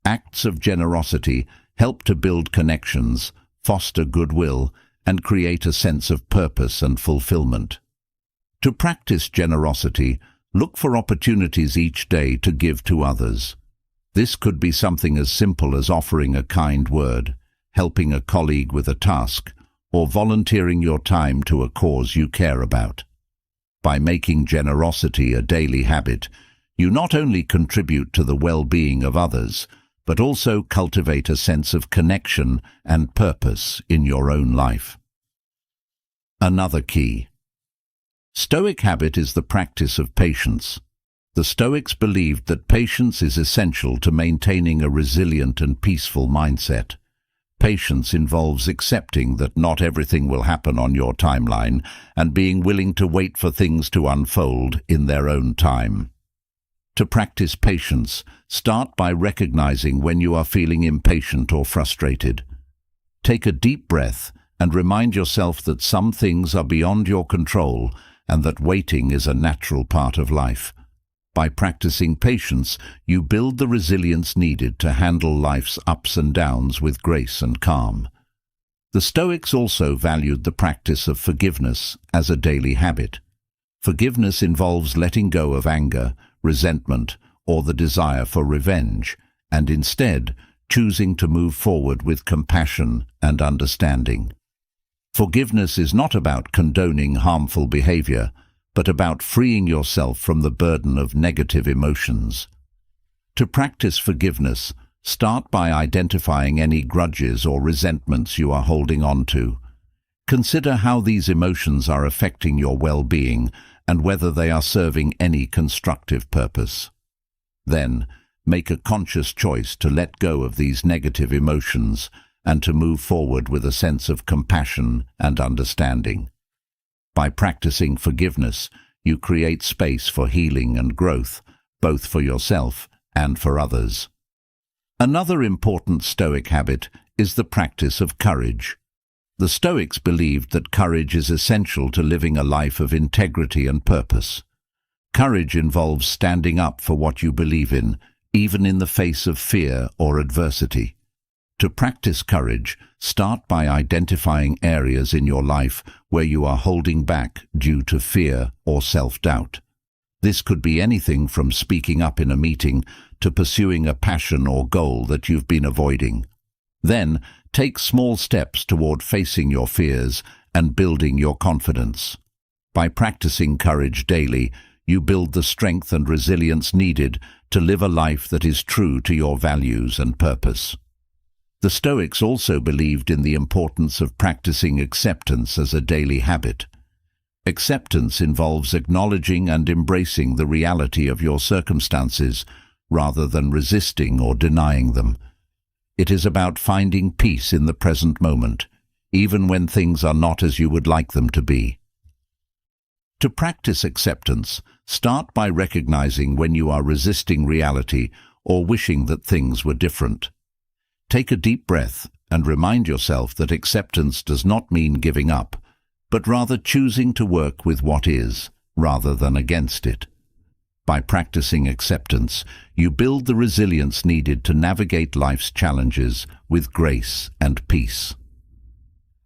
Acts of generosity help to build connections, foster goodwill, and create a sense of purpose and fulfillment. To practice generosity, look for opportunities each day to give to others. This could be something as simple as offering a kind word, helping a colleague with a task, or volunteering your time to a cause you care about. By making generosity a daily habit, you not only contribute to the well-being of others, but also cultivate a sense of connection and purpose in your own life. Another key: Stoic habit is the practice of patience. The Stoics believed that patience is essential to maintaining a resilient and peaceful mindset. Patience involves accepting that not everything will happen on your timeline and being willing to wait for things to unfold in their own time. To practice patience, start by recognizing when you are feeling impatient or frustrated. Take a deep breath and remind yourself that some things are beyond your control and that waiting is a natural part of life. By practicing patience, you build the resilience needed to handle life's ups and downs with grace and calm. The Stoics also valued the practice of forgiveness as a daily habit. Forgiveness involves letting go of anger, resentment, or the desire for revenge, and instead choosing to move forward with compassion and understanding. Forgiveness is not about condoning harmful behavior, but about freeing yourself from the burden of negative emotions. To practice forgiveness, start by identifying any grudges or resentments you are holding on to. Consider how these emotions are affecting your well-being and whether they are serving any constructive purpose. Then, make a conscious choice to let go of these negative emotions and to move forward with a sense of compassion and understanding. By practicing forgiveness, you create space for healing and growth, both for yourself and for others. Another important Stoic habit is the practice of courage. The Stoics believed that courage is essential to living a life of integrity and purpose. Courage involves standing up for what you believe in, even in the face of fear or adversity. To practice courage, start by identifying areas in your life where you are holding back due to fear or self-doubt. This could be anything from speaking up in a meeting to pursuing a passion or goal that you've been avoiding. Then, take small steps toward facing your fears and building your confidence. By practicing courage daily, you build the strength and resilience needed to live a life that is true to your values and purpose. The Stoics also believed in the importance of practicing acceptance as a daily habit. Acceptance involves acknowledging and embracing the reality of your circumstances rather than resisting or denying them. It is about finding peace in the present moment, even when things are not as you would like them to be. To practice acceptance, start by recognizing when you are resisting reality or wishing that things were different. Take a deep breath and remind yourself that acceptance does not mean giving up, but rather choosing to work with what is, rather than against it. By practicing acceptance, you build the resilience needed to navigate life's challenges with grace and peace.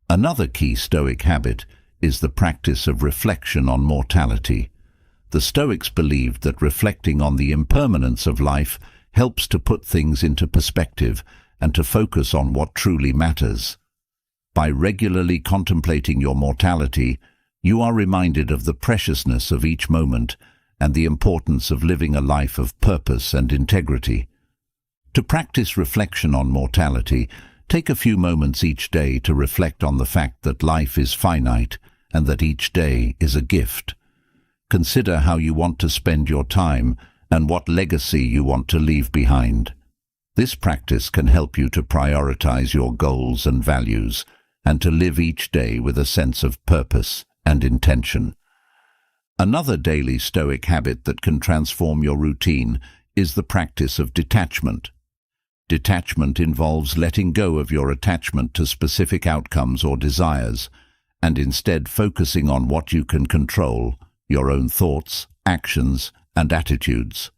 Another key Stoic habit is the practice of reflection on mortality. The Stoics believed that reflecting on the impermanence of life helps to put things into perspective and to focus on what truly matters. By regularly contemplating your mortality, you are reminded of the preciousness of each moment and the importance of living a life of purpose and integrity. To practice reflection on mortality, take a few moments each day to reflect on the fact that life is finite and that each day is a gift. Consider how you want to spend your time and what legacy you want to leave behind. This practice can help you to prioritize your goals and values and to live each day with a sense of purpose and intention. Another daily Stoic habit that can transform your routine is the practice of detachment. Detachment involves letting go of your attachment to specific outcomes or desires and instead focusing on what you can control, your own thoughts, actions, and attitudes.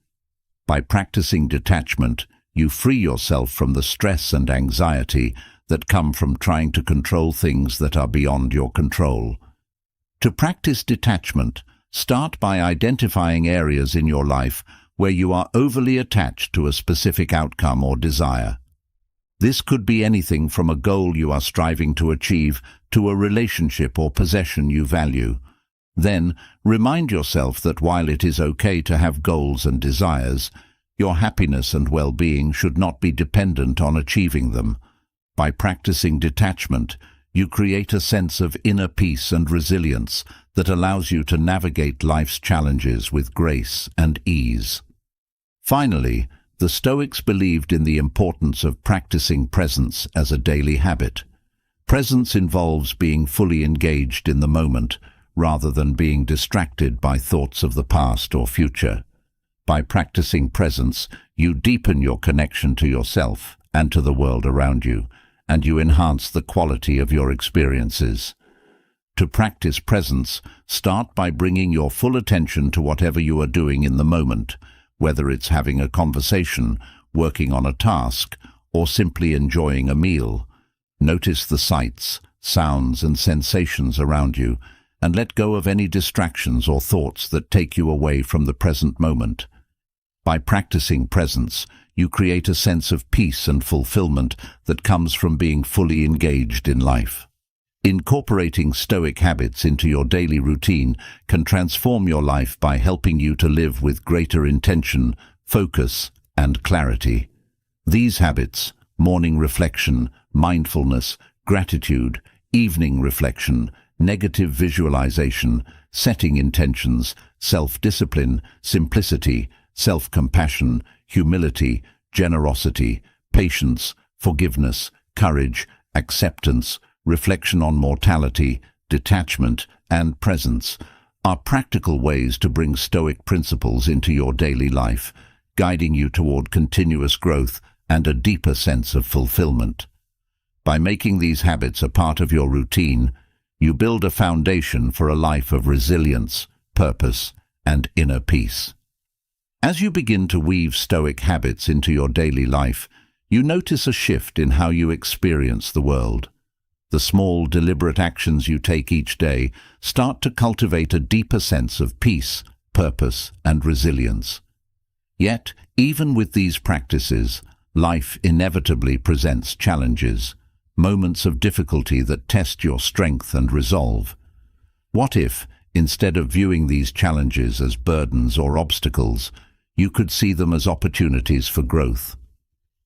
By practicing detachment, you free yourself from the stress and anxiety that come from trying to control things that are beyond your control. To practice detachment, start by identifying areas in your life where you are overly attached to a specific outcome or desire. This could be anything from a goal you are striving to achieve to a relationship or possession you value. Then, remind yourself that while it is okay to have goals and desires, your happiness and well-being should not be dependent on achieving them. By practicing detachment, you create a sense of inner peace and resilience that allows you to navigate life's challenges with grace and ease. Finally, the Stoics believed in the importance of practicing presence as a daily habit. Presence involves being fully engaged in the moment, rather than being distracted by thoughts of the past or future. By practicing presence, you deepen your connection to yourself and to the world around you, and you enhance the quality of your experiences. To practice presence, start by bringing your full attention to whatever you are doing in the moment, whether it's having a conversation, working on a task, or simply enjoying a meal. Notice the sights, sounds, and sensations around you, and let go of any distractions or thoughts that take you away from the present moment. By practicing presence, you create a sense of peace and fulfillment that comes from being fully engaged in life. Incorporating Stoic habits into your daily routine can transform your life by helping you to live with greater intention, focus, and clarity. These habits, morning reflection, mindfulness, gratitude, evening reflection, negative visualization, setting intentions, self-discipline, simplicity, self-compassion, humility, generosity, patience, forgiveness, courage, acceptance, reflection on mortality, detachment, and presence are practical ways to bring Stoic principles into your daily life, guiding you toward continuous growth and a deeper sense of fulfillment. By making these habits a part of your routine, you build a foundation for a life of resilience, purpose, and inner peace. As you begin to weave Stoic habits into your daily life, you notice a shift in how you experience the world. The small, deliberate actions you take each day start to cultivate a deeper sense of peace, purpose, and resilience. Yet, even with these practices, life inevitably presents challenges, moments of difficulty that test your strength and resolve. What if, instead of viewing these challenges as burdens or obstacles, you could see them as opportunities for growth?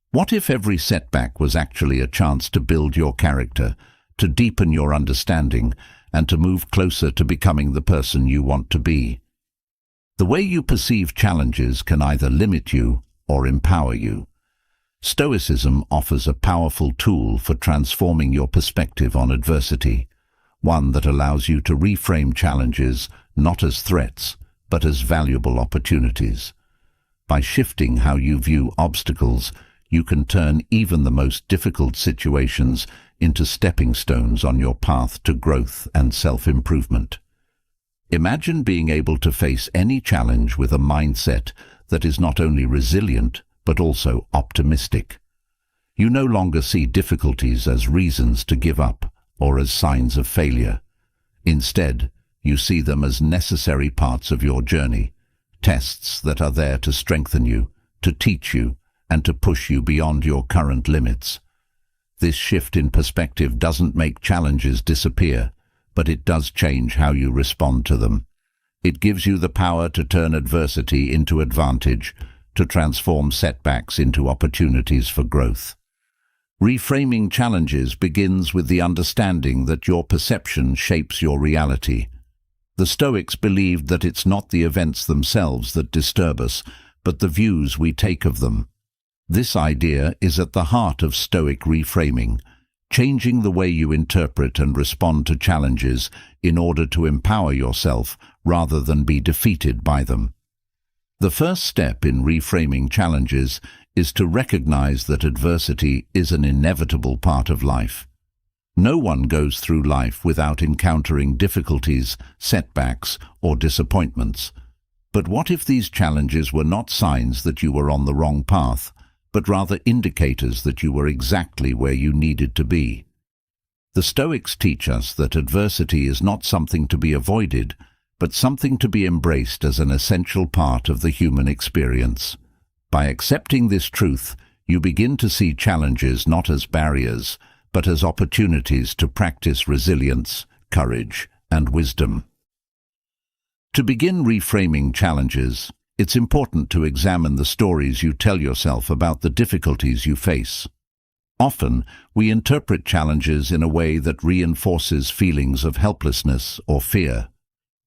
What if every setback was actually a chance to build your character, to deepen your understanding, and to move closer to becoming the person you want to be? The way you perceive challenges can either limit you or empower you. Stoicism offers a powerful tool for transforming your perspective on adversity, one that allows you to reframe challenges not as threats, but as valuable opportunities. By shifting how you view obstacles, you can turn even the most difficult situations into stepping stones on your path to growth and self-improvement. Imagine being able to face any challenge with a mindset that is not only resilient, but also optimistic. You no longer see difficulties as reasons to give up or as signs of failure. Instead, you see them as necessary parts of your journey, tests that are there to strengthen you, to teach you, and to push you beyond your current limits. This shift in perspective doesn't make challenges disappear, but it does change how you respond to them. It gives you the power to turn adversity into advantage, to transform setbacks into opportunities for growth. Reframing challenges begins with the understanding that your perception shapes your reality. The Stoics believed that it's not the events themselves that disturb us, but the views we take of them. This idea is at the heart of Stoic reframing, changing the way you interpret and respond to challenges in order to empower yourself rather than be defeated by them. The first step in reframing challenges is to recognize that adversity is an inevitable part of life. No one goes through life without encountering difficulties, setbacks, or disappointments. But what if these challenges were not signs that you were on the wrong path, but rather indicators that you were exactly where you needed to be? The Stoics teach us that adversity is not something to be avoided, but something to be embraced as an essential part of the human experience. By accepting this truth, you begin to see challenges not as barriers, but as opportunities to practice resilience, courage, and wisdom. To begin reframing challenges, it's important to examine the stories you tell yourself about the difficulties you face. Often, we interpret challenges in a way that reinforces feelings of helplessness or fear.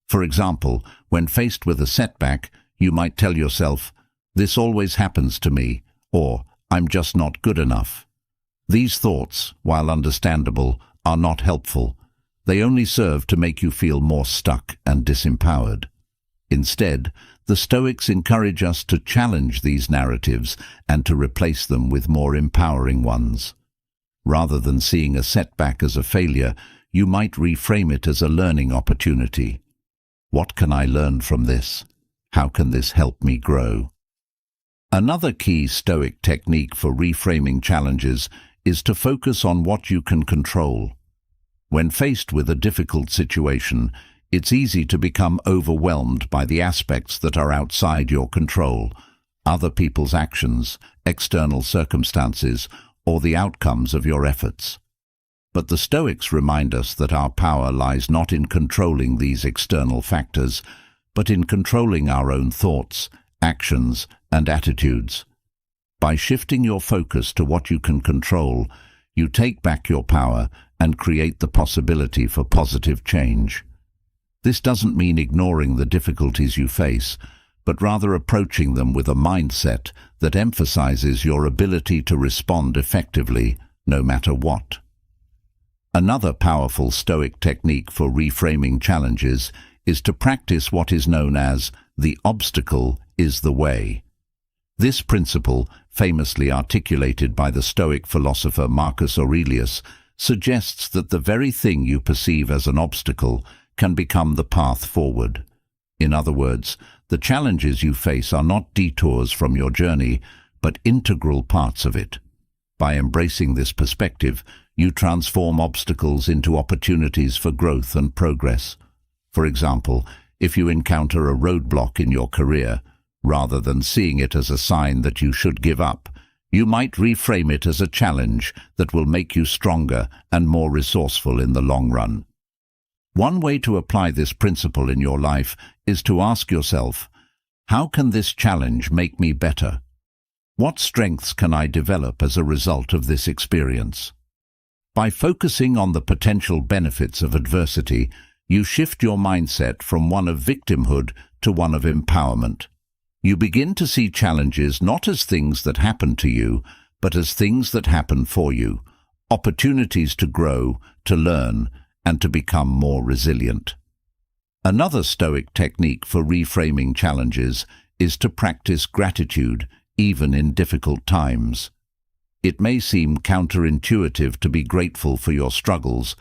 For example, when faced with a setback, you might tell yourself, "This always happens to me," or "I'm just not good enough." These thoughts, while understandable, are not helpful. They only serve to make you feel more stuck and disempowered. Instead, the Stoics encourage us to challenge these narratives and to replace them with more empowering ones. Rather than seeing a setback as a failure, you might reframe it as a learning opportunity. What can I learn from this? How can this help me grow? Another key Stoic technique for reframing challenges is to focus on what you can control. When faced with a difficult situation, it's easy to become overwhelmed by the aspects that are outside your control, other people's actions, external circumstances, or the outcomes of your efforts. But the Stoics remind us that our power lies not in controlling these external factors, but in controlling our own thoughts, actions, and attitudes. By shifting your focus to what you can control, you take back your power and create the possibility for positive change. This doesn't mean ignoring the difficulties you face, but rather approaching them with a mindset that emphasizes your ability to respond effectively, no matter what. Another powerful Stoic technique for reframing challenges is to practice what is known as "the obstacle is the way." This principle, famously articulated by the Stoic philosopher Marcus Aurelius, suggests that the very thing you perceive as an obstacle can become the path forward. In other words, the challenges you face are not detours from your journey, but integral parts of it. By embracing this perspective, you transform obstacles into opportunities for growth and progress. For example, if you encounter a roadblock in your career, rather than seeing it as a sign that you should give up, you might reframe it as a challenge that will make you stronger and more resourceful in the long run. One way to apply this principle in your life is to ask yourself, how can this challenge make me better? What strengths can I develop as a result of this experience? By focusing on the potential benefits of adversity, you shift your mindset from one of victimhood to one of empowerment. You begin to see challenges not as things that happen to you, but as things that happen for you, opportunities to grow, to learn, and to become more resilient. Another Stoic technique for reframing challenges is to practice gratitude, even in difficult times. It may seem counterintuitive to be grateful for your struggles,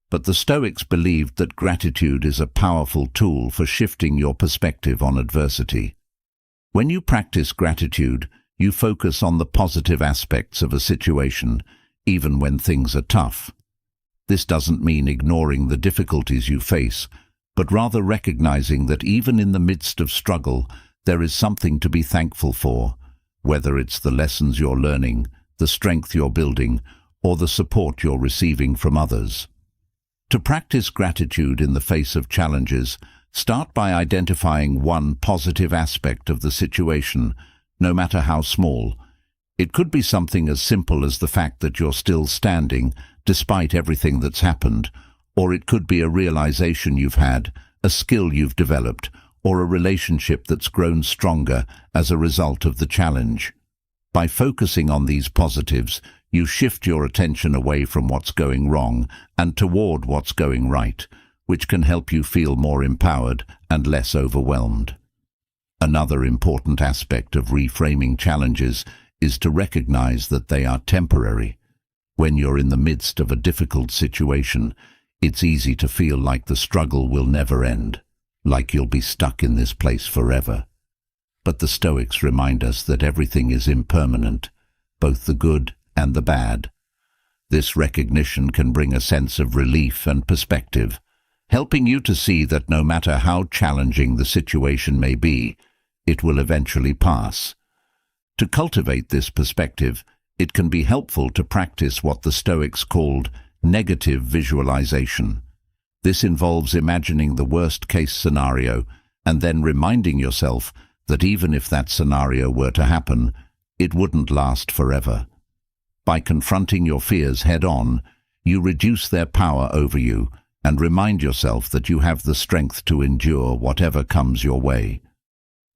but the Stoics believed that gratitude is a powerful tool for shifting your perspective on adversity. When you practice gratitude, you focus on the positive aspects of a situation, even when things are tough. This doesn't mean ignoring the difficulties you face, but rather recognizing that even in the midst of struggle, there is something to be thankful for, whether it's the lessons you're learning, the strength you're building, or the support you're receiving from others. To practice gratitude in the face of challenges, start by identifying one positive aspect of the situation, no matter how small. It could be something as simple as the fact that you're still standing, despite everything that's happened, or it could be a realization you've had, a skill you've developed, or a relationship that's grown stronger as a result of the challenge. By focusing on these positives, you shift your attention away from what's going wrong and toward what's going right, which can help you feel more empowered and less overwhelmed. Another important aspect of reframing challenges is to recognize that they are temporary. When you're in the midst of a difficult situation, it's easy to feel like the struggle will never end, like you'll be stuck in this place forever. But the Stoics remind us that everything is impermanent, both the good and the bad. This recognition can bring a sense of relief and perspective, helping you to see that no matter how challenging the situation may be, it will eventually pass. To cultivate this perspective, it can be helpful to practice what the Stoics called negative visualization. This involves imagining the worst-case scenario and then reminding yourself that even if that scenario were to happen, it wouldn't last forever. By confronting your fears head-on, you reduce their power over you and remind yourself that you have the strength to endure whatever comes your way.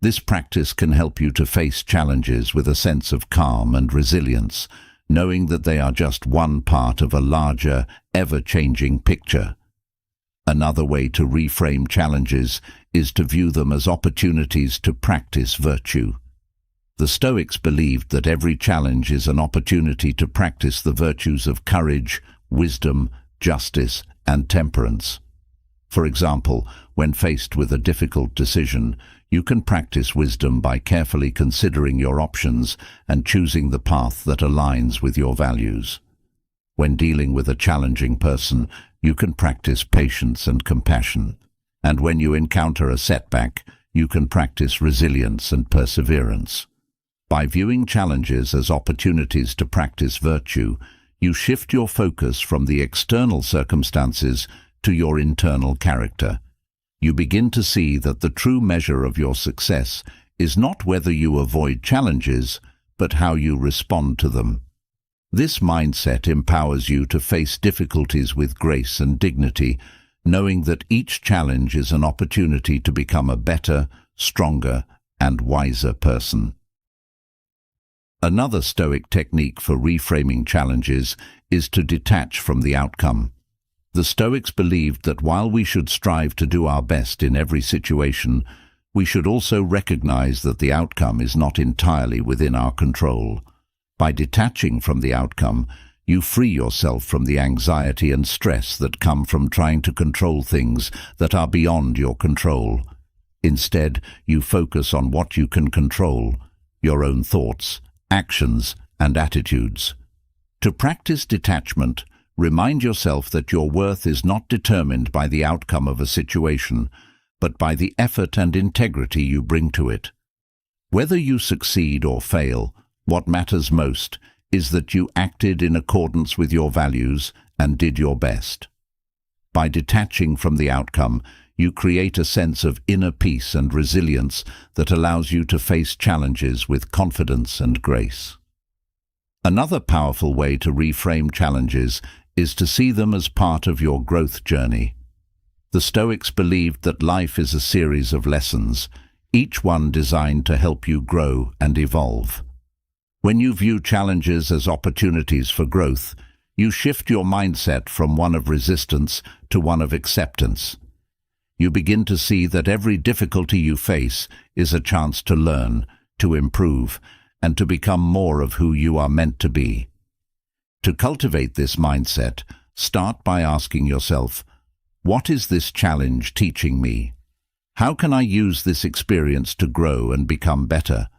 This practice can help you to face challenges with a sense of calm and resilience, knowing that they are just one part of a larger, ever-changing picture. Another way to reframe challenges is to view them as opportunities to practice virtue. The Stoics believed that every challenge is an opportunity to practice the virtues of courage, wisdom, justice, and temperance. For example, when faced with a difficult decision, you can practice wisdom by carefully considering your options and choosing the path that aligns with your values. When dealing with a challenging person, you can practice patience and compassion. And when you encounter a setback, you can practice resilience and perseverance. By viewing challenges as opportunities to practice virtue, you shift your focus from the external circumstances to your internal character. You begin to see that the true measure of your success is not whether you avoid challenges, but how you respond to them. This mindset empowers you to face difficulties with grace and dignity, knowing that each challenge is an opportunity to become a better, stronger, and wiser person. Another Stoic technique for reframing challenges is to detach from the outcome. The Stoics believed that while we should strive to do our best in every situation, we should also recognize that the outcome is not entirely within our control. By detaching from the outcome, you free yourself from the anxiety and stress that come from trying to control things that are beyond your control. Instead, you focus on what you can control: your own thoughts, actions, and attitudes. To practice detachment, remind yourself that your worth is not determined by the outcome of a situation, but by the effort and integrity you bring to it. Whether you succeed or fail, what matters most is that you acted in accordance with your values and did your best. By detaching from the outcome, you create a sense of inner peace and resilience that allows you to face challenges with confidence and grace. Another powerful way to reframe challenges is to see them as part of your growth journey. The Stoics believed that life is a series of lessons, each one designed to help you grow and evolve. When you view challenges as opportunities for growth, you shift your mindset from one of resistance to one of acceptance. You begin to see that every difficulty you face is a chance to learn, to improve, and to become more of who you are meant to be. To cultivate this mindset, start by asking yourself, what is this challenge teaching me? How can I use this experience to grow and become better?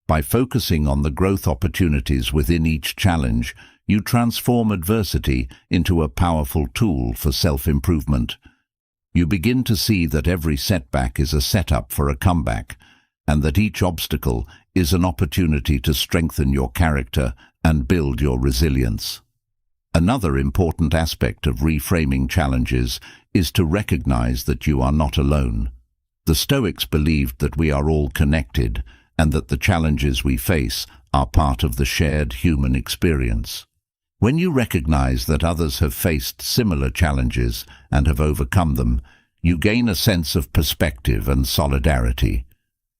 By focusing on the growth opportunities within each challenge, you transform adversity into a powerful tool for self-improvement. You begin to see that every setback is a setup for a comeback, and that each obstacle is an opportunity to strengthen your character and build your resilience. Another important aspect of reframing challenges is to recognize that you are not alone. The Stoics believed that we are all connected and that the challenges we face are part of the shared human experience. When you recognize that others have faced similar challenges and have overcome them, you gain a sense of perspective and solidarity.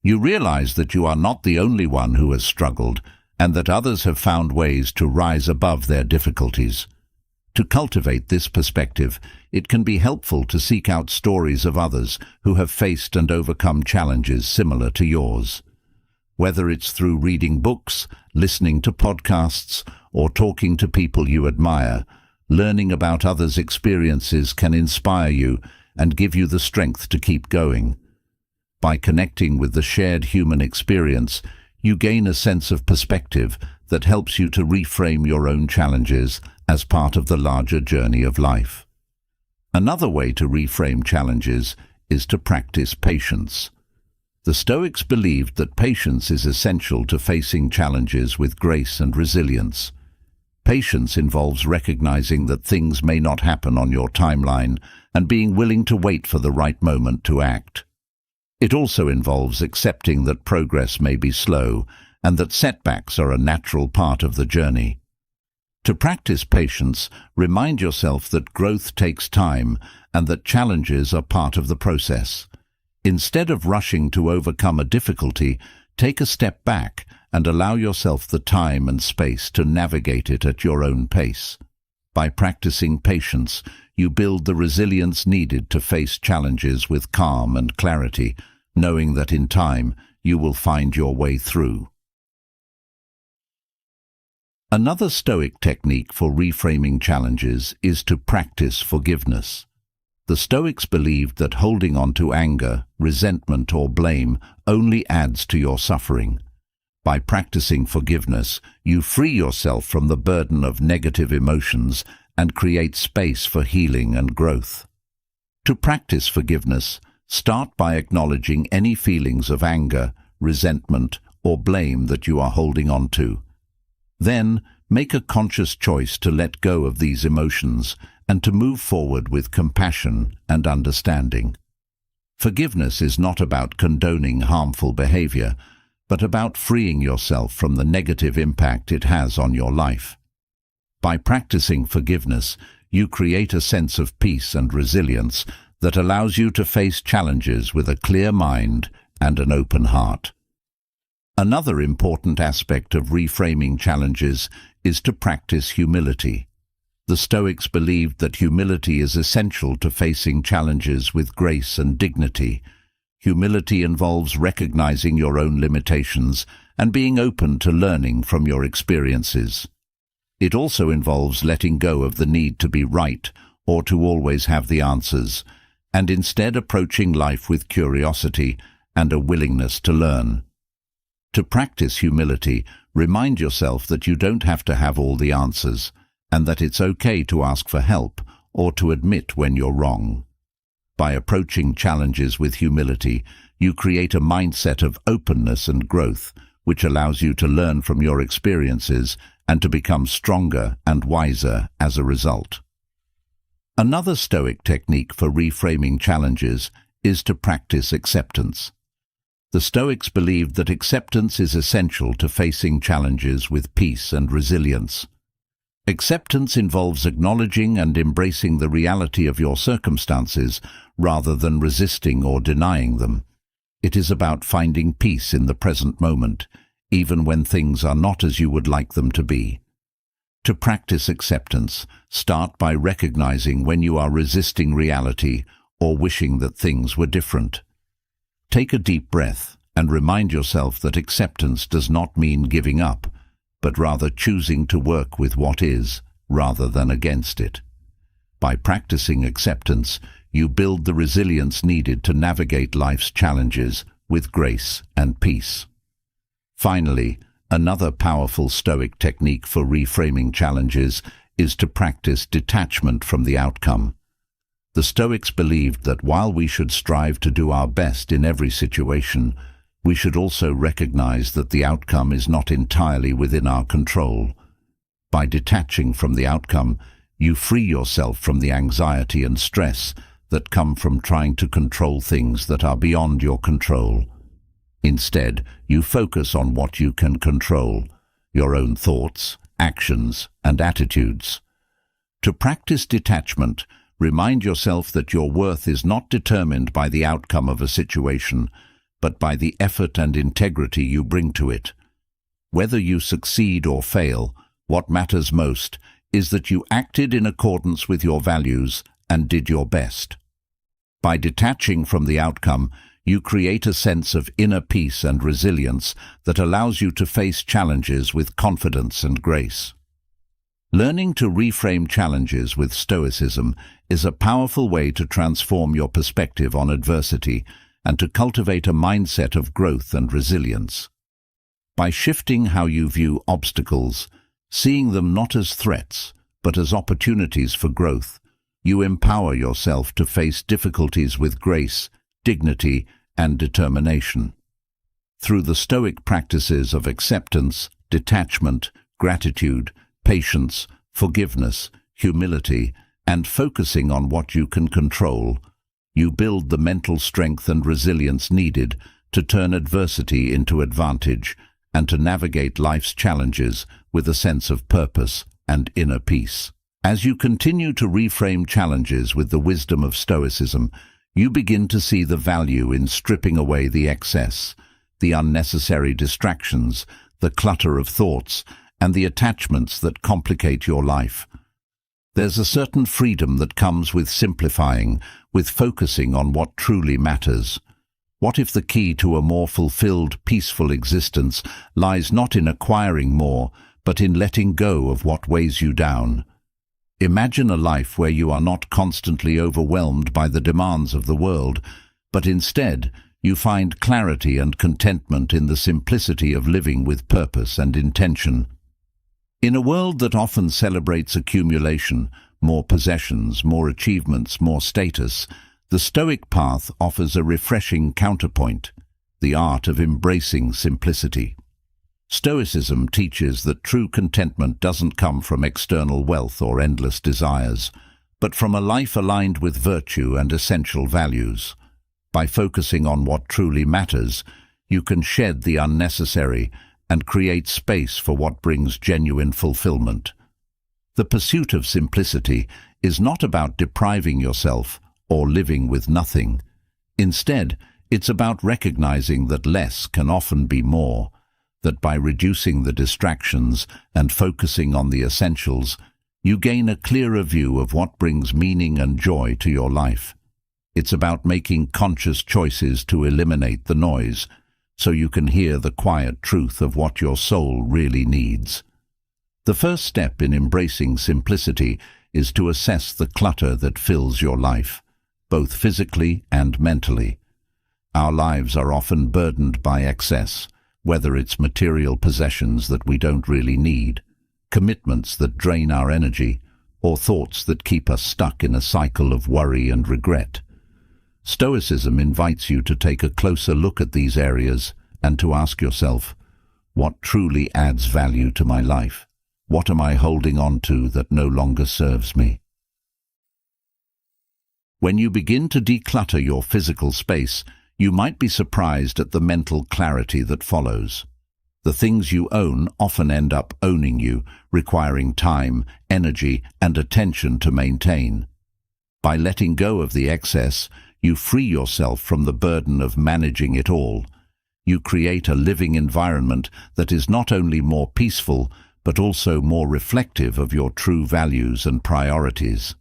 You realize that you are not the only one who has struggled, and that others have found ways to rise above their difficulties. To cultivate this perspective, it can be helpful to seek out stories of others who have faced and overcome challenges similar to yours. Whether it's through reading books, listening to podcasts, or talking to people you admire, learning about others' experiences can inspire you and give you the strength to keep going. By connecting with the shared human experience, you gain a sense of perspective that helps you to reframe your own challenges as part of the larger journey of life. Another way to reframe challenges is to practice patience. The Stoics believed that patience is essential to facing challenges with grace and resilience. Patience involves recognizing that things may not happen on your timeline and being willing to wait for the right moment to act. It also involves accepting that progress may be slow and that setbacks are a natural part of the journey. To practice patience, remind yourself that growth takes time and that challenges are part of the process. Instead of rushing to overcome a difficulty, take a step back and allow yourself the time and space to navigate it at your own pace. By practicing patience, you build the resilience needed to face challenges with calm and clarity, knowing that in time you will find your way through. Another Stoic technique for reframing challenges is to practice forgiveness. The Stoics believed that holding on to anger, resentment, or blame only adds to your suffering. By practicing forgiveness, you free yourself from the burden of negative emotions and create space for healing and growth. To practice forgiveness, start by acknowledging any feelings of anger, resentment, or blame that you are holding on to. Then, make a conscious choice to let go of these emotions and to move forward with compassion and understanding. Forgiveness is not about condoning harmful behavior, but about freeing yourself from the negative impact it has on your life. By practicing forgiveness, you create a sense of peace and resilience that allows you to face challenges with a clear mind and an open heart. Another important aspect of reframing challenges is to practice humility. The Stoics believed that humility is essential to facing challenges with grace and dignity. Humility involves recognizing your own limitations and being open to learning from your experiences. It also involves letting go of the need to be right or to always have the answers, and instead approaching life with curiosity and a willingness to learn. To practice humility, remind yourself that you don't have to have all the answers, and that it's okay to ask for help or to admit when you're wrong. By approaching challenges with humility, you create a mindset of openness and growth, which allows you to learn from your experiences and to become stronger and wiser as a result. Another Stoic technique for reframing challenges is to practice acceptance. The Stoics believed that acceptance is essential to facing challenges with peace and resilience. Acceptance involves acknowledging and embracing the reality of your circumstances rather than resisting or denying them. It is about finding peace in the present moment, even when things are not as you would like them to be. To practice acceptance, start by recognizing when you are resisting reality or wishing that things were different. Take a deep breath and remind yourself that acceptance does not mean giving up, but rather choosing to work with what is, rather than against it. By practicing acceptance, you build the resilience needed to navigate life's challenges with grace and peace. Finally, another powerful Stoic technique for reframing challenges is to practice detachment from the outcome. The Stoics believed that while we should strive to do our best in every situation, we should also recognize that the outcome is not entirely within our control. By detaching from the outcome, you free yourself from the anxiety and stress that come from trying to control things that are beyond your control. Instead, you focus on what you can control, your own thoughts, actions, and attitudes. To practice detachment, remind yourself that your worth is not determined by the outcome of a situation, but by the effort and integrity you bring to it. Whether you succeed or fail, what matters most is that you acted in accordance with your values and did your best. By detaching from the outcome, you create a sense of inner peace and resilience that allows you to face challenges with confidence and grace. Learning to reframe challenges with Stoicism is a powerful way to transform your perspective on adversity and to cultivate a mindset of growth and resilience. By shifting how you view obstacles, seeing them not as threats, but as opportunities for growth, you empower yourself to face difficulties with grace, dignity, and determination. Through the Stoic practices of acceptance, detachment, gratitude, patience, forgiveness, humility, and focusing on what you can control, you build the mental strength and resilience needed to turn adversity into advantage and to navigate life's challenges with a sense of purpose and inner peace. As you continue to reframe challenges with the wisdom of Stoicism, you begin to see the value in stripping away the excess, the unnecessary distractions, the clutter of thoughts, and the attachments that complicate your life. There's a certain freedom that comes with simplifying, with focusing on what truly matters. What if the key to a more fulfilled, peaceful existence lies not in acquiring more, but in letting go of what weighs you down? Imagine a life where you are not constantly overwhelmed by the demands of the world, but instead you find clarity and contentment in the simplicity of living with purpose and intention. In a world that often celebrates accumulation, more possessions, more achievements, more status, the Stoic path offers a refreshing counterpoint, the art of embracing simplicity. Stoicism teaches that true contentment doesn't come from external wealth or endless desires, but from a life aligned with virtue and essential values. By focusing on what truly matters, you can shed the unnecessary and create space for what brings genuine fulfillment. The pursuit of simplicity is not about depriving yourself or living with nothing. Instead, it's about recognizing that less can often be more, that by reducing the distractions and focusing on the essentials, you gain a clearer view of what brings meaning and joy to your life. It's about making conscious choices to eliminate the noise, so you can hear the quiet truth of what your soul really needs. The first step in embracing simplicity is to assess the clutter that fills your life, both physically and mentally. Our lives are often burdened by excess, whether it's material possessions that we don't really need, commitments that drain our energy, or thoughts that keep us stuck in a cycle of worry and regret. Stoicism invites you to take a closer look at these areas and to ask yourself, what truly adds value to my life? What am I holding on to that no longer serves me? When you begin to declutter your physical space, you might be surprised at the mental clarity that follows. The things you own often end up owning you, requiring time, energy, and attention to maintain. By letting go of the excess, you free yourself from the burden of managing it all. You create a living environment that is not only more peaceful, but also more reflective of your true values and priorities.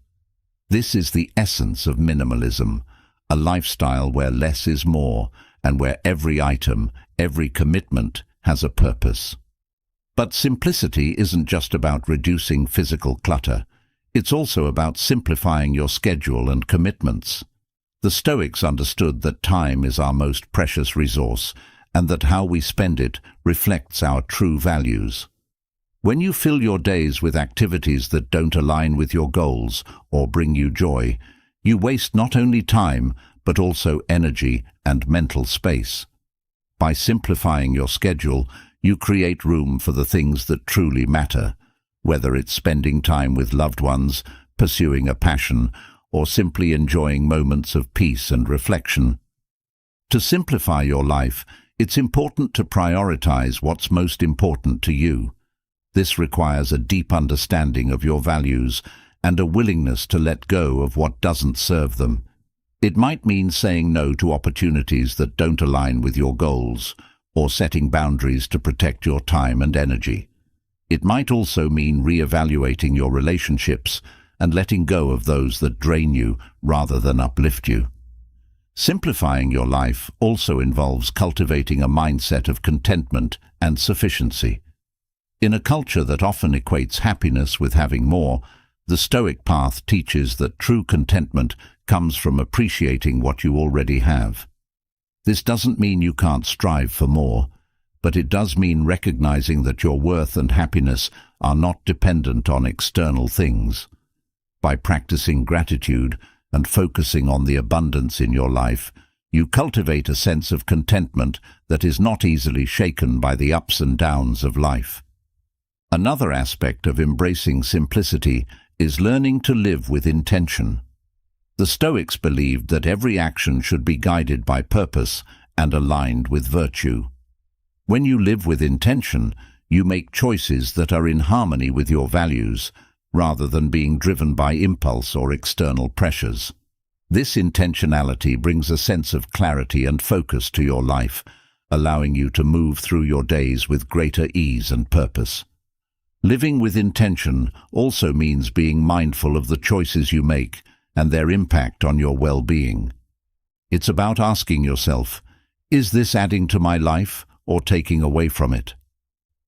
This is the essence of minimalism, a lifestyle where less is more and where every item, every commitment has a purpose. But simplicity isn't just about reducing physical clutter. It's also about simplifying your schedule and commitments. The Stoics understood that time is our most precious resource and that how we spend it reflects our true values. When you fill your days with activities that don't align with your goals or bring you joy, you waste not only time, but also energy and mental space. By simplifying your schedule, you create room for the things that truly matter, whether it's spending time with loved ones, pursuing a passion, or simply enjoying moments of peace and reflection. To simplify your life, it's important to prioritize what's most important to you. This requires a deep understanding of your values and a willingness to let go of what doesn't serve them. It might mean saying no to opportunities that don't align with your goals, or setting boundaries to protect your time and energy. It might also mean reevaluating your relationships and letting go of those that drain you rather than uplift you. Simplifying your life also involves cultivating a mindset of contentment and sufficiency. In a culture that often equates happiness with having more, the Stoic path teaches that true contentment comes from appreciating what you already have. This doesn't mean you can't strive for more, but it does mean recognizing that your worth and happiness are not dependent on external things. By practicing gratitude and focusing on the abundance in your life, you cultivate a sense of contentment that is not easily shaken by the ups and downs of life. Another aspect of embracing simplicity is learning to live with intention. The Stoics believed that every action should be guided by purpose and aligned with virtue. When you live with intention, You make choices that are in harmony with your values, rather than being driven by impulse or external pressures. This intentionality brings a sense of clarity and focus to your life, allowing you to move through your days with greater ease and purpose. Living with intention also means being mindful of the choices you make and their impact on your well-being. It's about asking yourself, is this adding to my life or taking away from it?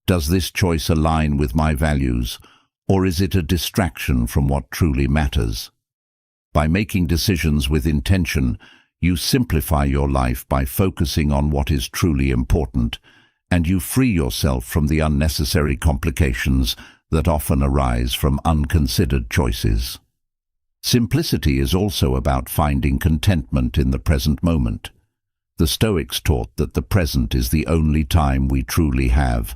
Does this choice align with my values, or is it a distraction from what truly matters? By making decisions with intention, you simplify your life by focusing on what is truly important, and you free yourself from the unnecessary complications that often arise from unconsidered choices. Simplicity is also about finding contentment in the present moment. The Stoics taught that the present is the only time we truly have,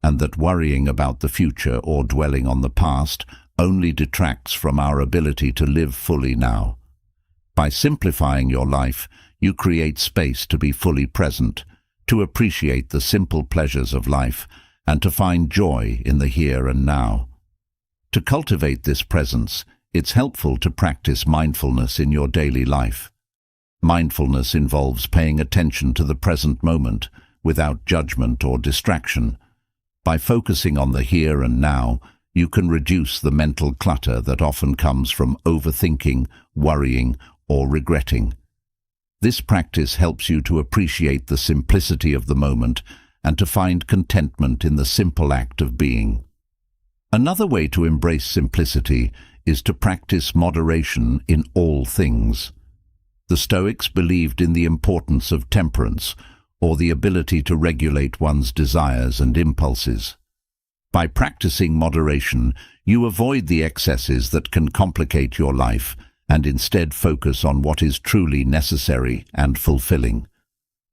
and that worrying about the future or dwelling on the past only detracts from our ability to live fully now. By simplifying your life, you create space to be fully present, to appreciate the simple pleasures of life, and to find joy in the here and now. To cultivate this presence, it's helpful to practice mindfulness in your daily life. Mindfulness involves paying attention to the present moment without judgment or distraction. By focusing on the here and now, you can reduce the mental clutter that often comes from overthinking, worrying, or regretting. This practice helps you to appreciate the simplicity of the moment and to find contentment in the simple act of being. Another way to embrace simplicity is to practice moderation in all things. The Stoics believed in the importance of temperance, or the ability to regulate one's desires and impulses. By practicing moderation, you avoid the excesses that can complicate your life and instead focus on what is truly necessary and fulfilling.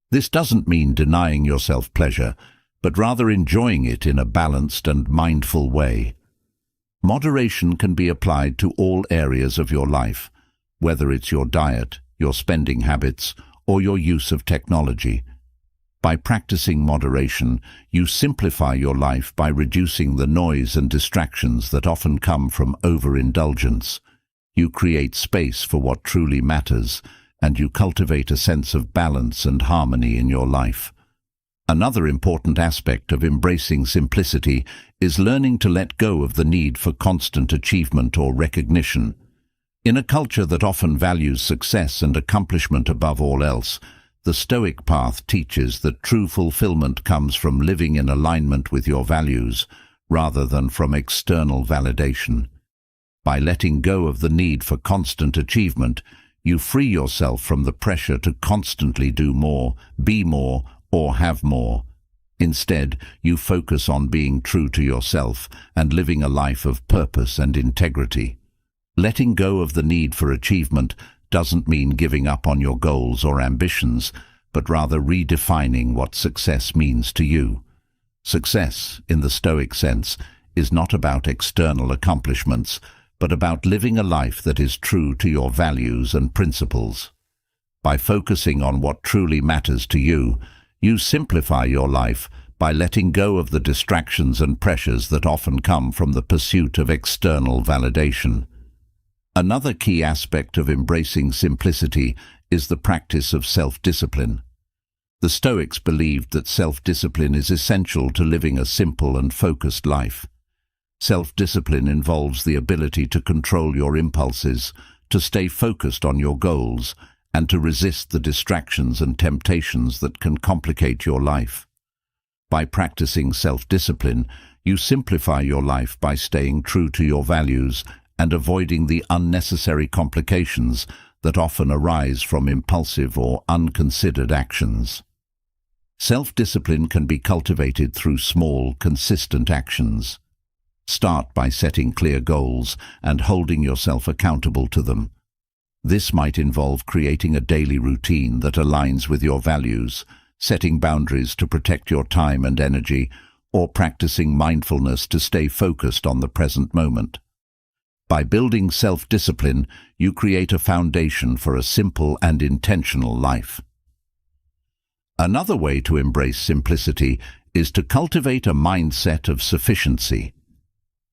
This doesn't mean denying yourself pleasure, but rather enjoying it in a balanced and mindful way. Moderation can be applied to all areas of your life, whether it's your diet, your spending habits, or your use of technology. By practicing moderation, you simplify your life by reducing the noise and distractions that often come from overindulgence. You create space for what truly matters, and you cultivate a sense of balance and harmony in your life. Another important aspect of embracing simplicity is learning to let go of the need for constant achievement or recognition. In a culture that often values success and accomplishment above all else, the Stoic path teaches that true fulfillment comes from living in alignment with your values, rather than from external validation. By letting go of the need for constant achievement, you free yourself from the pressure to constantly do more, be more, or have more. Instead, you focus on being true to yourself and living a life of purpose and integrity. Letting go of the need for achievement doesn't mean giving up on your goals or ambitions, but rather redefining what success means to you. Success, in the Stoic sense, is not about external accomplishments, but about living a life that is true to your values and principles. By focusing on what truly matters to you, you simplify your life by letting go of the distractions and pressures that often come from the pursuit of external validation. Another key aspect of embracing simplicity is the practice of self-discipline. The Stoics believed that self-discipline is essential to living a simple and focused life. Self-discipline involves the ability to control your impulses, to stay focused on your goals, and to resist the distractions and temptations that can complicate your life. By practicing self-discipline, you simplify your life by staying true to your values and avoiding the unnecessary complications that often arise from impulsive or unconsidered actions. Self-discipline can be cultivated through small, consistent actions. Start by setting clear goals and holding yourself accountable to them. This might involve creating a daily routine that aligns with your values, setting boundaries to protect your time and energy, or practicing mindfulness to stay focused on the present moment. By building self-discipline, you create a foundation for a simple and intentional life. Another way to embrace simplicity is to cultivate a mindset of sufficiency.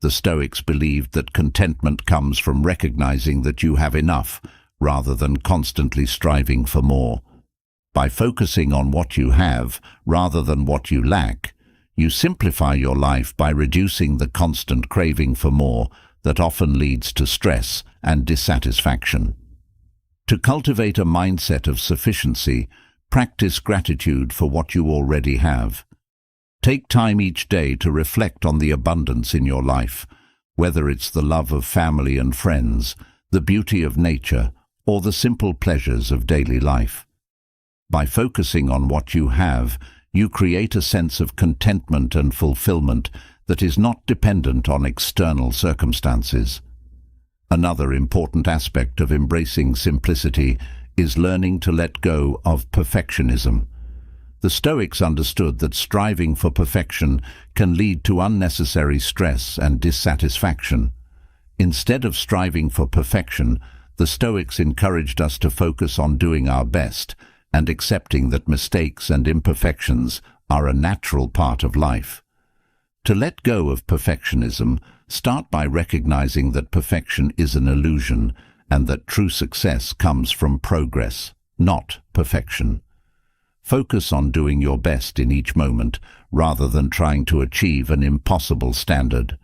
The Stoics believed that contentment comes from recognizing that you have enough, rather than constantly striving for more. By focusing on what you have, rather than what you lack, you simplify your life by reducing the constant craving for more that often leads to stress and dissatisfaction. To cultivate a mindset of sufficiency, practice gratitude for what you already have. Take time each day to reflect on the abundance in your life, whether it's the love of family and friends, the beauty of nature, or the simple pleasures of daily life. By focusing on what you have, you create a sense of contentment and fulfillment that is not dependent on external circumstances. Another important aspect of embracing simplicity is learning to let go of perfectionism. The Stoics understood that striving for perfection can lead to unnecessary stress and dissatisfaction. Instead of striving for perfection, the Stoics encouraged us to focus on doing our best and accepting that mistakes and imperfections are a natural part of life. To let go of perfectionism, start by recognizing that perfection is an illusion and that true success comes from progress, not perfection. Focus on doing your best in each moment rather than trying to achieve an impossible standard.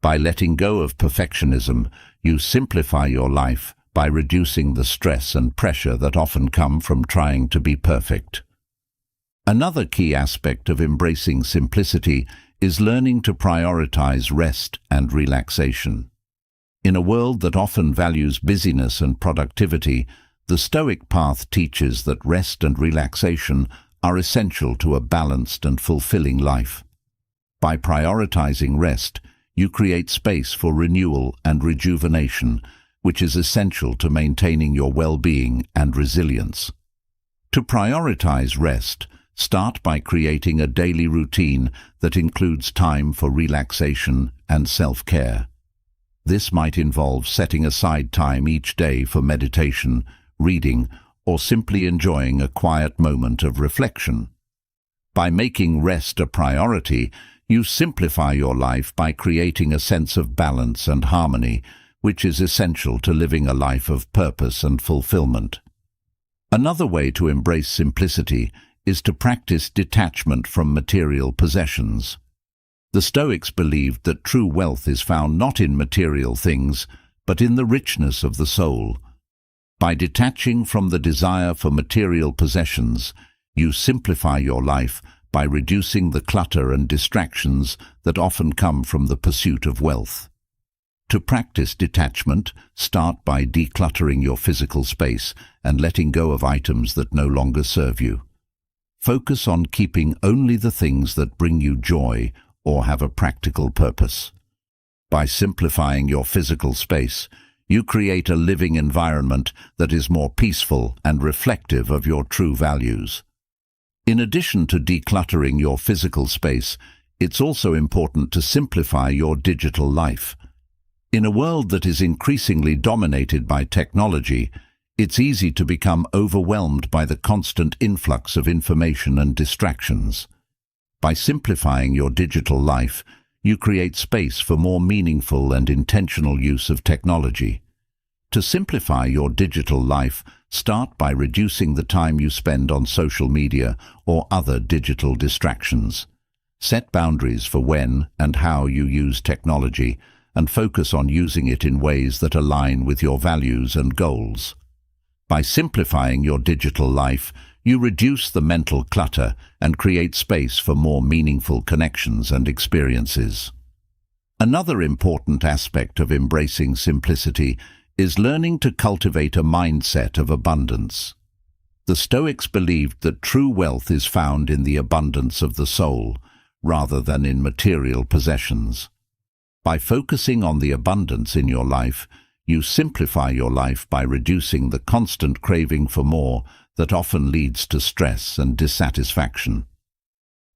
By letting go of perfectionism, you simplify your life by reducing the stress and pressure that often come from trying to be perfect. Another key aspect of embracing simplicity is learning to prioritize rest and relaxation. In a world that often values busyness and productivity, the Stoic path teaches that rest and relaxation are essential to a balanced and fulfilling life. By prioritizing rest, you create space for renewal and rejuvenation, which is essential to maintaining your well-being and resilience. To prioritize rest, start by creating a daily routine that includes time for relaxation and self-care. This might involve setting aside time each day for meditation, reading, or simply enjoying a quiet moment of reflection. By making rest a priority, you simplify your life by creating a sense of balance and harmony, which is essential to living a life of purpose and fulfillment. Another way to embrace simplicity is to practice detachment from material possessions. The Stoics believed that true wealth is found not in material things, but in the richness of the soul. By detaching from the desire for material possessions, you simplify your life by reducing the clutter and distractions that often come from the pursuit of wealth. To practice detachment, start by decluttering your physical space and letting go of items that no longer serve you. Focus on keeping only the things that bring you joy or have a practical purpose. By simplifying your physical space, you create a living environment that is more peaceful and reflective of your true values. In addition to decluttering your physical space, it's also important to simplify your digital life. In a world that is increasingly dominated by technology, it's easy to become overwhelmed by the constant influx of information and distractions. By simplifying your digital life, you create space for more meaningful and intentional use of technology. To simplify your digital life, start by reducing the time you spend on social media or other digital distractions. Set boundaries for when and how you use technology, and focus on using it in ways that align with your values and goals. By simplifying your digital life, you reduce the mental clutter and create space for more meaningful connections and experiences. Another important aspect of embracing simplicity is learning to cultivate a mindset of abundance. The Stoics believed that true wealth is found in the abundance of the soul, rather than in material possessions. By focusing on the abundance in your life, you simplify your life by reducing the constant craving for more that often leads to stress and dissatisfaction.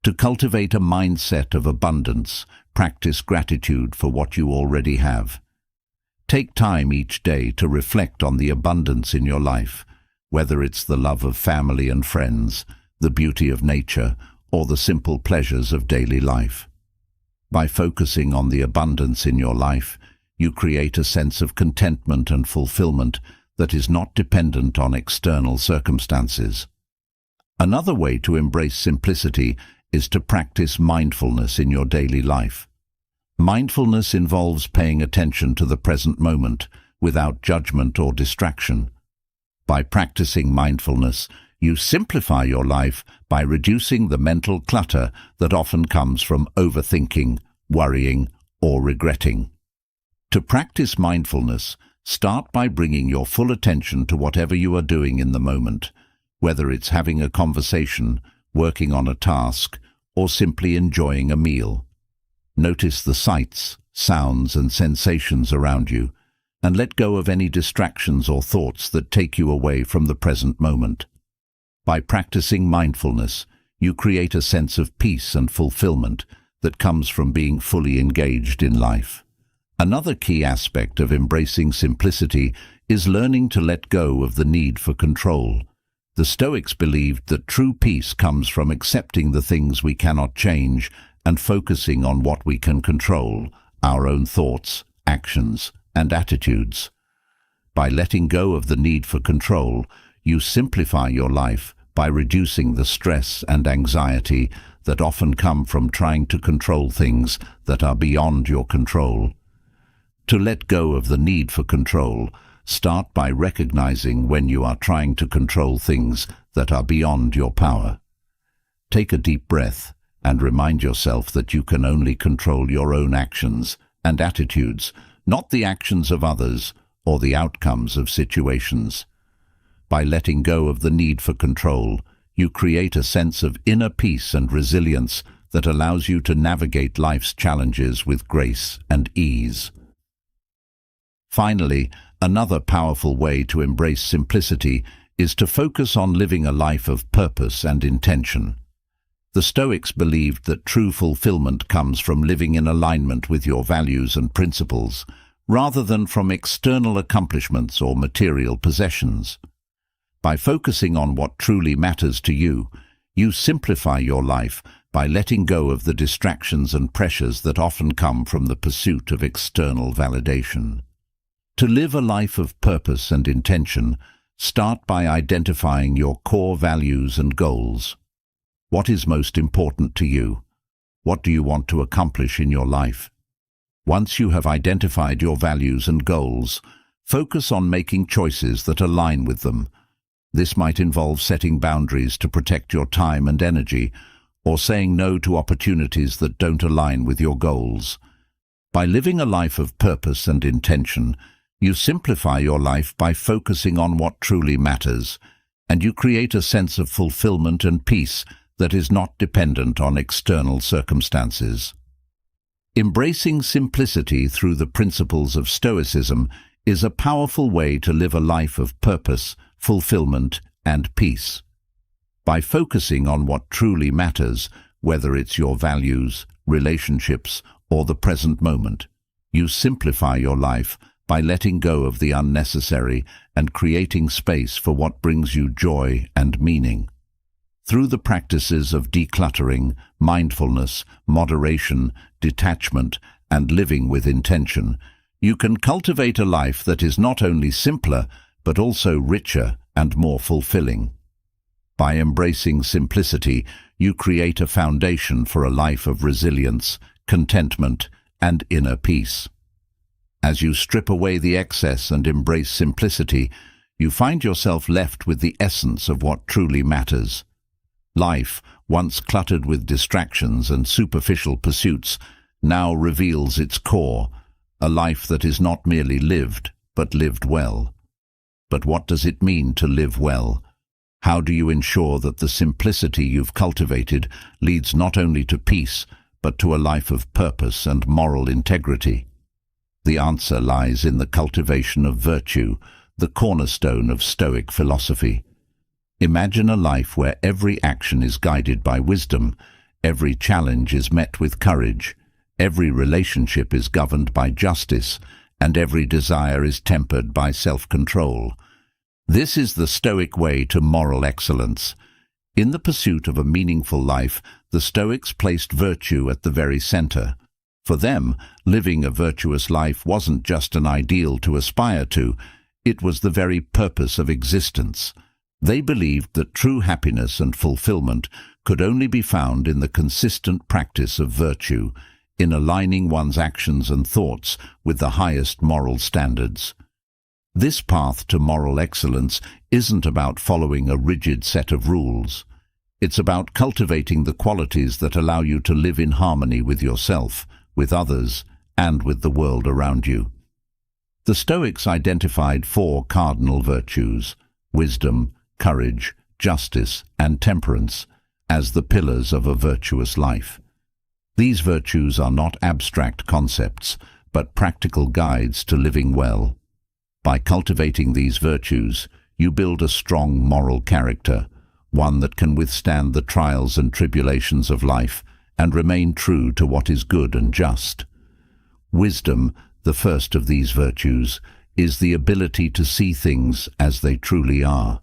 To cultivate a mindset of abundance, practice gratitude for what you already have. Take time each day to reflect on the abundance in your life, whether it's the love of family and friends, the beauty of nature, or the simple pleasures of daily life. By focusing on the abundance in your life, you create a sense of contentment and fulfillment that is not dependent on external circumstances. Another way to embrace simplicity is to practice mindfulness in your daily life. Mindfulness involves paying attention to the present moment without judgment or distraction. By practicing mindfulness, you simplify your life by reducing the mental clutter that often comes from overthinking, worrying, or regretting. To practice mindfulness, start by bringing your full attention to whatever you are doing in the moment, whether it's having a conversation, working on a task, or simply enjoying a meal. Notice the sights, sounds, and sensations around you, and let go of any distractions or thoughts that take you away from the present moment. By practicing mindfulness, you create a sense of peace and fulfillment that comes from being fully engaged in life. Another key aspect of embracing simplicity is learning to let go of the need for control. The Stoics believed that true peace comes from accepting the things we cannot change and focusing on what we can control, our own thoughts, actions, and attitudes. By letting go of the need for control, you simplify your life by reducing the stress and anxiety that often come from trying to control things that are beyond your control. To let go of the need for control, start by recognizing when you are trying to control things that are beyond your power. Take a deep breath and remind yourself that you can only control your own actions and attitudes, not the actions of others or the outcomes of situations. By letting go of the need for control, you create a sense of inner peace and resilience that allows you to navigate life's challenges with grace and ease. Finally, another powerful way to embrace simplicity is to focus on living a life of purpose and intention. The Stoics believed that true fulfillment comes from living in alignment with your values and principles, rather than from external accomplishments or material possessions. By focusing on what truly matters to you, you simplify your life by letting go of the distractions and pressures that often come from the pursuit of external validation. To live a life of purpose and intention, start by identifying your core values and goals. What is most important to you? What do you want to accomplish in your life? Once you have identified your values and goals, focus on making choices that align with them. This might involve setting boundaries to protect your time and energy, or saying no to opportunities that don't align with your goals. By living a life of purpose and intention, you simplify your life by focusing on what truly matters, and you create a sense of fulfillment and peace that is not dependent on external circumstances. Embracing simplicity through the principles of Stoicism is a powerful way to live a life of purpose, fulfillment, and peace. By focusing on what truly matters, whether it's your values, relationships, or the present moment, you simplify your life by letting go of the unnecessary and creating space for what brings you joy and meaning. Through the practices of decluttering, mindfulness, moderation, detachment, and living with intention, you can cultivate a life that is not only simpler, but also richer and more fulfilling. By embracing simplicity, you create a foundation for a life of resilience, contentment, and inner peace. As you strip away the excess and embrace simplicity, you find yourself left with the essence of what truly matters. Life, once cluttered with distractions and superficial pursuits, now reveals its core, a life that is not merely lived, but lived well. But what does it mean to live well? How do you ensure that the simplicity you've cultivated leads not only to peace, but to a life of purpose and moral integrity? The answer lies in the cultivation of virtue, the cornerstone of Stoic philosophy. Imagine a life where every action is guided by wisdom, every challenge is met with courage, every relationship is governed by justice, and every desire is tempered by self-control. This is the Stoic way to moral excellence. In the pursuit of a meaningful life, the Stoics placed virtue at the very center. For them, living a virtuous life wasn't just an ideal to aspire to, it was the very purpose of existence. They believed that true happiness and fulfillment could only be found in the consistent practice of virtue, in aligning one's actions and thoughts with the highest moral standards. This path to moral excellence isn't about following a rigid set of rules. It's about cultivating the qualities that allow you to live in harmony with yourself, with others, and with the world around you. The Stoics identified 4 cardinal virtues: wisdom, courage, justice, and temperance, as the pillars of a virtuous life. These virtues are not abstract concepts, but practical guides to living well. By cultivating these virtues, you build a strong moral character, one that can withstand the trials and tribulations of life and remain true to what is good and just. Wisdom, the first of these virtues, is the ability to see things as they truly are.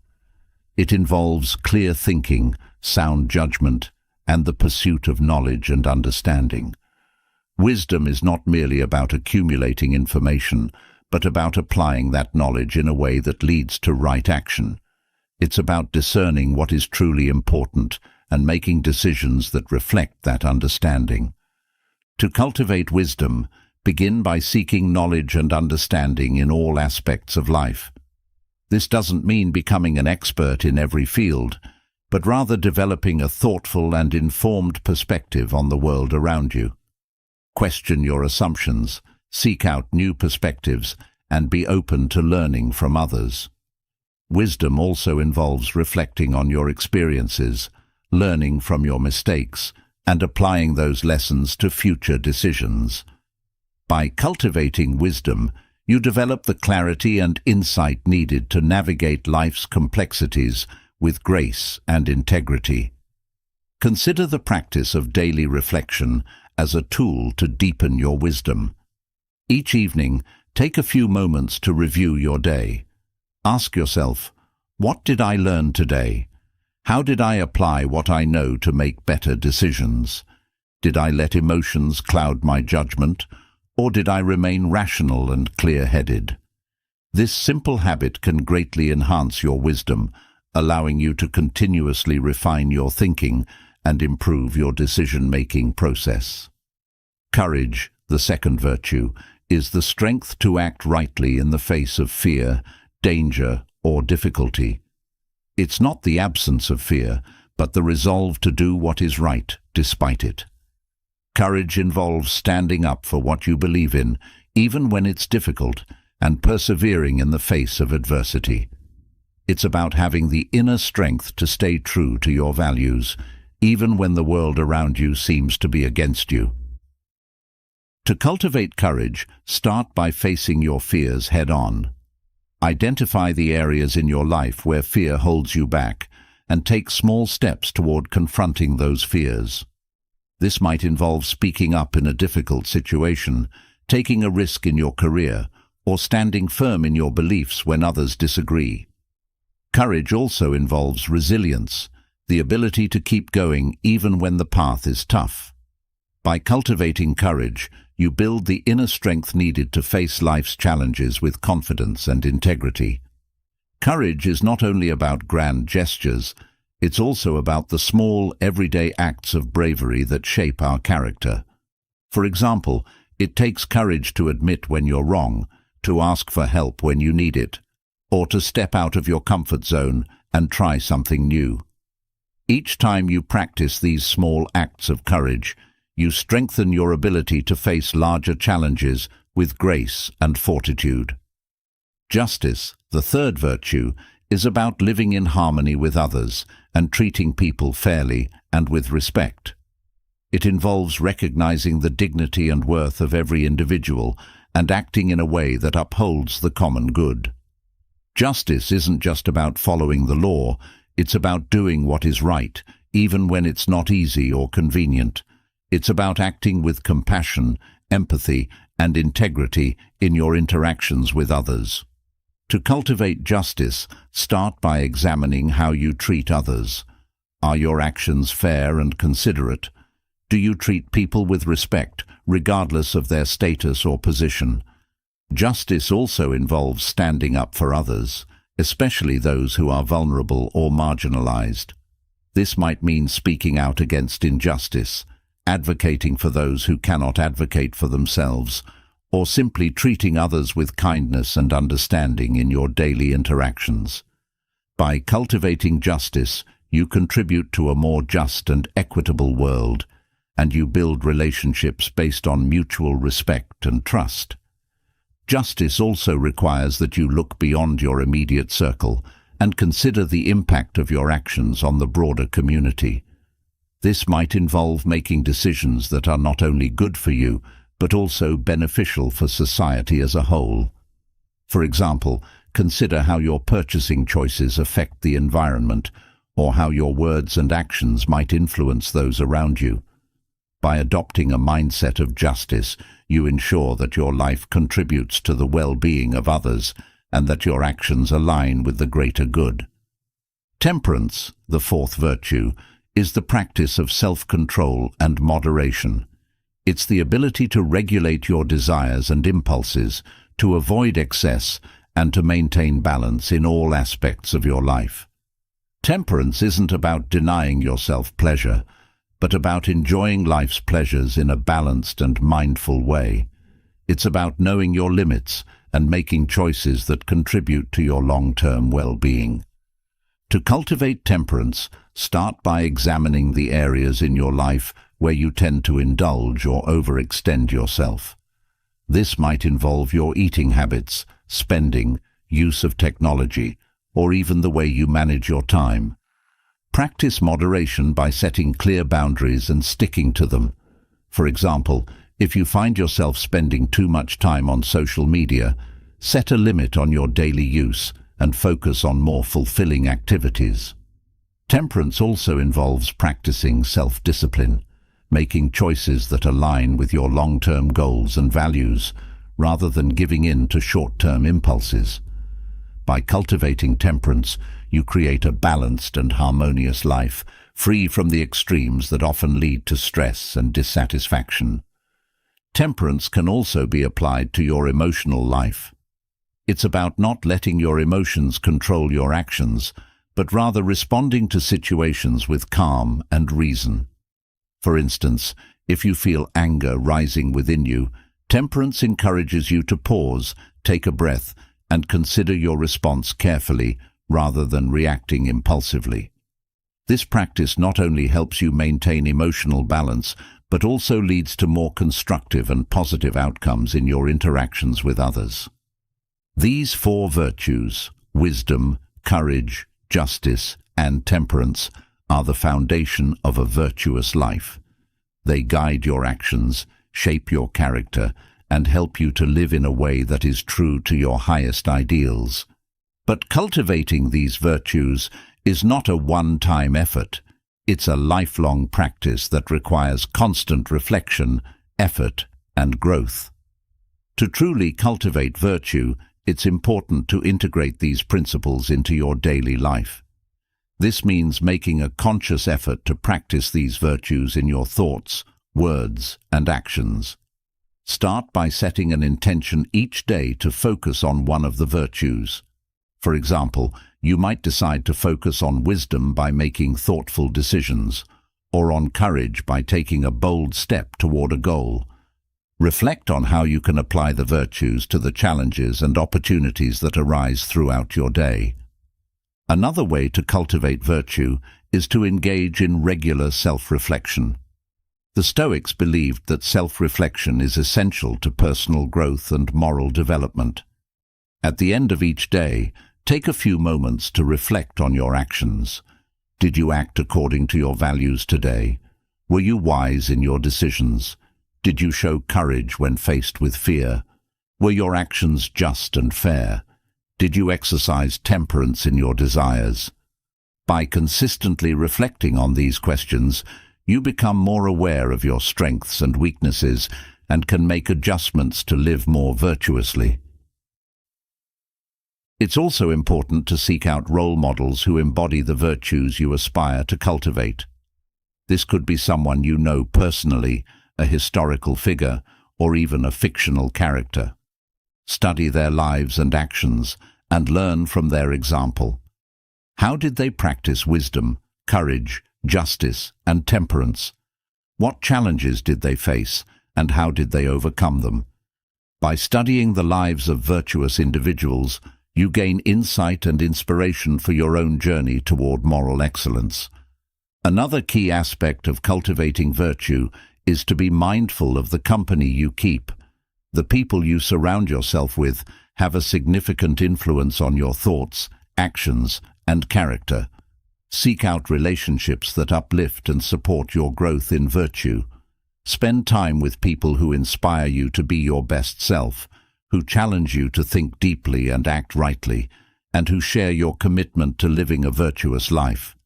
It involves clear thinking, sound judgment, and the pursuit of knowledge and understanding. Wisdom is not merely about accumulating information, but about applying that knowledge in a way that leads to right action. It's about discerning what is truly important and making decisions that reflect that understanding. To cultivate wisdom, begin by seeking knowledge and understanding in all aspects of life. This doesn't mean becoming an expert in every field, but rather developing a thoughtful and informed perspective on the world around you. Question your assumptions, seek out new perspectives, and be open to learning from others. Wisdom also involves reflecting on your experiences, learning from your mistakes, and applying those lessons to future decisions. By cultivating wisdom, you develop the clarity and insight needed to navigate life's complexities with grace and integrity. Consider the practice of daily reflection as a tool to deepen your wisdom. Each evening, take a few moments to review your day. Ask yourself, what did I learn today? How did I apply what I know to make better decisions? Did I let emotions cloud my judgment, or did I remain rational and clear-headed? This simple habit can greatly enhance your wisdom, allowing you to continuously refine your thinking and improve your decision-making process. Courage, the second virtue, is the strength to act rightly in the face of fear, danger, or difficulty. It's not the absence of fear, but the resolve to do what is right despite it. Courage involves standing up for what you believe in, even when it's difficult, and persevering in the face of adversity. It's about having the inner strength to stay true to your values, even when the world around you seems to be against you. To cultivate courage, start by facing your fears head-on. Identify the areas in your life where fear holds you back, and take small steps toward confronting those fears. This might involve speaking up in a difficult situation, taking a risk in your career, or standing firm in your beliefs when others disagree. Courage also involves resilience, the ability to keep going even when the path is tough. By cultivating courage, you build the inner strength needed to face life's challenges with confidence and integrity. Courage is not only about grand gestures, it's also about the small, everyday acts of bravery that shape our character. For example, it takes courage to admit when you're wrong, to ask for help when you need it, or to step out of your comfort zone and try something new. Each time you practice these small acts of courage, you strengthen your ability to face larger challenges with grace and fortitude. Justice, the third virtue, is about living in harmony with others and treating people fairly and with respect. It involves recognizing the dignity and worth of every individual and acting in a way that upholds the common good. Justice isn't just about following the law, it's about doing what is right, even when it's not easy or convenient. It's about acting with compassion, empathy, and integrity in your interactions with others. To cultivate justice, start by examining how you treat others. Are your actions fair and considerate? Do you treat people with respect, regardless of their status or position? Justice also involves standing up for others, especially those who are vulnerable or marginalized. This might mean speaking out against injustice, advocating for those who cannot advocate for themselves, or simply treating others with kindness and understanding in your daily interactions. By cultivating justice, you contribute to a more just and equitable world, and you build relationships based on mutual respect and trust. Justice also requires that you look beyond your immediate circle and consider the impact of your actions on the broader community. This might involve making decisions that are not only good for you, but also beneficial for society as a whole. For example, consider how your purchasing choices affect the environment, or how your words and actions might influence those around you. By adopting a mindset of justice, you ensure that your life contributes to the well-being of others and that your actions align with the greater good. Temperance, the fourth virtue, is the practice of self-control and moderation. It's the ability to regulate your desires and impulses, to avoid excess, and to maintain balance in all aspects of your life. Temperance isn't about denying yourself pleasure, but about enjoying life's pleasures in a balanced and mindful way. It's about knowing your limits and making choices that contribute to your long-term well-being. To cultivate temperance, start by examining the areas in your life where you tend to indulge or overextend yourself. This might involve your eating habits, spending, use of technology, or even the way you manage your time. Practice moderation by setting clear boundaries and sticking to them. For example, if you find yourself spending too much time on social media, set a limit on your daily use and focus on more fulfilling activities. Temperance also involves practicing self-discipline, making choices that align with your long-term goals and values, rather than giving in to short-term impulses. By cultivating temperance, you create a balanced and harmonious life, free from the extremes that often lead to stress and dissatisfaction. Temperance can also be applied to your emotional life. It's about not letting your emotions control your actions, but rather responding to situations with calm and reason. For instance, if you feel anger rising within you, temperance encourages you to pause, take a breath, and consider your response carefully rather than reacting impulsively. This practice not only helps you maintain emotional balance, but also leads to more constructive and positive outcomes in your interactions with others. These four virtues, wisdom, courage, justice, and temperance, are the foundation of a virtuous life. They guide your actions, shape your character, and help you to live in a way that is true to your highest ideals. But cultivating these virtues is not a one-time effort. It's a lifelong practice that requires constant reflection, effort, and growth. To truly cultivate virtue, it's important to integrate these principles into your daily life. This means making a conscious effort to practice these virtues in your thoughts, words, and actions. Start by setting an intention each day to focus on one of the virtues. For example, you might decide to focus on wisdom by making thoughtful decisions, or on courage by taking a bold step toward a goal. Reflect on how you can apply the virtues to the challenges and opportunities that arise throughout your day. Another way to cultivate virtue is to engage in regular self-reflection. The Stoics believed that self-reflection is essential to personal growth and moral development. At the end of each day, take a few moments to reflect on your actions. Did you act according to your values today? Were you wise in your decisions? Did you show courage when faced with fear? Were your actions just and fair? Did you exercise temperance in your desires? By consistently reflecting on these questions, you become more aware of your strengths and weaknesses and can make adjustments to live more virtuously. It's also important to seek out role models who embody the virtues you aspire to cultivate. This could be someone you know personally, a historical figure, or even a fictional character. Study their lives and actions and learn from their example. How did they practice wisdom, courage, justice, and temperance? What challenges did they face, and how did they overcome them? By studying the lives of virtuous individuals, you gain insight and inspiration for your own journey toward moral excellence. Another key aspect of cultivating virtue is to be mindful of the company you keep. The people you surround yourself with have a significant influence on your thoughts, actions, and character. Seek out relationships that uplift and support your growth in virtue. Spend time with people who inspire you to be your best self, who challenge you to think deeply and act rightly, and who share your commitment to living a virtuous life.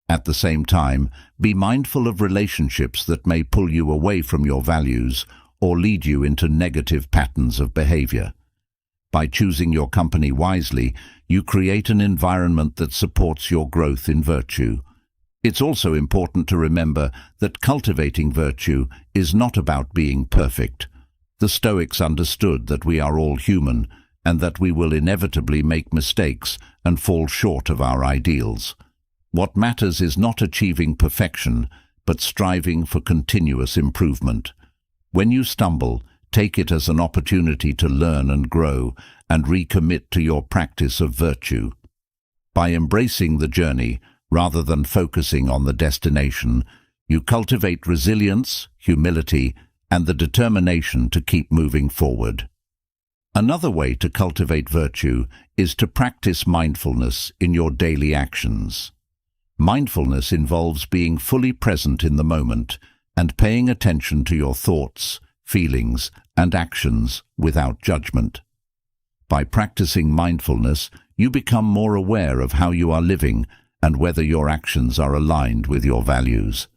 At the same time, be mindful of relationships that may pull you away from your values or lead you into negative patterns of behavior. By choosing your company wisely, you create an environment that supports your growth in virtue. It's also important to remember that cultivating virtue is not about being perfect. The Stoics understood that we are all human and that we will inevitably make mistakes and fall short of our ideals. What matters is not achieving perfection, but striving for continuous improvement. When you stumble, take it as an opportunity to learn and grow and recommit to your practice of virtue. By embracing the journey, rather than focusing on the destination, you cultivate resilience, humility, and the determination to keep moving forward. Another way to cultivate virtue is to practice mindfulness in your daily actions. Mindfulness involves being fully present in the moment and paying attention to your thoughts, feelings, and actions without judgment. By practicing mindfulness, you become more aware of how you are living and whether your actions are aligned with your values.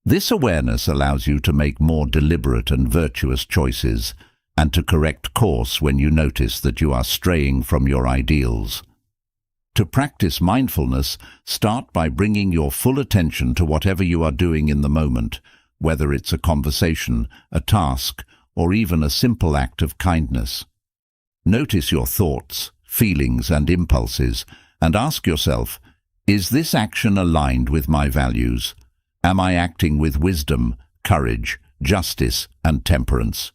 This awareness allows you to make more deliberate and virtuous choices and to correct course when you notice that you are straying from your ideals. To practice mindfulness, start by bringing your full attention to whatever you are doing in the moment, whether it's a conversation, a task, or even a simple act of kindness. Notice your thoughts, feelings, and impulses, and ask yourself, is this action aligned with my values? Am I acting with wisdom, courage, justice, and temperance?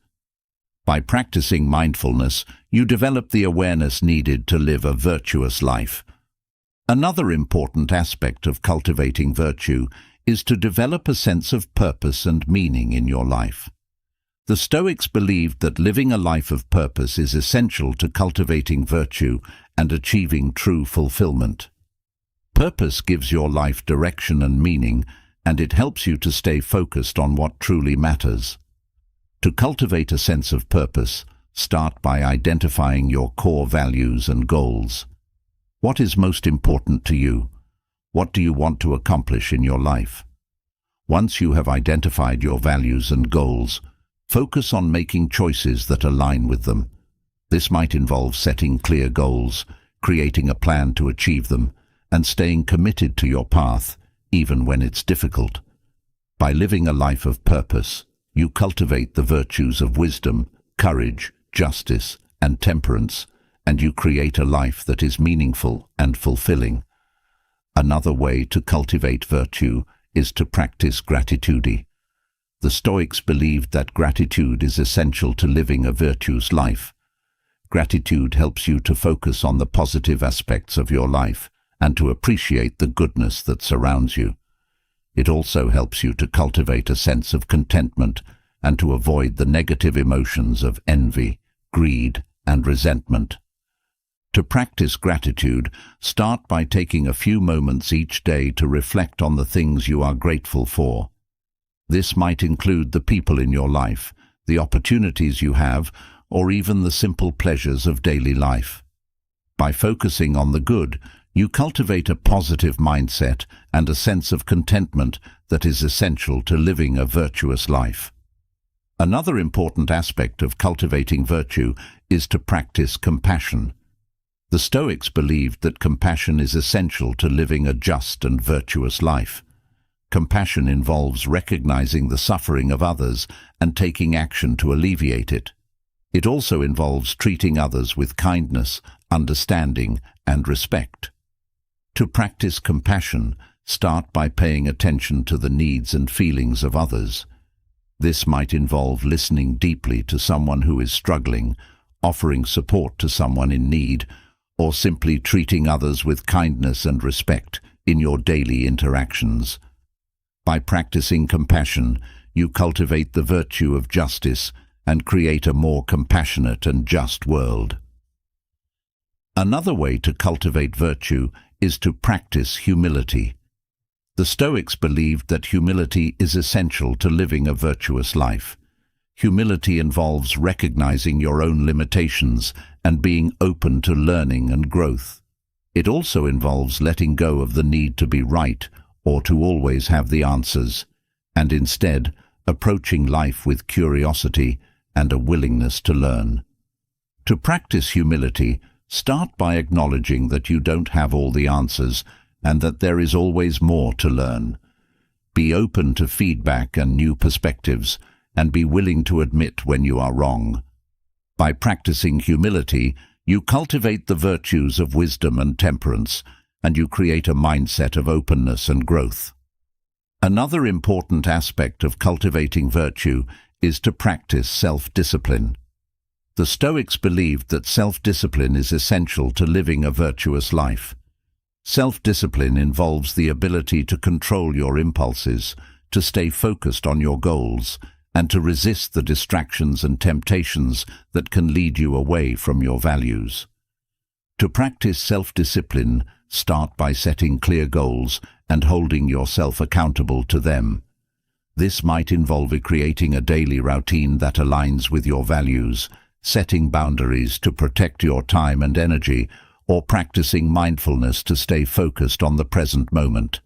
By practicing mindfulness, you develop the awareness needed to live a virtuous life. Another important aspect of cultivating virtue is to develop a sense of purpose and meaning in your life. The Stoics believed that living a life of purpose is essential to cultivating virtue and achieving true fulfillment. Purpose gives your life direction and meaning, and it helps you to stay focused on what truly matters. To cultivate a sense of purpose, start by identifying your core values and goals. What is most important to you? What do you want to accomplish in your life? Once you have identified your values and goals, focus on making choices that align with them. This might involve setting clear goals, creating a plan to achieve them, and staying committed to your path, even when it's difficult. By living a life of purpose, you cultivate the virtues of wisdom, courage, justice, and temperance, and you create a life that is meaningful and fulfilling. Another way to cultivate virtue is to practice gratitude. The Stoics believed that gratitude is essential to living a virtuous life. Gratitude helps you to focus on the positive aspects of your life and to appreciate the goodness that surrounds you. It also helps you to cultivate a sense of contentment and to avoid the negative emotions of envy, greed, and resentment. To practice gratitude, start by taking a few moments each day to reflect on the things you are grateful for. This might include the people in your life, the opportunities you have, or even the simple pleasures of daily life. By focusing on the good, you cultivate a positive mindset and a sense of contentment that is essential to living a virtuous life. Another important aspect of cultivating virtue is to practice compassion. The Stoics believed that compassion is essential to living a just and virtuous life. Compassion involves recognizing the suffering of others and taking action to alleviate it. It also involves treating others with kindness, understanding, and respect. To practice compassion, start by paying attention to the needs and feelings of others. This might involve listening deeply to someone who is struggling, offering support to someone in need, or simply treating others with kindness and respect in your daily interactions. By practicing compassion, you cultivate the virtue of justice and create a more compassionate and just world. Another way to cultivate virtue is to practice humility. The Stoics believed that humility is essential to living a virtuous life. Humility involves recognizing your own limitations and being open to learning and growth. It also involves letting go of the need to be right or to always have the answers, and instead approaching life with curiosity and a willingness to learn. To practice humility, start by acknowledging that you don't have all the answers and that there is always more to learn. Be open to feedback and new perspectives, and be willing to admit when you are wrong. By practicing humility, you cultivate the virtues of wisdom and temperance, and you create a mindset of openness and growth. Another important aspect of cultivating virtue is to practice self-discipline. The Stoics believed that self-discipline is essential to living a virtuous life. Self-discipline involves the ability to control your impulses, to stay focused on your goals, and to resist the distractions and temptations that can lead you away from your values. To practice self-discipline, start by setting clear goals and holding yourself accountable to them. This might involve creating a daily routine that aligns with your values, setting boundaries to protect your time and energy, or practicing mindfulness to stay focused on the present moment.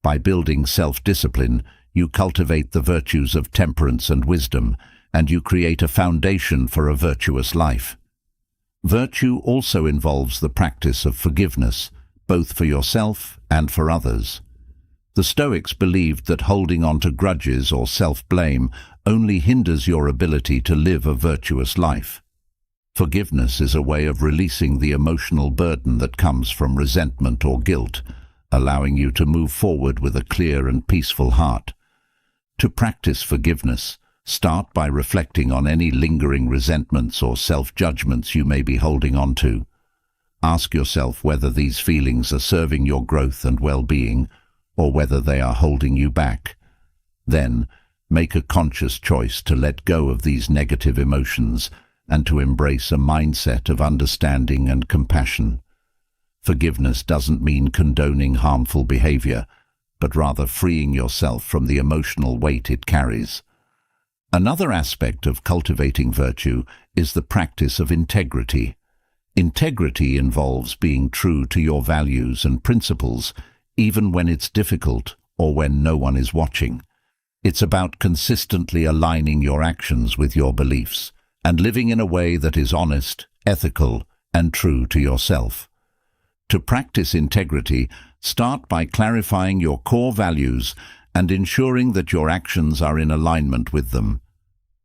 By building self-discipline, you cultivate the virtues of temperance and wisdom, and you create a foundation for a virtuous life. Virtue also involves the practice of forgiveness, both for yourself and for others. The Stoics believed that holding on to grudges or self-blame only hinders your ability to live a virtuous life. Forgiveness is a way of releasing the emotional burden that comes from resentment or guilt, allowing you to move forward with a clear and peaceful heart. To practice forgiveness, start by reflecting on any lingering resentments or self-judgments you may be holding on to. Ask yourself whether these feelings are serving your growth and well-being, or whether they are holding you back. Then, make a conscious choice to let go of these negative emotions and to embrace a mindset of understanding and compassion. Forgiveness doesn't mean condoning harmful behavior, but rather freeing yourself from the emotional weight it carries. Another aspect of cultivating virtue is the practice of integrity. Integrity involves being true to your values and principles, even when it's difficult or when no one is watching. It's about consistently aligning your actions with your beliefs and living in a way that is honest, ethical, and true to yourself. To practice integrity, start by clarifying your core values and ensuring that your actions are in alignment with them.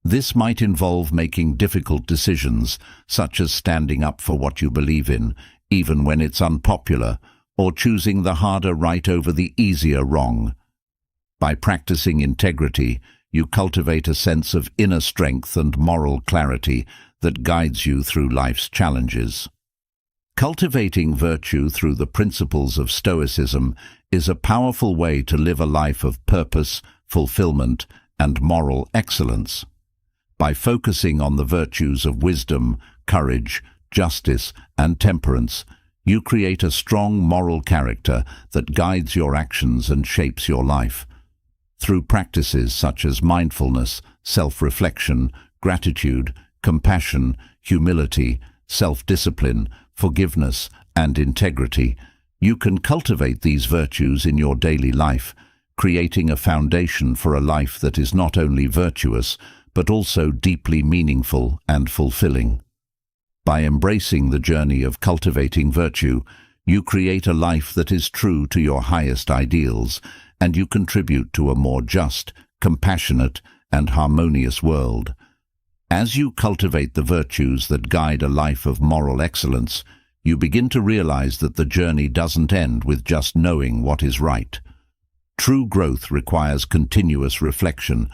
This might involve making difficult decisions, such as standing up for what you believe in, even when it's unpopular, or choosing the harder right over the easier wrong. By practicing integrity, you cultivate a sense of inner strength and moral clarity that guides you through life's challenges. Cultivating virtue through the principles of Stoicism is a powerful way to live a life of purpose, fulfillment, and moral excellence. By focusing on the virtues of wisdom, courage, justice, and temperance, you create a strong moral character that guides your actions and shapes your life. Through practices such as mindfulness, self-reflection, gratitude, compassion, humility, self-discipline, forgiveness, and integrity, you can cultivate these virtues in your daily life, creating a foundation for a life that is not only virtuous, but also deeply meaningful and fulfilling. By embracing the journey of cultivating virtue, you create a life that is true to your highest ideals, and you contribute to a more just, compassionate, and harmonious world. As you cultivate the virtues that guide a life of moral excellence, you begin to realize that the journey doesn't end with just knowing what is right. True growth requires continuous reflection,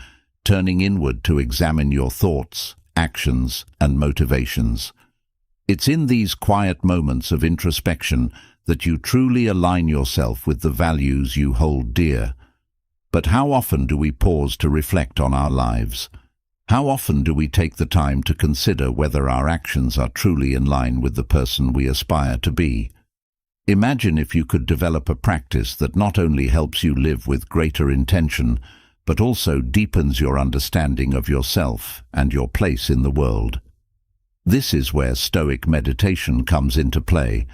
turning inward to examine your thoughts, actions, and motivations. It's in these quiet moments of introspection that you truly align yourself with the values you hold dear. But how often do we pause to reflect on our lives? How often do we take the time to consider whether our actions are truly in line with the person we aspire to be? Imagine if you could develop a practice that not only helps you live with greater intention, but also deepens your understanding of yourself and your place in the world. This is where Stoic meditation comes into play,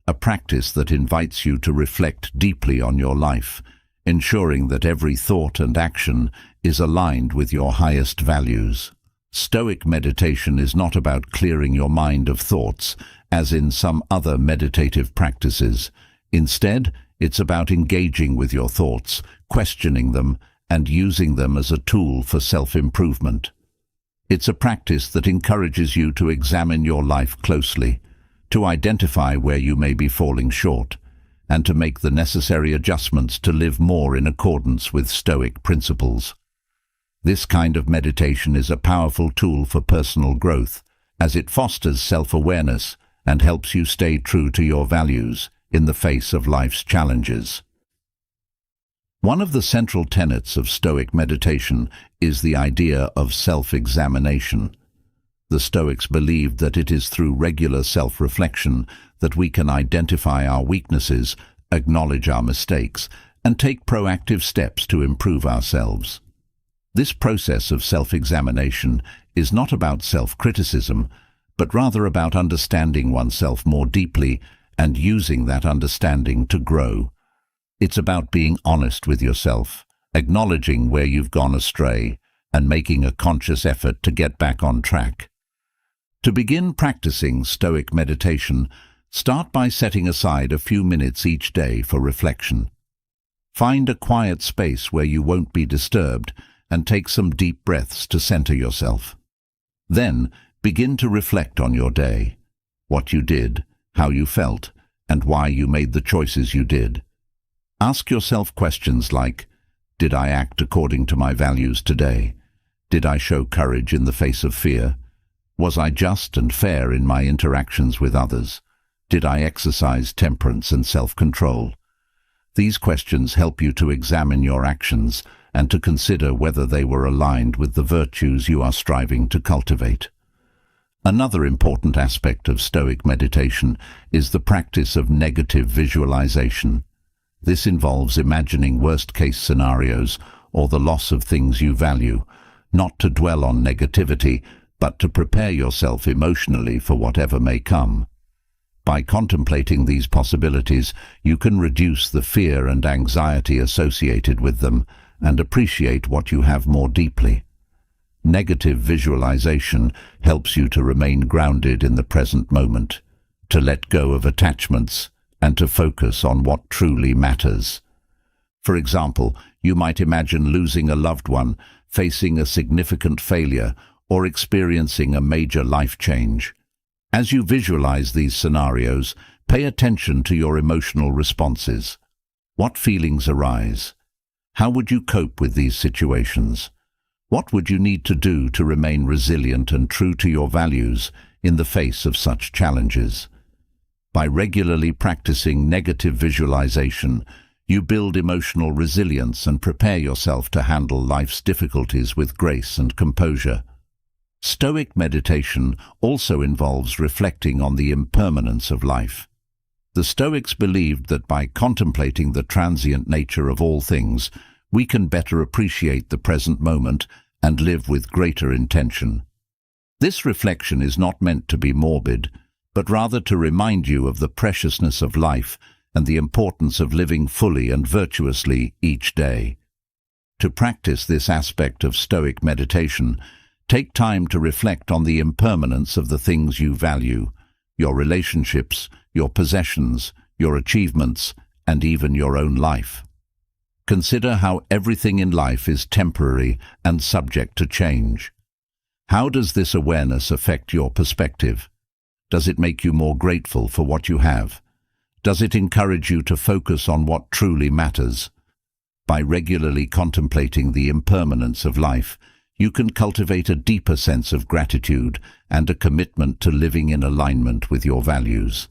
a practice that invites you to reflect deeply on your life, ensuring that every thought and action is aligned with your highest values. Stoic meditation is not about clearing your mind of thoughts, as in some other meditative practices. Instead, it's about engaging with your thoughts, questioning them, and using them as a tool for self-improvement. It's a practice that encourages you to examine your life closely, to identify where you may be falling short, and to make the necessary adjustments to live more in accordance with Stoic principles. This kind of meditation is a powerful tool for personal growth, as it fosters self-awareness and helps you stay true to your values in the face of life's challenges. One of the central tenets of Stoic meditation is the idea of self-examination. The Stoics believed that it is through regular self-reflection that we can identify our weaknesses, acknowledge our mistakes, and take proactive steps to improve ourselves. This process of self-examination is not about self-criticism, but rather about understanding oneself more deeply and using that understanding to grow. It's about being honest with yourself, acknowledging where you've gone astray, and making a conscious effort to get back on track. To begin practicing Stoic meditation, start by setting aside a few minutes each day for reflection. Find a quiet space where you won't be disturbed and take some deep breaths to center yourself. Then, begin to reflect on your day, what you did, how you felt, and why you made the choices you did. Ask yourself questions like, did I act according to my values today? Did I show courage in the face of fear? Was I just and fair in my interactions with others? Did I exercise temperance and self-control? These questions help you to examine your actions and to consider whether they were aligned with the virtues you are striving to cultivate. Another important aspect of Stoic meditation is the practice of negative visualization. This involves imagining worst-case scenarios or the loss of things you value, not to dwell on negativity, but to prepare yourself emotionally for whatever may come. By contemplating these possibilities, you can reduce the fear and anxiety associated with them and appreciate what you have more deeply. Negative visualization helps you to remain grounded in the present moment, to let go of attachments, and to focus on what truly matters. For example, you might imagine losing a loved one, facing a significant failure, or experiencing a major life change. As you visualize these scenarios, pay attention to your emotional responses. What feelings arise? How would you cope with these situations? What would you need to do to remain resilient and true to your values in the face of such challenges? By regularly practicing negative visualization, you build emotional resilience and prepare yourself to handle life's difficulties with grace and composure. Stoic meditation also involves reflecting on the impermanence of life. The Stoics believed that by contemplating the transient nature of all things, we can better appreciate the present moment and live with greater intention. This reflection is not meant to be morbid, but rather to remind you of the preciousness of life and the importance of living fully and virtuously each day. To practice this aspect of Stoic meditation, Take time to reflect on the impermanence of the things you value, your relationships, your possessions, your achievements, and even your own life. Consider how everything in life is temporary and subject to change. How does this awareness affect your perspective? Does it make you more grateful for what you have? Does it encourage you to focus on what truly matters? By regularly contemplating the impermanence of life, you can cultivate a deeper sense of gratitude and a commitment to living in alignment with your values.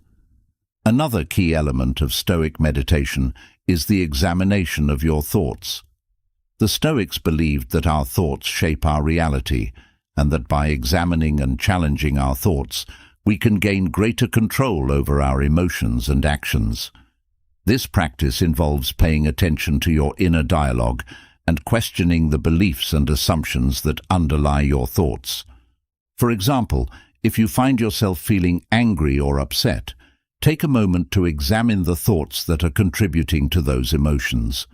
Another key element of Stoic meditation is the examination of your thoughts. The Stoics believed that our thoughts shape our reality, and that by examining and challenging our thoughts, we can gain greater control over our emotions and actions. This practice involves paying attention to your inner dialogue and questioning the beliefs and assumptions that underlie your thoughts. For example, if you find yourself feeling angry or upset, take a moment to examine the thoughts that are contributing to those emotions.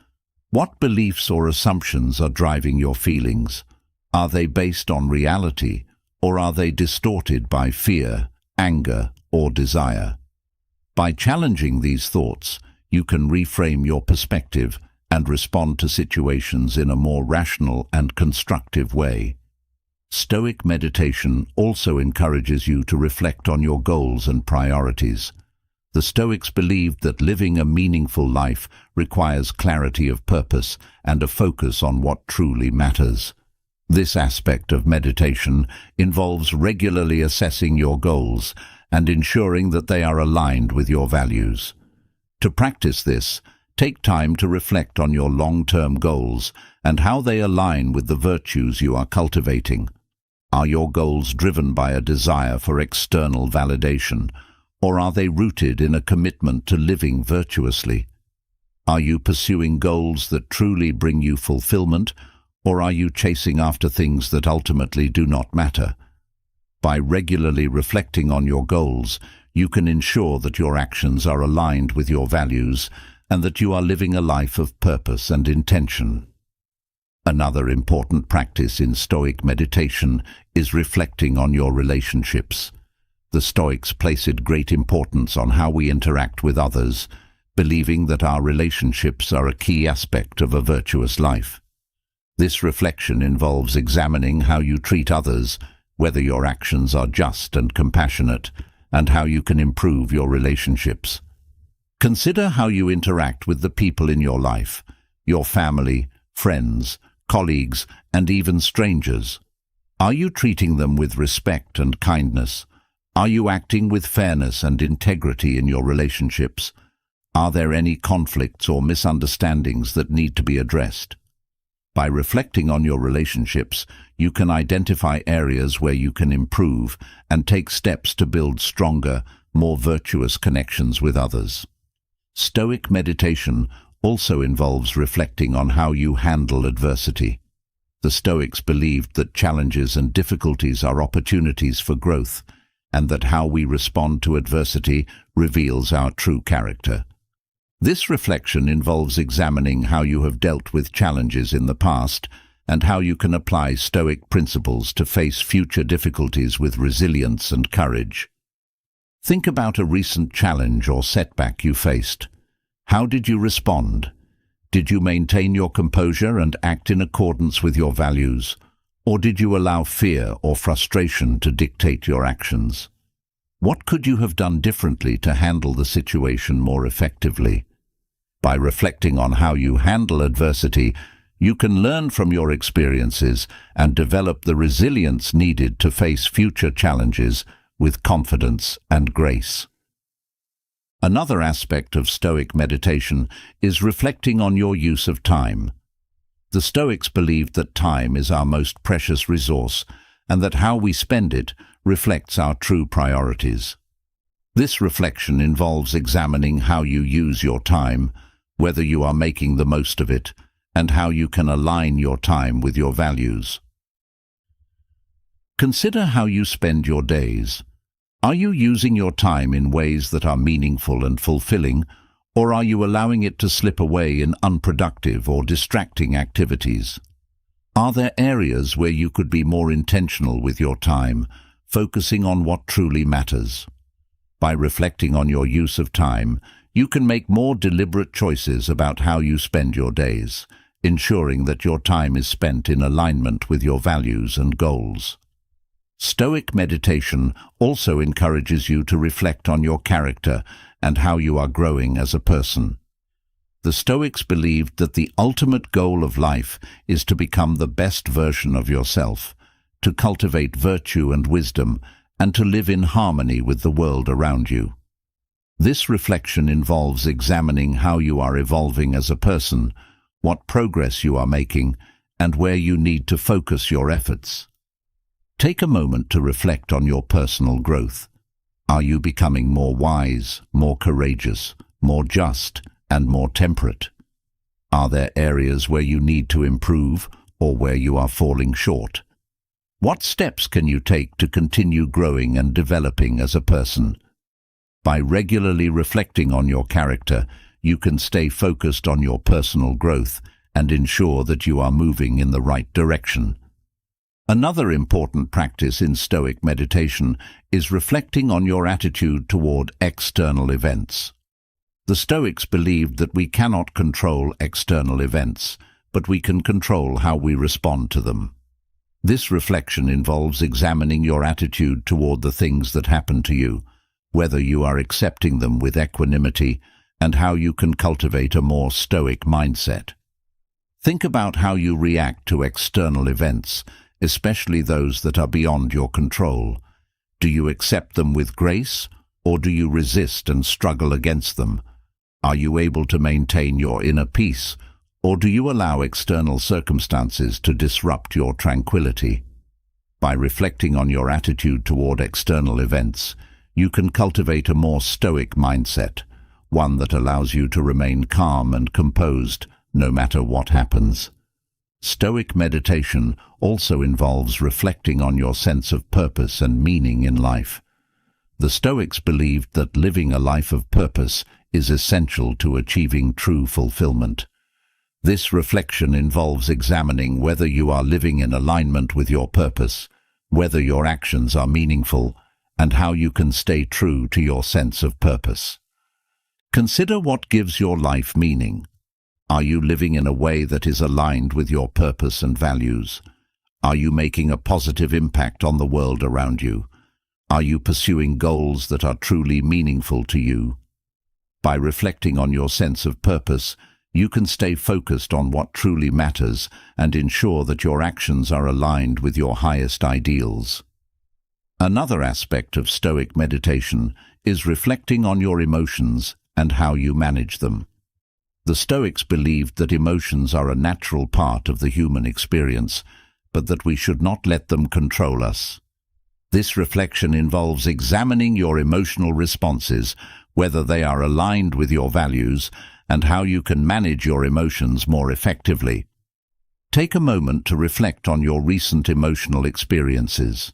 What beliefs or assumptions are driving your feelings? Are they based on reality, or are they distorted by fear, anger, or desire? By challenging these thoughts, you can reframe your perspective and respond to situations in a more rational and constructive way. Stoic meditation also encourages you to reflect on your goals and priorities. The Stoics believed that living a meaningful life requires clarity of purpose and a focus on what truly matters. This aspect of meditation involves regularly assessing your goals and ensuring that they are aligned with your values. To practice this, take time to reflect on your long-term goals and how they align with the virtues you are cultivating. Are your goals driven by a desire for external validation, or are they rooted in a commitment to living virtuously? Are you pursuing goals that truly bring you fulfillment, or are you chasing after things that ultimately do not matter? By regularly reflecting on your goals, you can ensure that your actions are aligned with your values and that you are living a life of purpose and intention. Another important practice in Stoic meditation is reflecting on your relationships. The Stoics placed great importance on how we interact with others, believing that our relationships are a key aspect of a virtuous life. This reflection involves examining how you treat others, whether your actions are just and compassionate, and how you can improve your relationships. Consider how you interact with the people in your life, your family, friends, colleagues, and even strangers. Are you treating them with respect and kindness? Are you acting with fairness and integrity in your relationships? Are there any conflicts or misunderstandings that need to be addressed? By reflecting on your relationships, you can identify areas where you can improve and take steps to build stronger, more virtuous connections with others. Stoic meditation also involves reflecting on how you handle adversity. The Stoics believed that challenges and difficulties are opportunities for growth, and that how we respond to adversity reveals our true character. This reflection involves examining how you have dealt with challenges in the past and how you can apply Stoic principles to face future difficulties with resilience and courage. Think about a recent challenge or setback you faced. How did you respond? Did you maintain your composure and act in accordance with your values? Or did you allow fear or frustration to dictate your actions? What could you have done differently to handle the situation more effectively? By reflecting on how you handle adversity, you can learn from your experiences and develop the resilience needed to face future challenges with confidence and grace. Another aspect of Stoic meditation is reflecting on your use of time. The Stoics believed that time is our most precious resource and that how we spend it reflects our true priorities. This reflection involves examining how you use your time, whether you are making the most of it, and how you can align your time with your values. Consider how you spend your days. Are you using your time in ways that are meaningful and fulfilling, or are you allowing it to slip away in unproductive or distracting activities? Are there areas where you could be more intentional with your time, focusing on what truly matters? By reflecting on your use of time, you can make more deliberate choices about how you spend your days, ensuring that your time is spent in alignment with your values and goals. Stoic meditation also encourages you to reflect on your character and how you are growing as a person. The Stoics believed that the ultimate goal of life is to become the best version of yourself, to cultivate virtue and wisdom, and to live in harmony with the world around you. This reflection involves examining how you are evolving as a person, what progress you are making, and where you need to focus your efforts. Take a moment to reflect on your personal growth. Are you becoming more wise, more courageous, more just, and more temperate? Are there areas where you need to improve or where you are falling short? What steps can you take to continue growing and developing as a person? By regularly reflecting on your character, you can stay focused on your personal growth and ensure that you are moving in the right direction. Another important practice in Stoic meditation is reflecting on your attitude toward external events. The Stoics believed that we cannot control external events, but we can control how we respond to them. This reflection involves examining your attitude toward the things that happen to you, whether you are accepting them with equanimity, and how you can cultivate a more Stoic mindset. Think about how you react to external events, especially those that are beyond your control. Do you accept them with grace, or do you resist and struggle against them? Are you able to maintain your inner peace, or do you allow external circumstances to disrupt your tranquility? By reflecting on your attitude toward external events, you can cultivate a more Stoic mindset, one that allows you to remain calm and composed no matter what happens. Stoic meditation also involves reflecting on your sense of purpose and meaning in life. The Stoics believed that living a life of purpose is essential to achieving true fulfillment. This reflection involves examining whether you are living in alignment with your purpose, whether your actions are meaningful, and how you can stay true to your sense of purpose. Consider what gives your life meaning. Are you living in a way that is aligned with your purpose and values? Are you making a positive impact on the world around you? Are you pursuing goals that are truly meaningful to you? By reflecting on your sense of purpose, you can stay focused on what truly matters and ensure that your actions are aligned with your highest ideals. Another aspect of Stoic meditation is reflecting on your emotions and how you manage them. The Stoics believed that emotions are a natural part of the human experience, but that we should not let them control us. This reflection involves examining your emotional responses, whether they are aligned with your values, and how you can manage your emotions more effectively. Take a moment to reflect on your recent emotional experiences.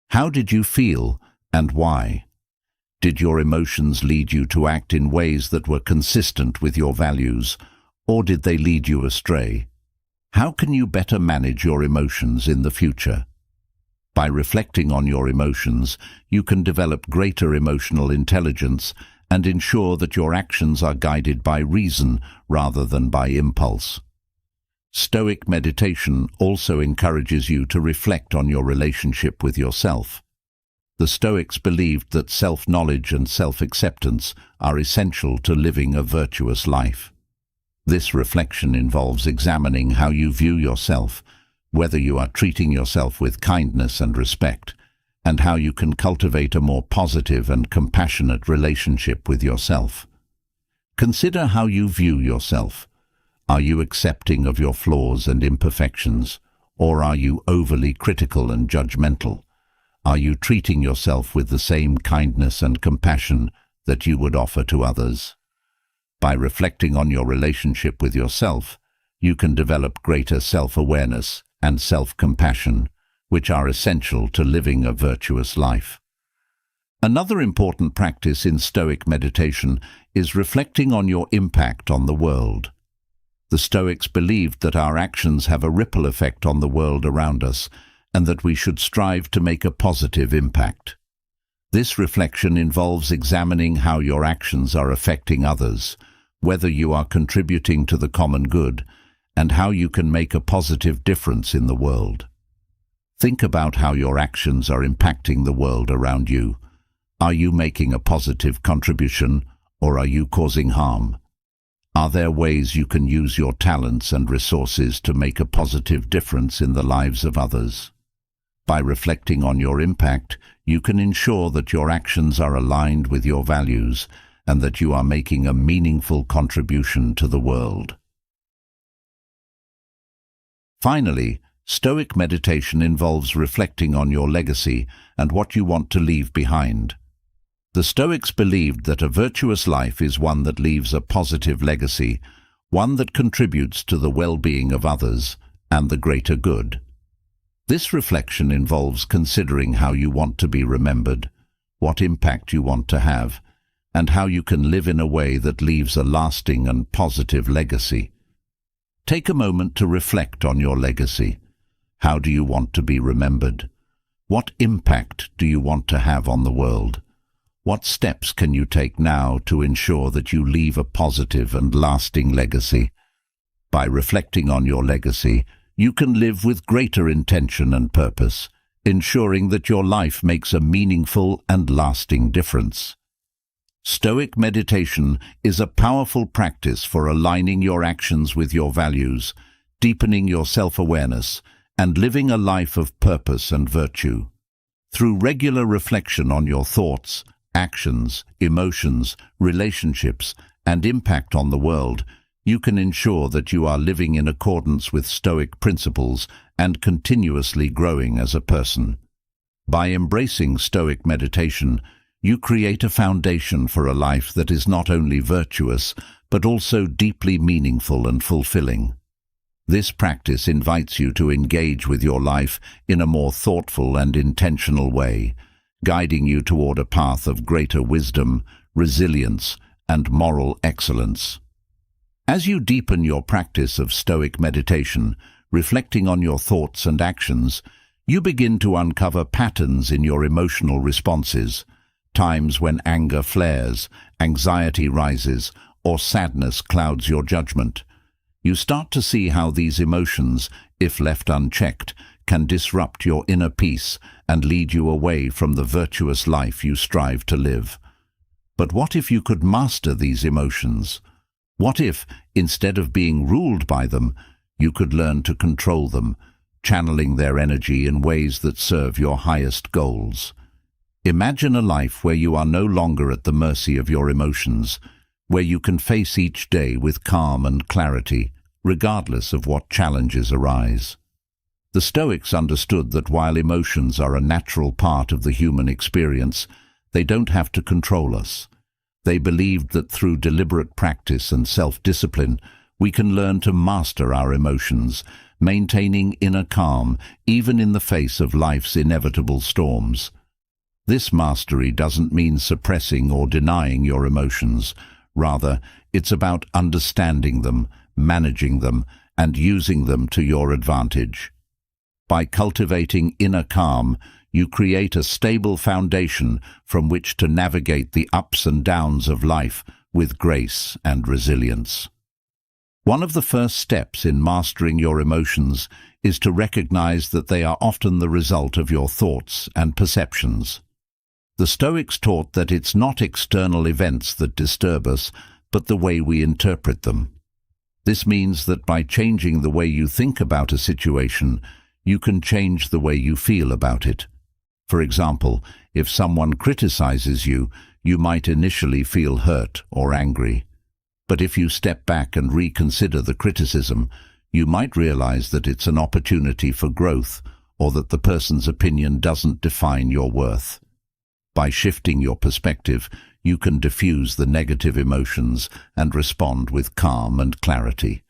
How did you feel, and why? Did your emotions lead you to act in ways that were consistent with your values, or did they lead you astray? How can you better manage your emotions in the future? By reflecting on your emotions, you can develop greater emotional intelligence and ensure that your actions are guided by reason rather than by impulse. Stoic meditation also encourages you to reflect on your relationship with yourself. The Stoics believed that self-knowledge and self-acceptance are essential to living a virtuous life. This reflection involves examining how you view yourself, whether you are treating yourself with kindness and respect, and how you can cultivate a more positive and compassionate relationship with yourself. Consider how you view yourself. Are you accepting of your flaws and imperfections, or are you overly critical and judgmental? Are you treating yourself with the same kindness and compassion that you would offer to others? By reflecting on your relationship with yourself, you can develop greater self-awareness and self-compassion, which are essential to living a virtuous life. Another important practice in Stoic meditation is reflecting on your impact on the world. The Stoics believed that our actions have a ripple effect on the world around us, and that we should strive to make a positive impact. This reflection involves examining how your actions are affecting others, whether you are contributing to the common good, and how you can make a positive difference in the world. Think about how your actions are impacting the world around you. Are you making a positive contribution, or are you causing harm? Are there ways you can use your talents and resources to make a positive difference in the lives of others? By reflecting on your impact, you can ensure that your actions are aligned with your values and that you are making a meaningful contribution to the world. Finally, Stoic meditation involves reflecting on your legacy and what you want to leave behind. The Stoics believed that a virtuous life is one that leaves a positive legacy, one that contributes to the well-being of others and the greater good. This reflection involves considering how you want to be remembered, what impact you want to have, and how you can live in a way that leaves a lasting and positive legacy. Take a moment to reflect on your legacy. How do you want to be remembered? What impact do you want to have on the world? What steps can you take now to ensure that you leave a positive and lasting legacy? By reflecting on your legacy, you can live with greater intention and purpose, ensuring that your life makes a meaningful and lasting difference. Stoic meditation is a powerful practice for aligning your actions with your values, deepening your self-awareness, and living a life of purpose and virtue. Through regular reflection on your thoughts, actions, emotions, relationships, and impact on the world, you can ensure that you are living in accordance with Stoic principles and continuously growing as a person. By embracing Stoic meditation, you create a foundation for a life that is not only virtuous, but also deeply meaningful and fulfilling. This practice invites you to engage with your life in a more thoughtful and intentional way, guiding you toward a path of greater wisdom, resilience, and moral excellence. As you deepen your practice of Stoic meditation, reflecting on your thoughts and actions, you begin to uncover patterns in your emotional responses, times when anger flares, anxiety rises, or sadness clouds your judgment. You start to see how these emotions, if left unchecked, can disrupt your inner peace and lead you away from the virtuous life you strive to live. But what if you could master these emotions? What if, instead of being ruled by them, you could learn to control them, channeling their energy in ways that serve your highest goals? Imagine a life where you are no longer at the mercy of your emotions, where you can face each day with calm and clarity, regardless of what challenges arise. The Stoics understood that while emotions are a natural part of the human experience, they don't have to control us. They believed that through deliberate practice and self-discipline, we can learn to master our emotions, maintaining inner calm even in the face of life's inevitable storms. This mastery doesn't mean suppressing or denying your emotions. Rather, it's about understanding them, managing them, and using them to your advantage. By cultivating inner calm, you create a stable foundation from which to navigate the ups and downs of life with grace and resilience. One of the first steps in mastering your emotions is to recognize that they are often the result of your thoughts and perceptions. The Stoics taught that it's not external events that disturb us, but the way we interpret them. This means that by changing the way you think about a situation, you can change the way you feel about it. For example, if someone criticizes you, you might initially feel hurt or angry. But if you step back and reconsider the criticism, you might realize that it's an opportunity for growth, or that the person's opinion doesn't define your worth. By shifting your perspective, you can diffuse the negative emotions and respond with calm and clarity.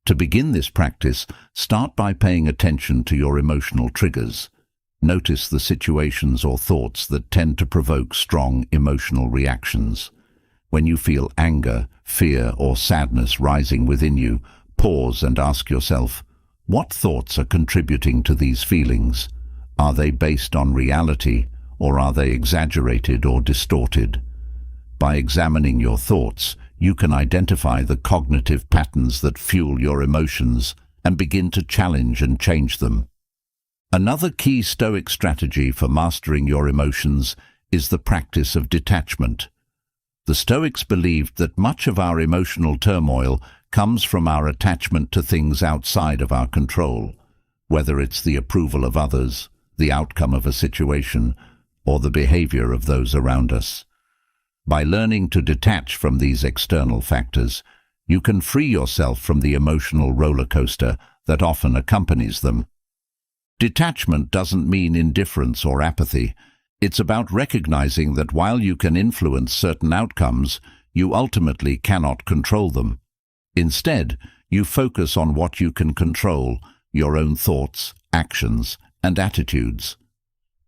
To begin this practice, start by paying attention to your emotional triggers. Notice the situations or thoughts that tend to provoke strong emotional reactions. When you feel anger, fear, or sadness rising within you, Pause and ask yourself, what thoughts are contributing to these feelings? Are they based on reality, or are they exaggerated or distorted? By examining your thoughts, you can identify the cognitive patterns that fuel your emotions and begin to challenge and change them. Another key Stoic strategy for mastering your emotions is the practice of detachment. The Stoics believed that much of our emotional turmoil comes from our attachment to things outside of our control, whether it's the approval of others, the outcome of a situation, or the behavior of those around us. By learning to detach from these external factors, you can free yourself from the emotional roller coaster that often accompanies them. Detachment doesn't mean indifference or apathy. It's about recognizing that while you can influence certain outcomes, you ultimately cannot control them. Instead, you focus on what you can control, your own thoughts, actions, and attitudes.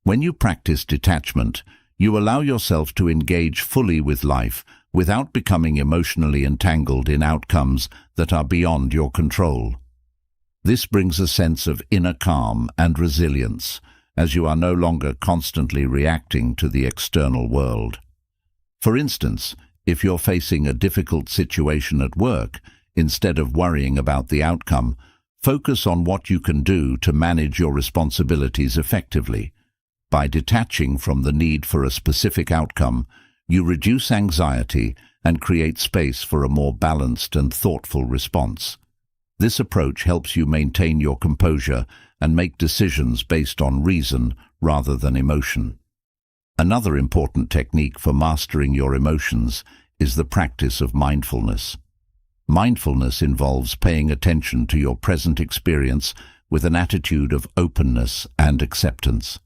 When you practice detachment, you allow yourself to engage fully with life without becoming emotionally entangled in outcomes that are beyond your control. This brings a sense of inner calm and resilience, as you are no longer constantly reacting to the external world. For instance, if you're facing a difficult situation at work, instead of worrying about the outcome, focus on what you can do to manage your responsibilities effectively. By detaching from the need for a specific outcome, you reduce anxiety and create space for a more balanced and thoughtful response. This approach helps you maintain your composure and make decisions based on reason rather than emotion. Another important technique for mastering your emotions is the practice of mindfulness. Mindfulness involves paying attention to your present experience with an attitude of openness and acceptance.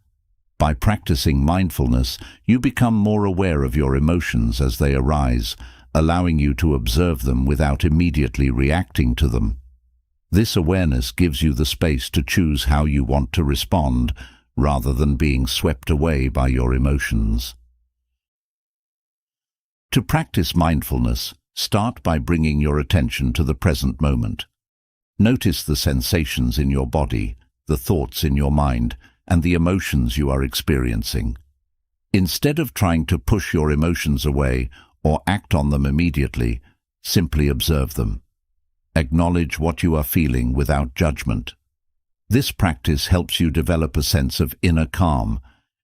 By practicing mindfulness, you become more aware of your emotions as they arise, allowing you to observe them without immediately reacting to them. This awareness gives you the space to choose how you want to respond, rather than being swept away by your emotions. To practice mindfulness, start by bringing your attention to the present moment. Notice the sensations in your body, the thoughts in your mind, and the emotions you are experiencing. Instead of trying to push your emotions away or act on them immediately, simply observe them. Acknowledge what you are feeling without judgment. This practice helps you develop a sense of inner calm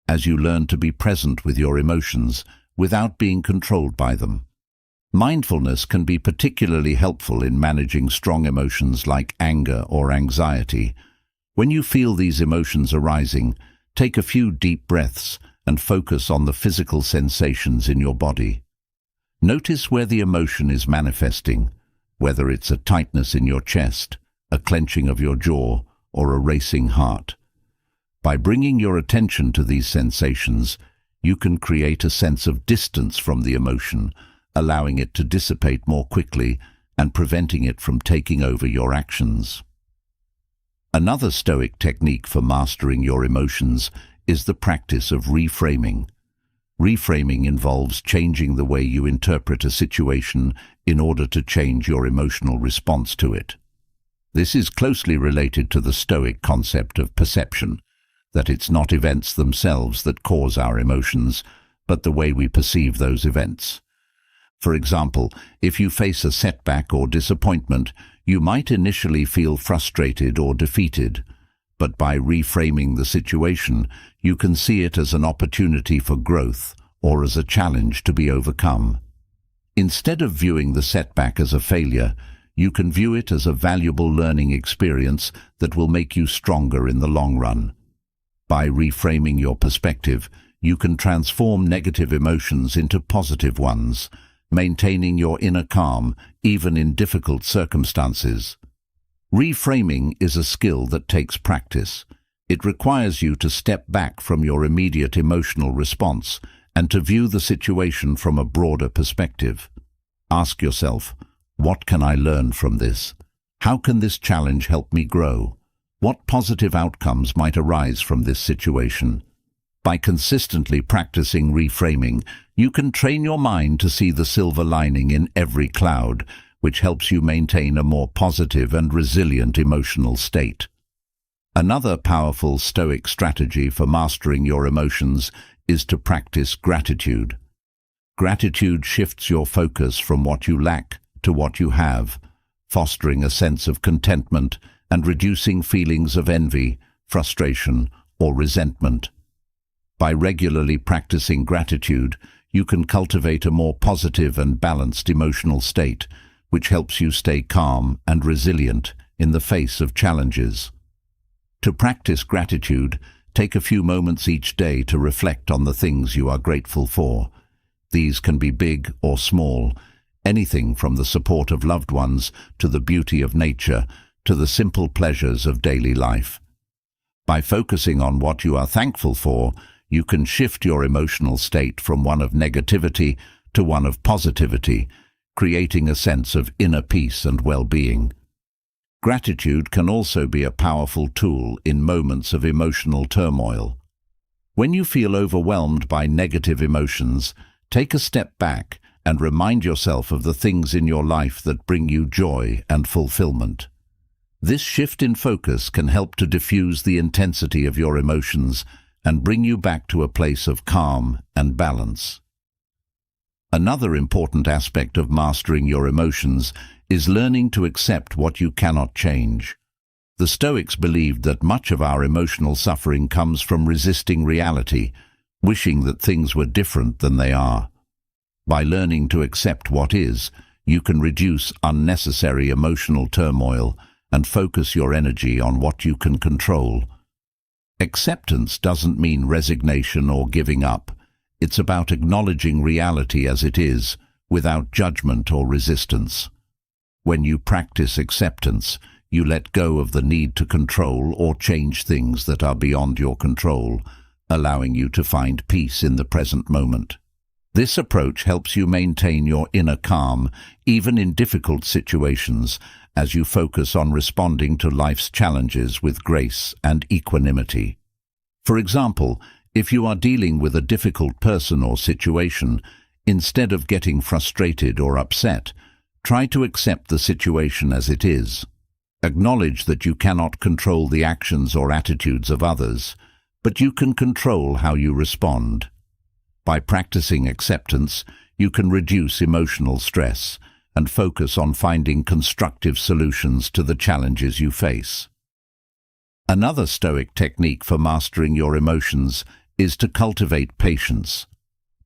as you learn to be present with your emotions without being controlled by them. Mindfulness can be particularly helpful in managing strong emotions like anger or anxiety. When you feel these emotions arising, take a few deep breaths and focus on the physical sensations in your body. Notice where the emotion is manifesting, whether it's a tightness in your chest, a clenching of your jaw, or a racing heart. By bringing your attention to these sensations, you can create a sense of distance from the emotion, allowing it to dissipate more quickly and preventing it from taking over your actions. Another Stoic technique for mastering your emotions is the practice of reframing. Reframing involves changing the way you interpret a situation in order to change your emotional response to it. This is closely related to the Stoic concept of perception, that it's not events themselves that cause our emotions, but the way we perceive those events. For example, if you face a setback or disappointment, you might initially feel frustrated or defeated, but by reframing the situation, you can see it as an opportunity for growth or as a challenge to be overcome. Instead of viewing the setback as a failure, you can view it as a valuable learning experience that will make you stronger in the long run. By reframing your perspective, you can transform negative emotions into positive ones, maintaining your inner calm even in difficult circumstances. Reframing is a skill that takes practice. It requires you to step back from your immediate emotional response and to view the situation from a broader perspective. Ask yourself, what can I learn from this? How can this challenge help me grow? What positive outcomes might arise from this situation? By consistently practicing reframing, you can train your mind to see the silver lining in every cloud, which helps you maintain a more positive and resilient emotional state. Another powerful Stoic strategy for mastering your emotions is to practice gratitude. Gratitude shifts your focus from what you lack to what you have, fostering a sense of contentment and reducing feelings of envy, frustration, or resentment. By regularly practicing gratitude, you can cultivate a more positive and balanced emotional state, which helps you stay calm and resilient in the face of challenges. To practice gratitude, take a few moments each day to reflect on the things you are grateful for. These can be big or small, anything from the support of loved ones to the beauty of nature to the simple pleasures of daily life. By focusing on what you are thankful for, you can shift your emotional state from one of negativity to one of positivity, creating a sense of inner peace and well-being. Gratitude can also be a powerful tool in moments of emotional turmoil. When you feel overwhelmed by negative emotions, take a step back and remind yourself of the things in your life that bring you joy and fulfillment. This shift in focus can help to diffuse the intensity of your emotions and bring you back to a place of calm and balance. Another important aspect of mastering your emotions is learning to accept what you cannot change. The Stoics believed that much of our emotional suffering comes from resisting reality, wishing that things were different than they are. By learning to accept what is, you can reduce unnecessary emotional turmoil and focus your energy on what you can control. Acceptance doesn't mean resignation or giving up. It's about acknowledging reality as it is, without judgment or resistance. When you practice acceptance, you let go of the need to control or change things that are beyond your control, allowing you to find peace in the present moment. This approach helps you maintain your inner calm, even in difficult situations, as you focus on responding to life's challenges with grace and equanimity. For example, if you are dealing with a difficult person or situation, instead of getting frustrated or upset, try to accept the situation as it is. Acknowledge that you cannot control the actions or attitudes of others, but you can control how you respond. By practicing acceptance, you can reduce emotional stress and focus on finding constructive solutions to the challenges you face. Another Stoic technique for mastering your emotions is to cultivate patience.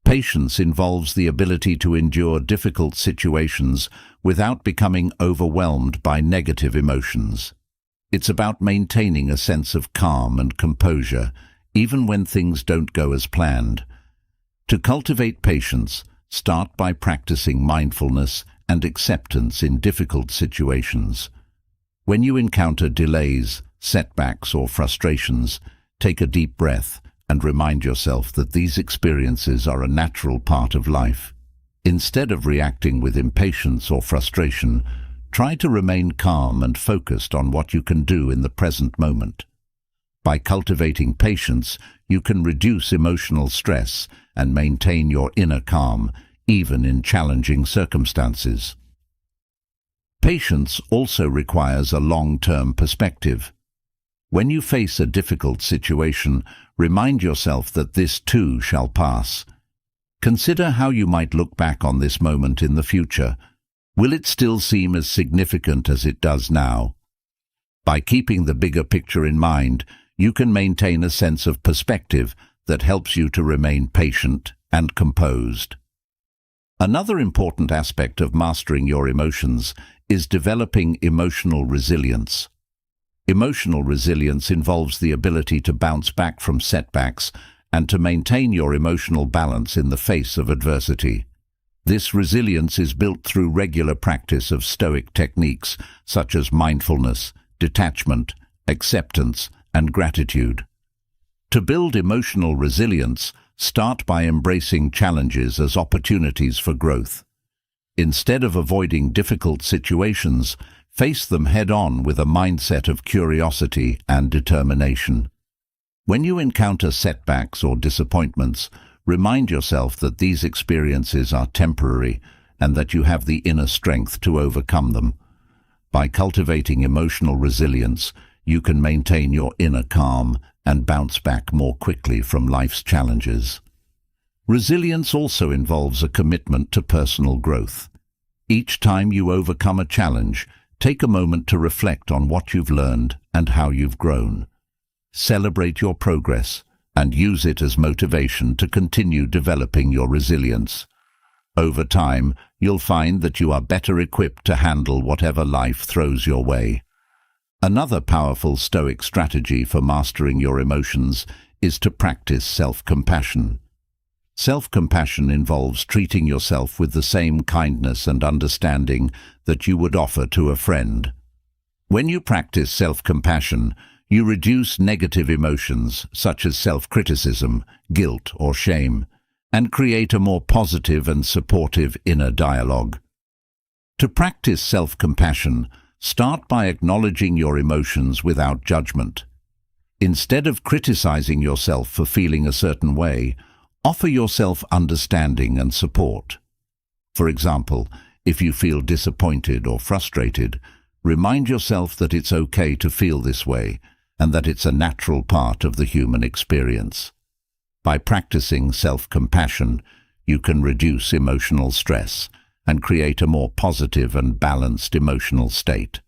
Patience involves the ability to endure difficult situations without becoming overwhelmed by negative emotions. It's about maintaining a sense of calm and composure, even when things don't go as planned. To cultivate patience, start by practicing mindfulness and acceptance in difficult situations. When you encounter delays, setbacks, or frustrations, take a deep breath and remind yourself that these experiences are a natural part of life. Instead of reacting with impatience or frustration, try to remain calm and focused on what you can do in the present moment. By cultivating patience, you can reduce emotional stress and maintain your inner calm, even in challenging circumstances. Patience also requires a long-term perspective. When you face a difficult situation, remind yourself that this too shall pass. Consider how you might look back on this moment in the future. Will it still seem as significant as it does now? By keeping the bigger picture in mind, you can maintain a sense of perspective that helps you to remain patient and composed. Another important aspect of mastering your emotions is developing emotional resilience. Emotional resilience involves the ability to bounce back from setbacks and to maintain your emotional balance in the face of adversity. This resilience is built through regular practice of Stoic techniques such as mindfulness, detachment, acceptance, and gratitude. To build emotional resilience, start by embracing challenges as opportunities for growth. Instead of avoiding difficult situations, face them head-on with a mindset of curiosity and determination. When you encounter setbacks or disappointments, remind yourself that these experiences are temporary and that you have the inner strength to overcome them. By cultivating emotional resilience, you can maintain your inner calm and bounce back more quickly from life's challenges. Resilience also involves a commitment to personal growth. Each time you overcome a challenge, take a moment to reflect on what you've learned and how you've grown. Celebrate your progress and use it as motivation to continue developing your resilience. Over time, you'll find that you are better equipped to handle whatever life throws your way. Another powerful Stoic strategy for mastering your emotions is to practice self-compassion. Self-compassion involves treating yourself with the same kindness and understanding that you would offer to a friend. When you practice self-compassion, you reduce negative emotions such as self-criticism, guilt, or shame, and create a more positive and supportive inner dialogue. To practice self-compassion, start by acknowledging your emotions without judgment. Instead of criticizing yourself for feeling a certain way, offer yourself understanding and support. For example, if you feel disappointed or frustrated, remind yourself that it's okay to feel this way and that it's a natural part of the human experience. By practicing self-compassion, you can reduce emotional stress and create a more positive and balanced emotional state.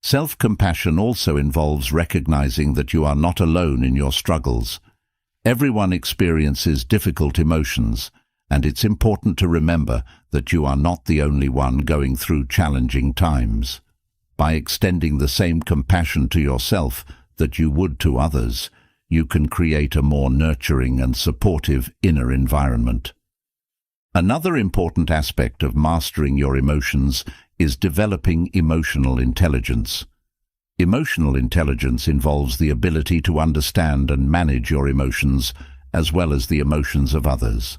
Self-compassion also involves recognizing that you are not alone in your struggles. Everyone experiences difficult emotions, and it's important to remember that you are not the only one going through challenging times. By extending the same compassion to yourself that you would to others, you can create a more nurturing and supportive inner environment. Another important aspect of mastering your emotions is developing emotional intelligence. Emotional intelligence involves the ability to understand and manage your emotions as well as the emotions of others.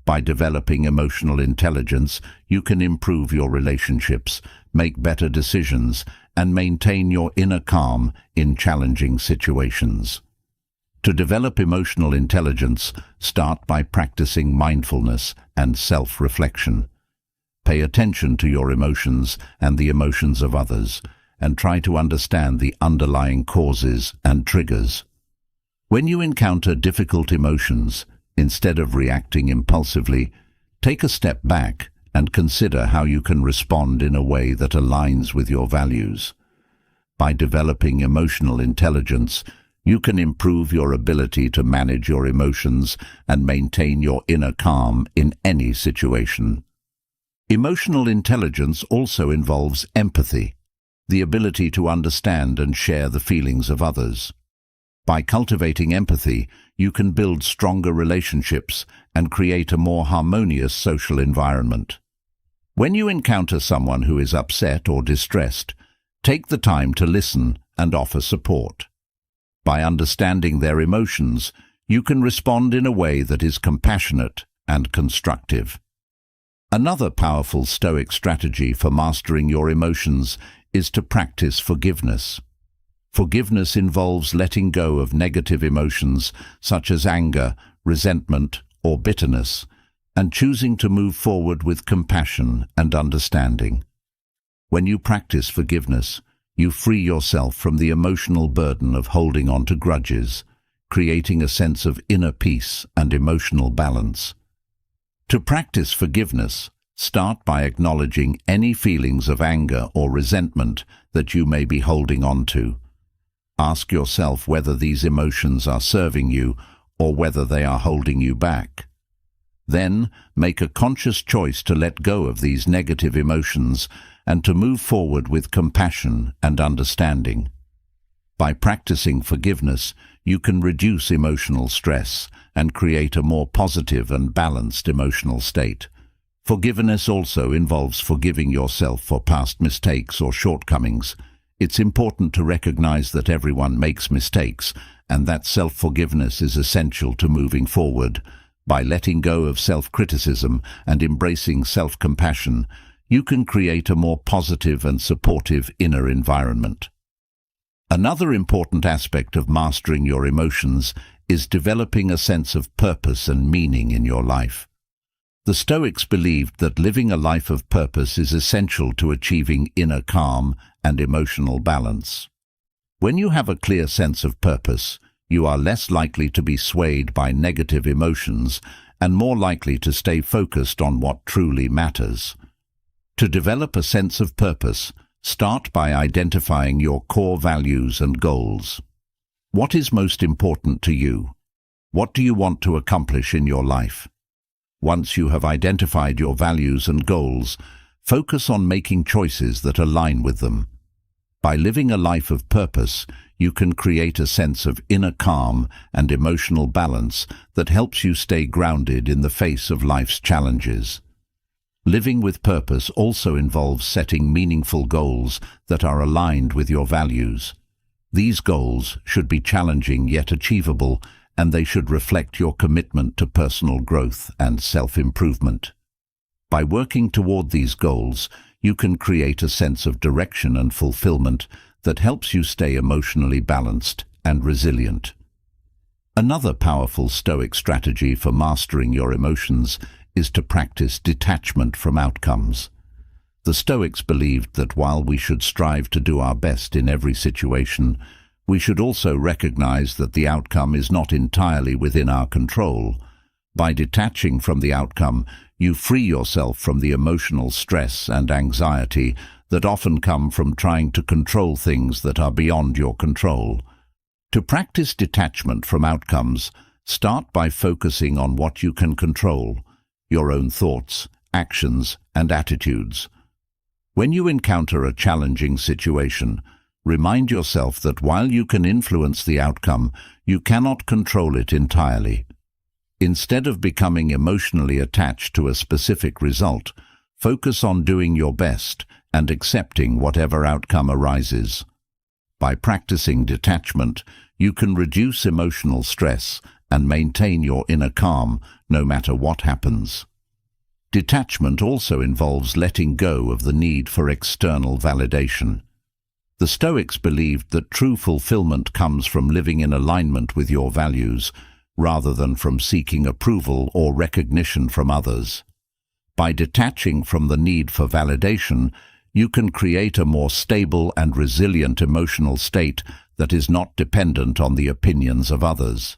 By developing emotional intelligence, you can improve your relationships, make better decisions, and maintain your inner calm in challenging situations. To develop emotional intelligence, start by practicing mindfulness and self-reflection. Pay attention to your emotions and the emotions of others, and try to understand the underlying causes and triggers. When you encounter difficult emotions, instead of reacting impulsively, take a step back and consider how you can respond in a way that aligns with your values. By developing emotional intelligence, you can improve your ability to manage your emotions and maintain your inner calm in any situation. Emotional intelligence also involves empathy, the ability to understand and share the feelings of others. By cultivating empathy, you can build stronger relationships and create a more harmonious social environment. When you encounter someone who is upset or distressed, take the time to listen and offer support. By understanding their emotions, you can respond in a way that is compassionate and constructive. Another powerful Stoic strategy for mastering your emotions is to practice forgiveness. Forgiveness involves letting go of negative emotions such as anger, resentment, or bitterness, and choosing to move forward with compassion and understanding. When you practice forgiveness, you free yourself from the emotional burden of holding on to grudges, creating a sense of inner peace and emotional balance. To practice forgiveness, start by acknowledging any feelings of anger or resentment that you may be holding on to. Ask yourself whether these emotions are serving you or whether they are holding you back. Then, make a conscious choice to let go of these negative emotions and to move forward with compassion and understanding. By practicing forgiveness, you can reduce emotional stress and create a more positive and balanced emotional state. Forgiveness also involves forgiving yourself for past mistakes or shortcomings. It's important to recognize that everyone makes mistakes and that self-forgiveness is essential to moving forward. By letting go of self-criticism and embracing self-compassion, you can create a more positive and supportive inner environment. Another important aspect of mastering your emotions is developing a sense of purpose and meaning in your life. The Stoics believed that living a life of purpose is essential to achieving inner calm and emotional balance. When you have a clear sense of purpose, you are less likely to be swayed by negative emotions and more likely to stay focused on what truly matters. To develop a sense of purpose, start by identifying your core values and goals. What is most important to you? What do you want to accomplish in your life? Once you have identified your values and goals, focus on making choices that align with them. By living a life of purpose, you can create a sense of inner calm and emotional balance that helps you stay grounded in the face of life's challenges. Living with purpose also involves setting meaningful goals that are aligned with your values. These goals should be challenging yet achievable, and they should reflect your commitment to personal growth and self-improvement. By working toward these goals, you can create a sense of direction and fulfillment that helps you stay emotionally balanced and resilient. Another powerful Stoic strategy for mastering your emotions is to practice detachment from outcomes. The Stoics believed that while we should strive to do our best in every situation, we should also recognize that the outcome is not entirely within our control. By detaching from the outcome, you free yourself from the emotional stress and anxiety that often come from trying to control things that are beyond your control. To practice detachment from outcomes, start by focusing on what you can control: your own thoughts, actions, and attitudes. When you encounter a challenging situation, remind yourself that while you can influence the outcome, you cannot control it entirely. Instead of becoming emotionally attached to a specific result, focus on doing your best and accepting whatever outcome arises. By practicing detachment, you can reduce emotional stress and maintain your inner calm no matter what happens. Detachment also involves letting go of the need for external validation. The Stoics believed that true fulfillment comes from living in alignment with your values, rather than from seeking approval or recognition from others. By detaching from the need for validation, you can create a more stable and resilient emotional state that is not dependent on the opinions of others.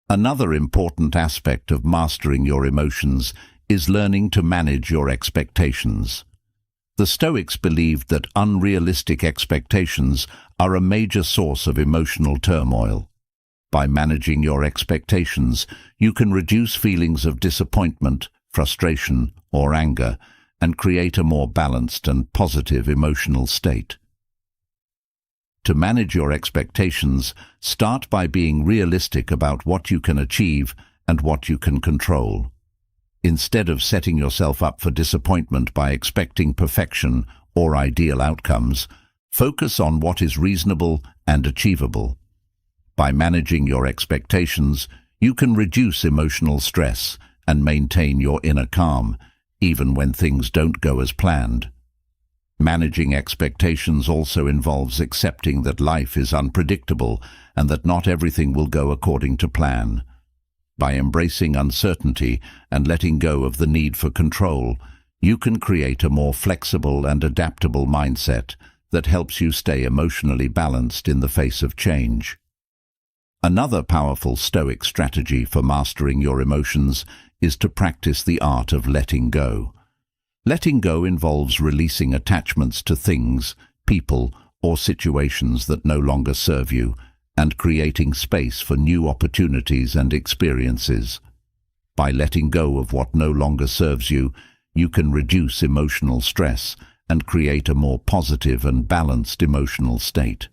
Another important aspect of mastering your emotions is learning to manage your expectations. The Stoics believed that unrealistic expectations are a major source of emotional turmoil. By managing your expectations, you can reduce feelings of disappointment, frustration, or anger, and create a more balanced and positive emotional state. To manage your expectations, start by being realistic about what you can achieve and what you can control. Instead of setting yourself up for disappointment by expecting perfection or ideal outcomes, focus on what is reasonable and achievable. By managing your expectations, you can reduce emotional stress and maintain your inner calm, even when things don't go as planned. Managing expectations also involves accepting that life is unpredictable and that not everything will go according to plan. By embracing uncertainty and letting go of the need for control, you can create a more flexible and adaptable mindset that helps you stay emotionally balanced in the face of change. Another powerful Stoic strategy for mastering your emotions is to practice the art of letting go. Letting go involves releasing attachments to things, people, or situations that no longer serve you, and creating space for new opportunities and experiences. By letting go of what no longer serves you, you can reduce emotional stress and create a more positive and balanced emotional state.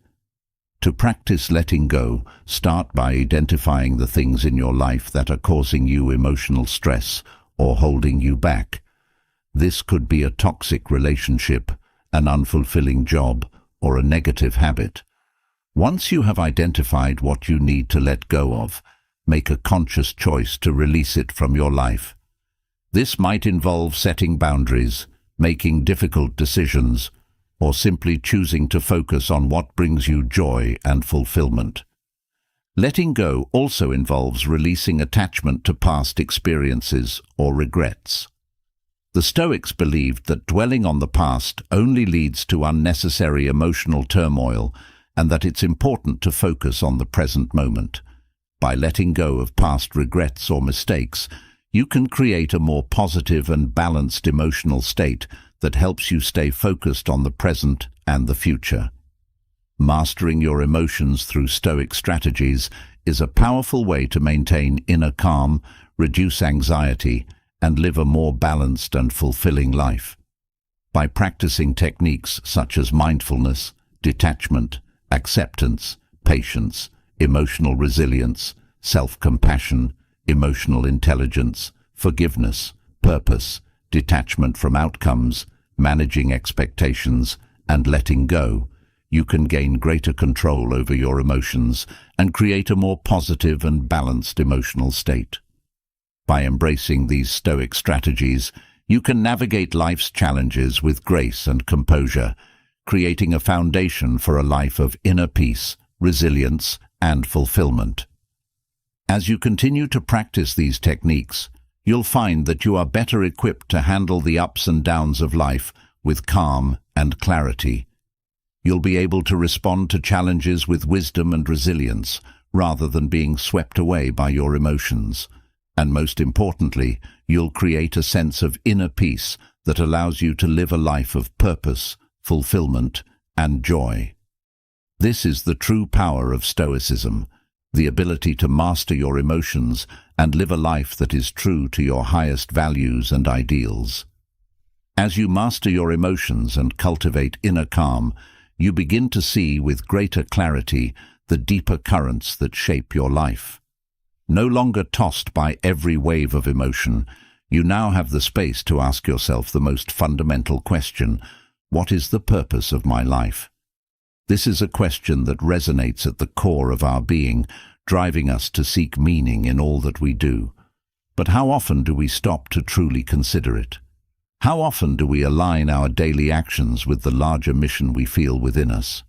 To practice letting go, start by identifying the things in your life that are causing you emotional stress or holding you back. This could be a toxic relationship, an unfulfilling job, or a negative habit. Once you have identified what you need to let go of, make a conscious choice to release it from your life. This might involve setting boundaries, making difficult decisions, or simply choosing to focus on what brings you joy and fulfillment. Letting go also involves releasing attachment to past experiences or regrets. The Stoics believed that dwelling on the past only leads to unnecessary emotional turmoil and that it's important to focus on the present moment. By letting go of past regrets or mistakes, you can create a more positive and balanced emotional state that helps you stay focused on the present and the future. Mastering your emotions through Stoic strategies is a powerful way to maintain inner calm, reduce anxiety, and live a more balanced and fulfilling life. By practicing techniques such as mindfulness, detachment, acceptance, patience, emotional resilience, self-compassion, emotional intelligence, forgiveness, purpose, detachment from outcomes, managing expectations, and letting go, you can gain greater control over your emotions and create a more positive and balanced emotional state. By embracing these Stoic strategies, you can navigate life's challenges with grace and composure, creating a foundation for a life of inner peace, resilience, and fulfillment. As you continue to practice these techniques, you'll find that you are better equipped to handle the ups and downs of life with calm and clarity. You'll be able to respond to challenges with wisdom and resilience, rather than being swept away by your emotions. And most importantly, you'll create a sense of inner peace that allows you to live a life of purpose, fulfillment, and joy. This is the true power of Stoicism, the ability to master your emotions and live a life that is true to your highest values and ideals. As you master your emotions and cultivate inner calm, you begin to see with greater clarity the deeper currents that shape your life. No longer tossed by every wave of emotion, you now have the space to ask yourself the most fundamental question: what is the purpose of my life? This is a question that resonates at the core of our being, driving us to seek meaning in all that we do. But how often do we stop to truly consider it? How often do we align our daily actions with the larger mission we feel within us?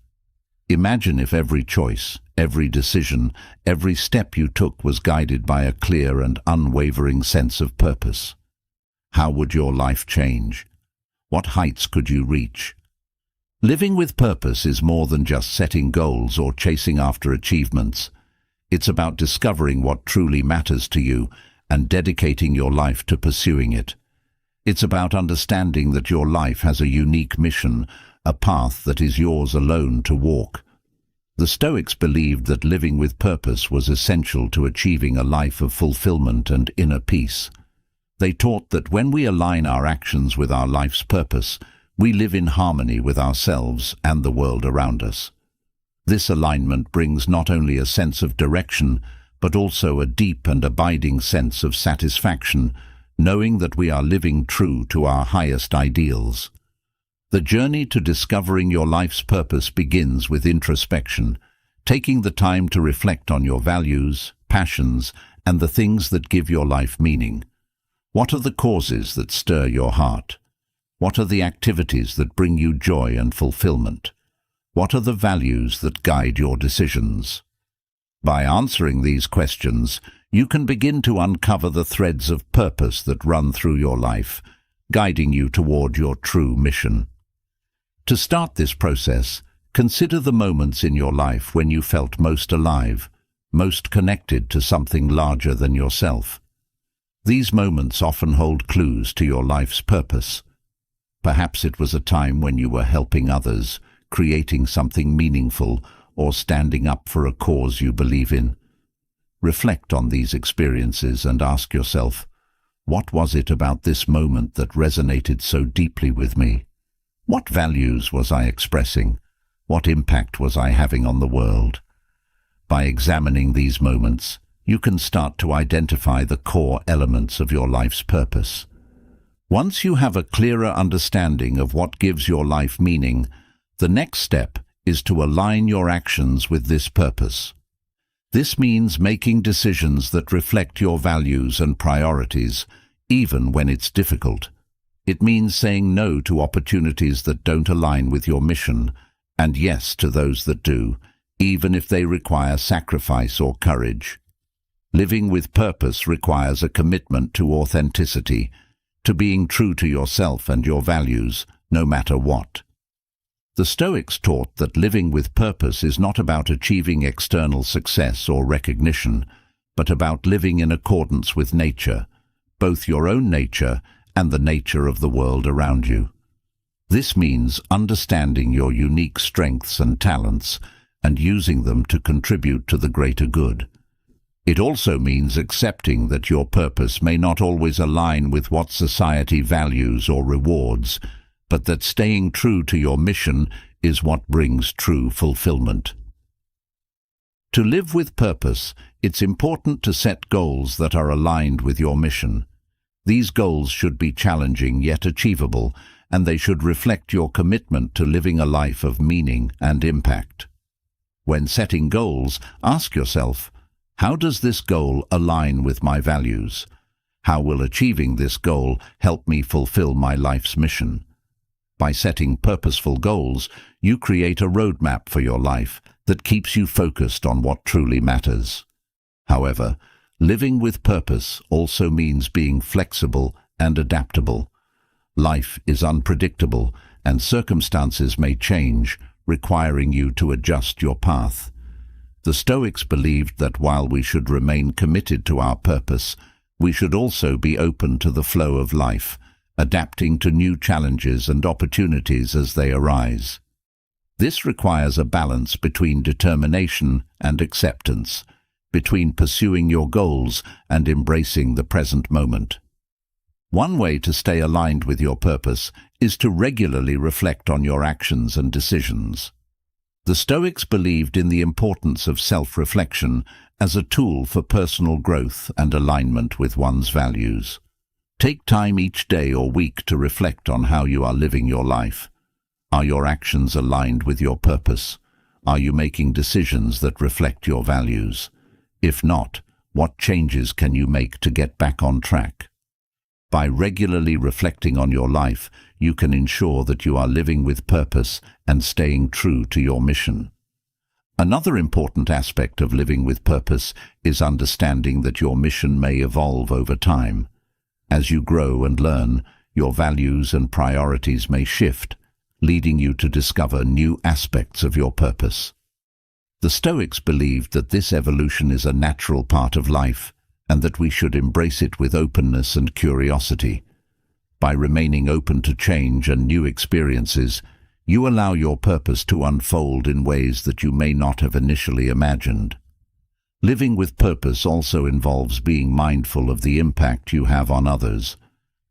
Imagine if every choice, every decision, every step you took was guided by a clear and unwavering sense of purpose. How would your life change? What heights could you reach? Living with purpose is more than just setting goals or chasing after achievements. It's about discovering what truly matters to you and dedicating your life to pursuing it. It's about understanding that your life has a unique mission, a path that is yours alone to walk. The Stoics believed that living with purpose was essential to achieving a life of fulfillment and inner peace. They taught that when we align our actions with our life's purpose, we live in harmony with ourselves and the world around us. This alignment brings not only a sense of direction, but also a deep and abiding sense of satisfaction, knowing that we are living true to our highest ideals. The journey to discovering your life's purpose begins with introspection, taking the time to reflect on your values, passions, and the things that give your life meaning. What are the causes that stir your heart? What are the activities that bring you joy and fulfillment? What are the values that guide your decisions? By answering these questions, you can begin to uncover the threads of purpose that run through your life, guiding you toward your true mission. To start this process, consider the moments in your life when you felt most alive, most connected to something larger than yourself. These moments often hold clues to your life's purpose. Perhaps it was a time when you were helping others, creating something meaningful, or standing up for a cause you believe in. Reflect on these experiences and ask yourself, what was it about this moment that resonated so deeply with me? What values was I expressing? What impact was I having on the world? By examining these moments, you can start to identify the core elements of your life's purpose. Once you have a clearer understanding of what gives your life meaning, the next step is to align your actions with this purpose. This means making decisions that reflect your values and priorities, even when it's difficult. It means saying no to opportunities that don't align with your mission, and yes to those that do, even if they require sacrifice or courage. Living with purpose requires a commitment to authenticity, to being true to yourself and your values, no matter what. The Stoics taught that living with purpose is not about achieving external success or recognition, but about living in accordance with nature, both your own nature and the nature of the world around you. This means understanding your unique strengths and talents and using them to contribute to the greater good. It also means accepting that your purpose may not always align with what society values or rewards, but that staying true to your mission is what brings true fulfillment. To live with purpose, it's important to set goals that are aligned with your mission. These goals should be challenging yet achievable, and they should reflect your commitment to living a life of meaning and impact. When setting goals, ask yourself, how does this goal align with my values? How will achieving this goal help me fulfill my life's mission? By setting purposeful goals, you create a roadmap for your life that keeps you focused on what truly matters. However, living with purpose also means being flexible and adaptable. Life is unpredictable, and circumstances may change, requiring you to adjust your path. The Stoics believed that while we should remain committed to our purpose, we should also be open to the flow of life, adapting to new challenges and opportunities as they arise. This requires a balance between determination and acceptance, between pursuing your goals and embracing the present moment. One way to stay aligned with your purpose is to regularly reflect on your actions and decisions. The Stoics believed in the importance of self-reflection as a tool for personal growth and alignment with one's values. Take time each day or week to reflect on how you are living your life. Are your actions aligned with your purpose? Are you making decisions that reflect your values? If not, what changes can you make to get back on track? By regularly reflecting on your life, you can ensure that you are living with purpose and staying true to your mission. Another important aspect of living with purpose is understanding that your mission may evolve over time. As you grow and learn, your values and priorities may shift, leading you to discover new aspects of your purpose. The Stoics believed that this evolution is a natural part of life, and that we should embrace it with openness and curiosity. By remaining open to change and new experiences, you allow your purpose to unfold in ways that you may not have initially imagined. Living with purpose also involves being mindful of the impact you have on others.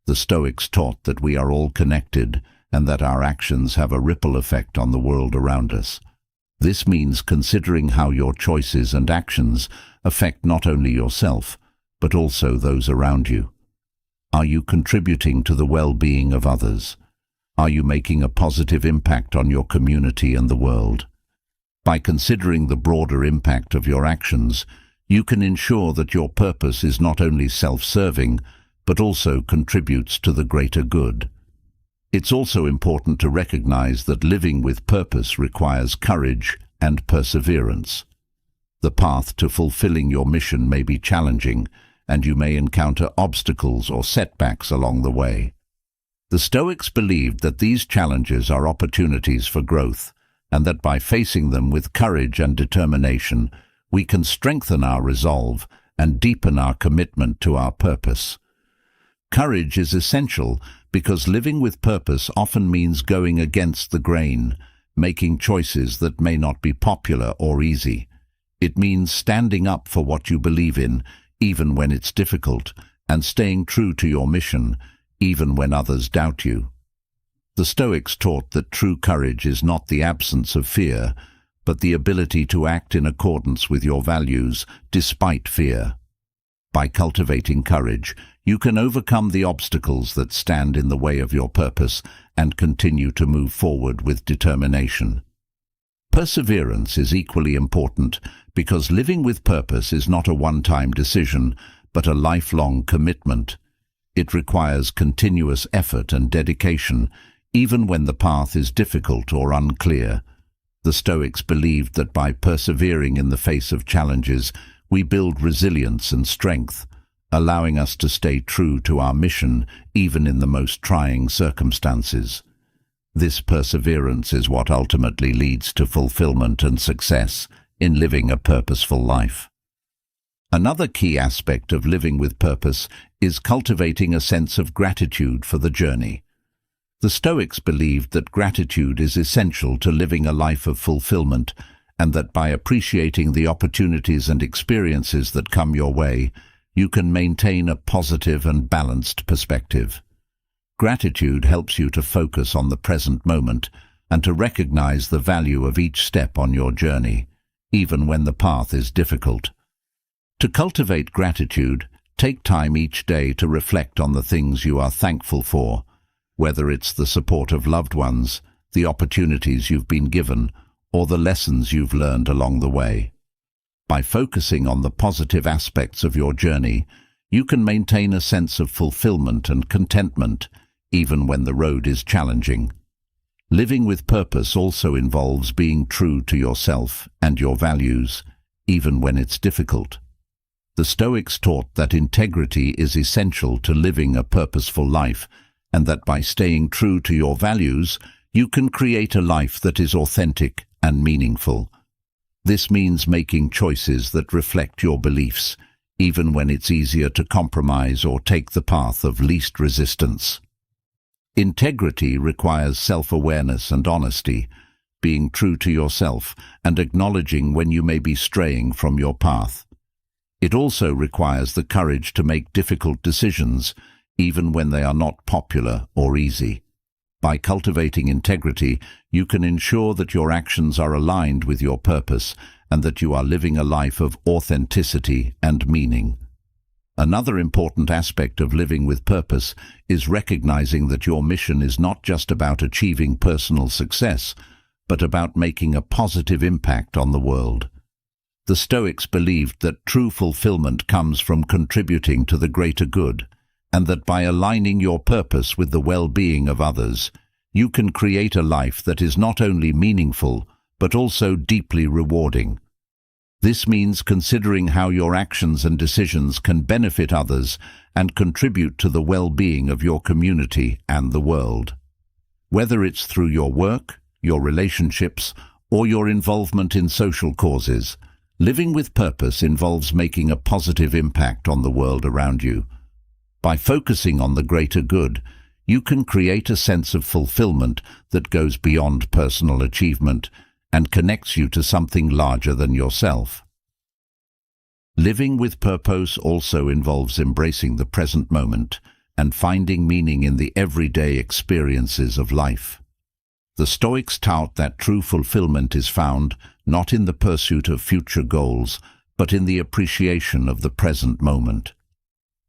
The Stoics taught that we are all connected and that our actions have a ripple effect on the world around us. This means considering how your choices and actions affect not only yourself, but also those around you. Are you contributing to the well-being of others? Are you making a positive impact on your community and the world? By considering the broader impact of your actions, you can ensure that your purpose is not only self-serving, but also contributes to the greater good. It's also important to recognize that living with purpose requires courage and perseverance. The path to fulfilling your mission may be challenging, and you may encounter obstacles or setbacks along the way. The Stoics believed that these challenges are opportunities for growth, and that by facing them with courage and determination, we can strengthen our resolve and deepen our commitment to our purpose. Courage is essential because living with purpose often means going against the grain, making choices that may not be popular or easy. It means standing up for what you believe in, even when it's difficult, and staying true to your mission, even when others doubt you. The Stoics taught that true courage is not the absence of fear, but the ability to act in accordance with your values despite fear. By cultivating courage, you can overcome the obstacles that stand in the way of your purpose and continue to move forward with determination. Perseverance is equally important because living with purpose is not a one-time decision, but a lifelong commitment. It requires continuous effort and dedication, even when the path is difficult or unclear. The Stoics believed that by persevering in the face of challenges, we build resilience and strength, allowing us to stay true to our mission even in the most trying circumstances. This perseverance is what ultimately leads to fulfillment and success in living a purposeful life. Another key aspect of living with purpose is cultivating a sense of gratitude for the journey. The Stoics believed that gratitude is essential to living a life of fulfillment, and that by appreciating the opportunities and experiences that come your way, you can maintain a positive and balanced perspective. Gratitude helps you to focus on the present moment and to recognize the value of each step on your journey, even when the path is difficult. To cultivate gratitude, take time each day to reflect on the things you are thankful for, whether it's the support of loved ones, the opportunities you've been given, or the lessons you've learned along the way. By focusing on the positive aspects of your journey, you can maintain a sense of fulfillment and contentment, even when the road is challenging. Living with purpose also involves being true to yourself and your values, even when it's difficult. The Stoics taught that integrity is essential to living a purposeful life, and that by staying true to your values, you can create a life that is authentic and meaningful. This means making choices that reflect your beliefs, even when it's easier to compromise or take the path of least resistance. Integrity requires self-awareness and honesty, being true to yourself and acknowledging when you may be straying from your path. It also requires the courage to make difficult decisions, even when they are not popular or easy. By cultivating integrity, you can ensure that your actions are aligned with your purpose and that you are living a life of authenticity and meaning. Another important aspect of living with purpose is recognizing that your mission is not just about achieving personal success, but about making a positive impact on the world. The Stoics believed that true fulfillment comes from contributing to the greater good, and that by aligning your purpose with the well-being of others, you can create a life that is not only meaningful, but also deeply rewarding. This means considering how your actions and decisions can benefit others and contribute to the well-being of your community and the world. Whether it's through your work, your relationships, or your involvement in social causes, living with purpose involves making a positive impact on the world around you. By focusing on the greater good, you can create a sense of fulfillment that goes beyond personal achievement and connects you to something larger than yourself. Living with purpose also involves embracing the present moment and finding meaning in the everyday experiences of life. The Stoics taught that true fulfillment is found not in the pursuit of future goals, but in the appreciation of the present moment.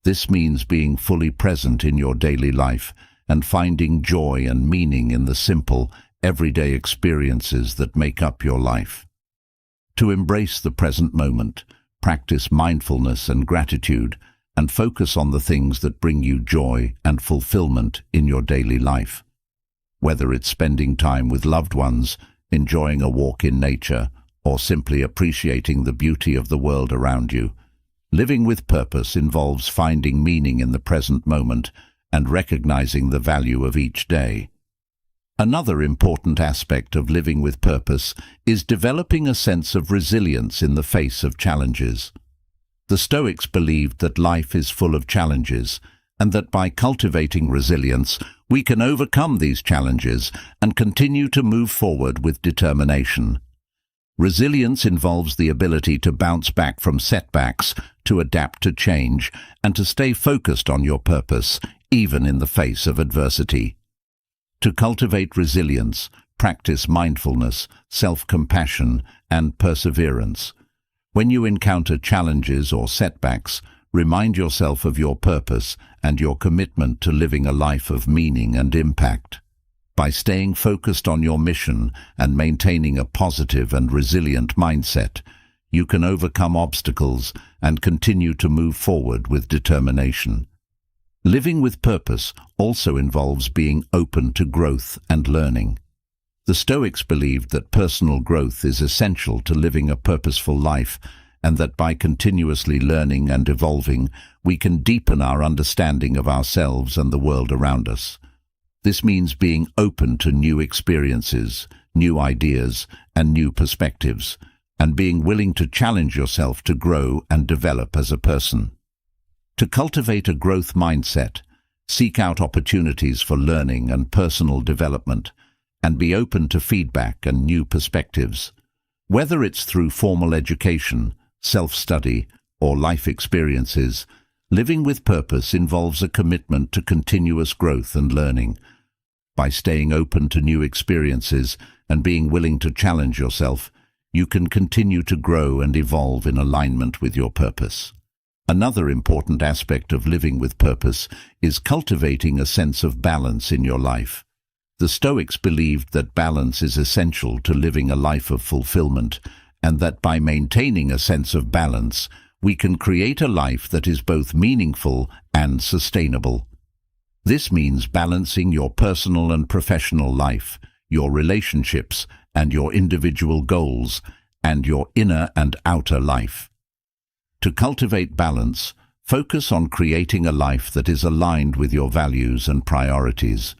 This means being fully present in your daily life and finding joy and meaning in the simple, everyday experiences that make up your life. To embrace the present moment, practice mindfulness and gratitude, and focus on the things that bring you joy and fulfillment in your daily life. Whether it's spending time with loved ones, enjoying a walk in nature, or simply appreciating the beauty of the world around you, living with purpose involves finding meaning in the present moment and recognizing the value of each day. Another important aspect of living with purpose is developing a sense of resilience in the face of challenges. The Stoics believed that life is full of challenges, and that by cultivating resilience, we can overcome these challenges and continue to move forward with determination. Resilience involves the ability to bounce back from setbacks, to adapt to change, and to stay focused on your purpose, even in the face of adversity. To cultivate resilience, practice mindfulness, self-compassion, and perseverance. When you encounter challenges or setbacks, remind yourself of your purpose and your commitment to living a life of meaning and impact. By staying focused on your mission and maintaining a positive and resilient mindset, you can overcome obstacles and continue to move forward with determination. Living with purpose also involves being open to growth and learning. The Stoics believed that personal growth is essential to living a purposeful life, and that by continuously learning and evolving, we can deepen our understanding of ourselves and the world around us. This means being open to new experiences, new ideas, and new perspectives, and being willing to challenge yourself to grow and develop as a person. To cultivate a growth mindset, seek out opportunities for learning and personal development, and be open to feedback and new perspectives. Whether it's through formal education, self-study, or life experiences, living with purpose involves a commitment to continuous growth and learning. By staying open to new experiences and being willing to challenge yourself, you can continue to grow and evolve in alignment with your purpose. Another important aspect of living with purpose is cultivating a sense of balance in your life. The Stoics believed that balance is essential to living a life of fulfillment, and that by maintaining a sense of balance, we can create a life that is both meaningful and sustainable. This means balancing your personal and professional life, your relationships and your individual goals, and your inner and outer life. To cultivate balance, focus on creating a life that is aligned with your values and priorities.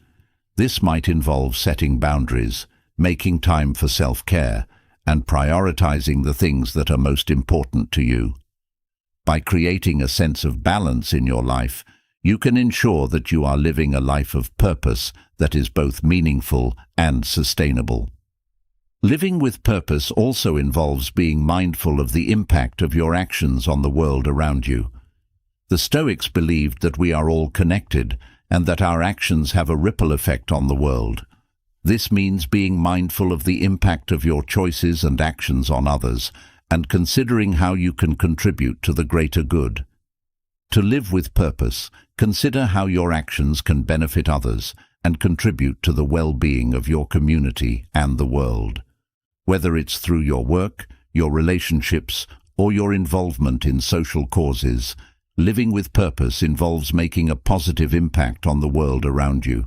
This might involve setting boundaries, making time for self-care, and prioritizing the things that are most important to you. By creating a sense of balance in your life, you can ensure that you are living a life of purpose that is both meaningful and sustainable. Living with purpose also involves being mindful of the impact of your actions on the world around you. The Stoics believed that we are all connected and that our actions have a ripple effect on the world. This means being mindful of the impact of your choices and actions on others, and considering how you can contribute to the greater good. To live with purpose, consider how your actions can benefit others and contribute to the well-being of your community and the world. Whether it's through your work, your relationships, or your involvement in social causes, living with purpose involves making a positive impact on the world around you.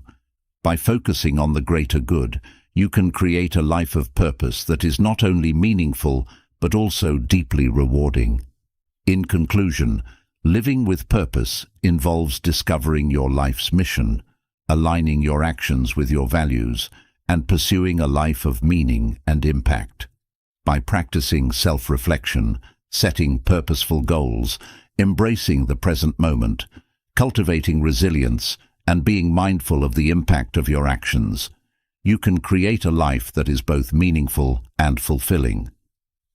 By focusing on the greater good, you can create a life of purpose that is not only meaningful, but also deeply rewarding. In conclusion, living with purpose involves discovering your life's mission, aligning your actions with your values, and pursuing a life of meaning and impact. By practicing self-reflection, setting purposeful goals, embracing the present moment, cultivating resilience, and being mindful of the impact of your actions, you can create a life that is both meaningful and fulfilling.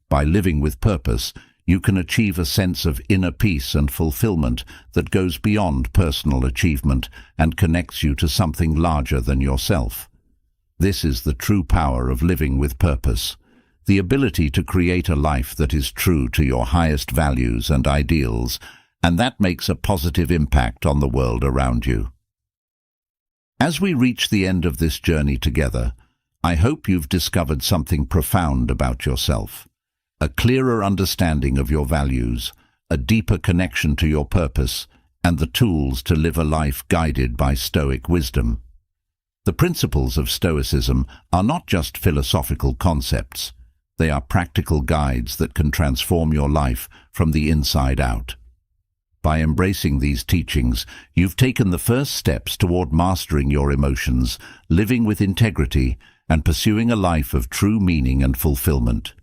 By living with purpose, you can achieve a sense of inner peace and fulfillment that goes beyond personal achievement and connects you to something larger than yourself. This is the true power of living with purpose, the ability to create a life that is true to your highest values and ideals, and that makes a positive impact on the world around you. As we reach the end of this journey together, I hope you've discovered something profound about yourself. A clearer understanding of your values, a deeper connection to your purpose, and the tools to live a life guided by Stoic wisdom. The principles of Stoicism are not just philosophical concepts. They are practical guides that can transform your life from the inside out. By embracing these teachings, you've taken the first steps toward mastering your emotions, living with integrity, and pursuing a life of true meaning and fulfillment.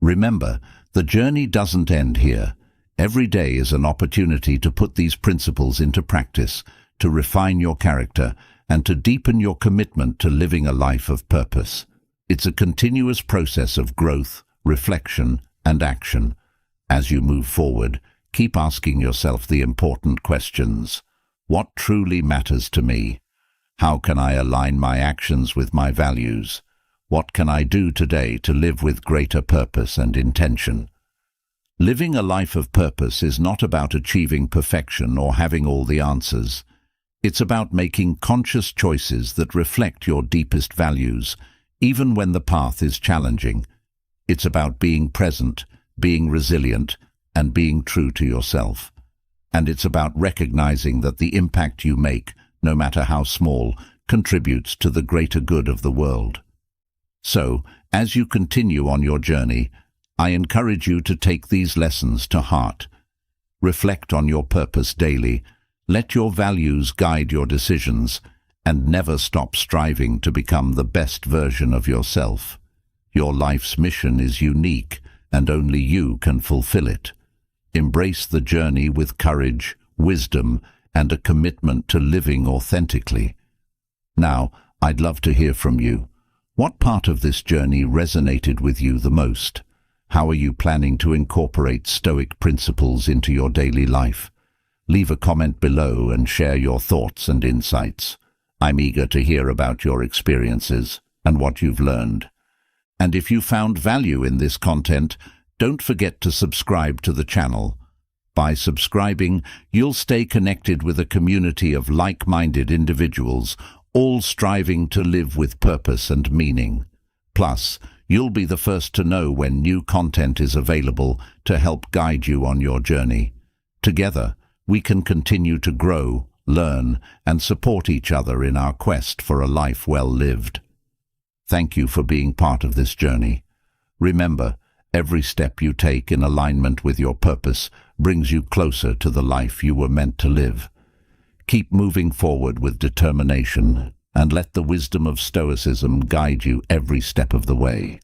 Remember, the journey doesn't end here. Every day is an opportunity to put these principles into practice, to refine your character, and to deepen your commitment to living a life of purpose. It's a continuous process of growth, reflection, and action. As you move forward, keep asking yourself the important questions. What truly matters to me? How can I align my actions with my values? What can I do today to live with greater purpose and intention? Living a life of purpose is not about achieving perfection or having all the answers. It's about making conscious choices that reflect your deepest values, even when the path is challenging. It's about being present, being resilient, and being true to yourself. And it's about recognizing that the impact you make, no matter how small, contributes to the greater good of the world. So, as you continue on your journey, I encourage you to take these lessons to heart. Reflect on your purpose daily, let your values guide your decisions, and never stop striving to become the best version of yourself. Your life's mission is unique, and only you can fulfill it. Embrace the journey with courage, wisdom, and a commitment to living authentically. Now, I'd love to hear from you. What part of this journey resonated with you the most? How are you planning to incorporate Stoic principles into your daily life? Leave a comment below and share your thoughts and insights. I'm eager to hear about your experiences and what you've learned. And if you found value in this content, don't forget to subscribe to the channel. By subscribing, you'll stay connected with a community of like-minded individuals, all striving to live with purpose and meaning. Plus, you'll be the first to know when new content is available to help guide you on your journey. Together, we can continue to grow, learn, and support each other in our quest for a life well lived. Thank you for being part of this journey. Remember, every step you take in alignment with your purpose brings you closer to the life you were meant to live. Keep moving forward with determination, and let the wisdom of Stoicism guide you every step of the way.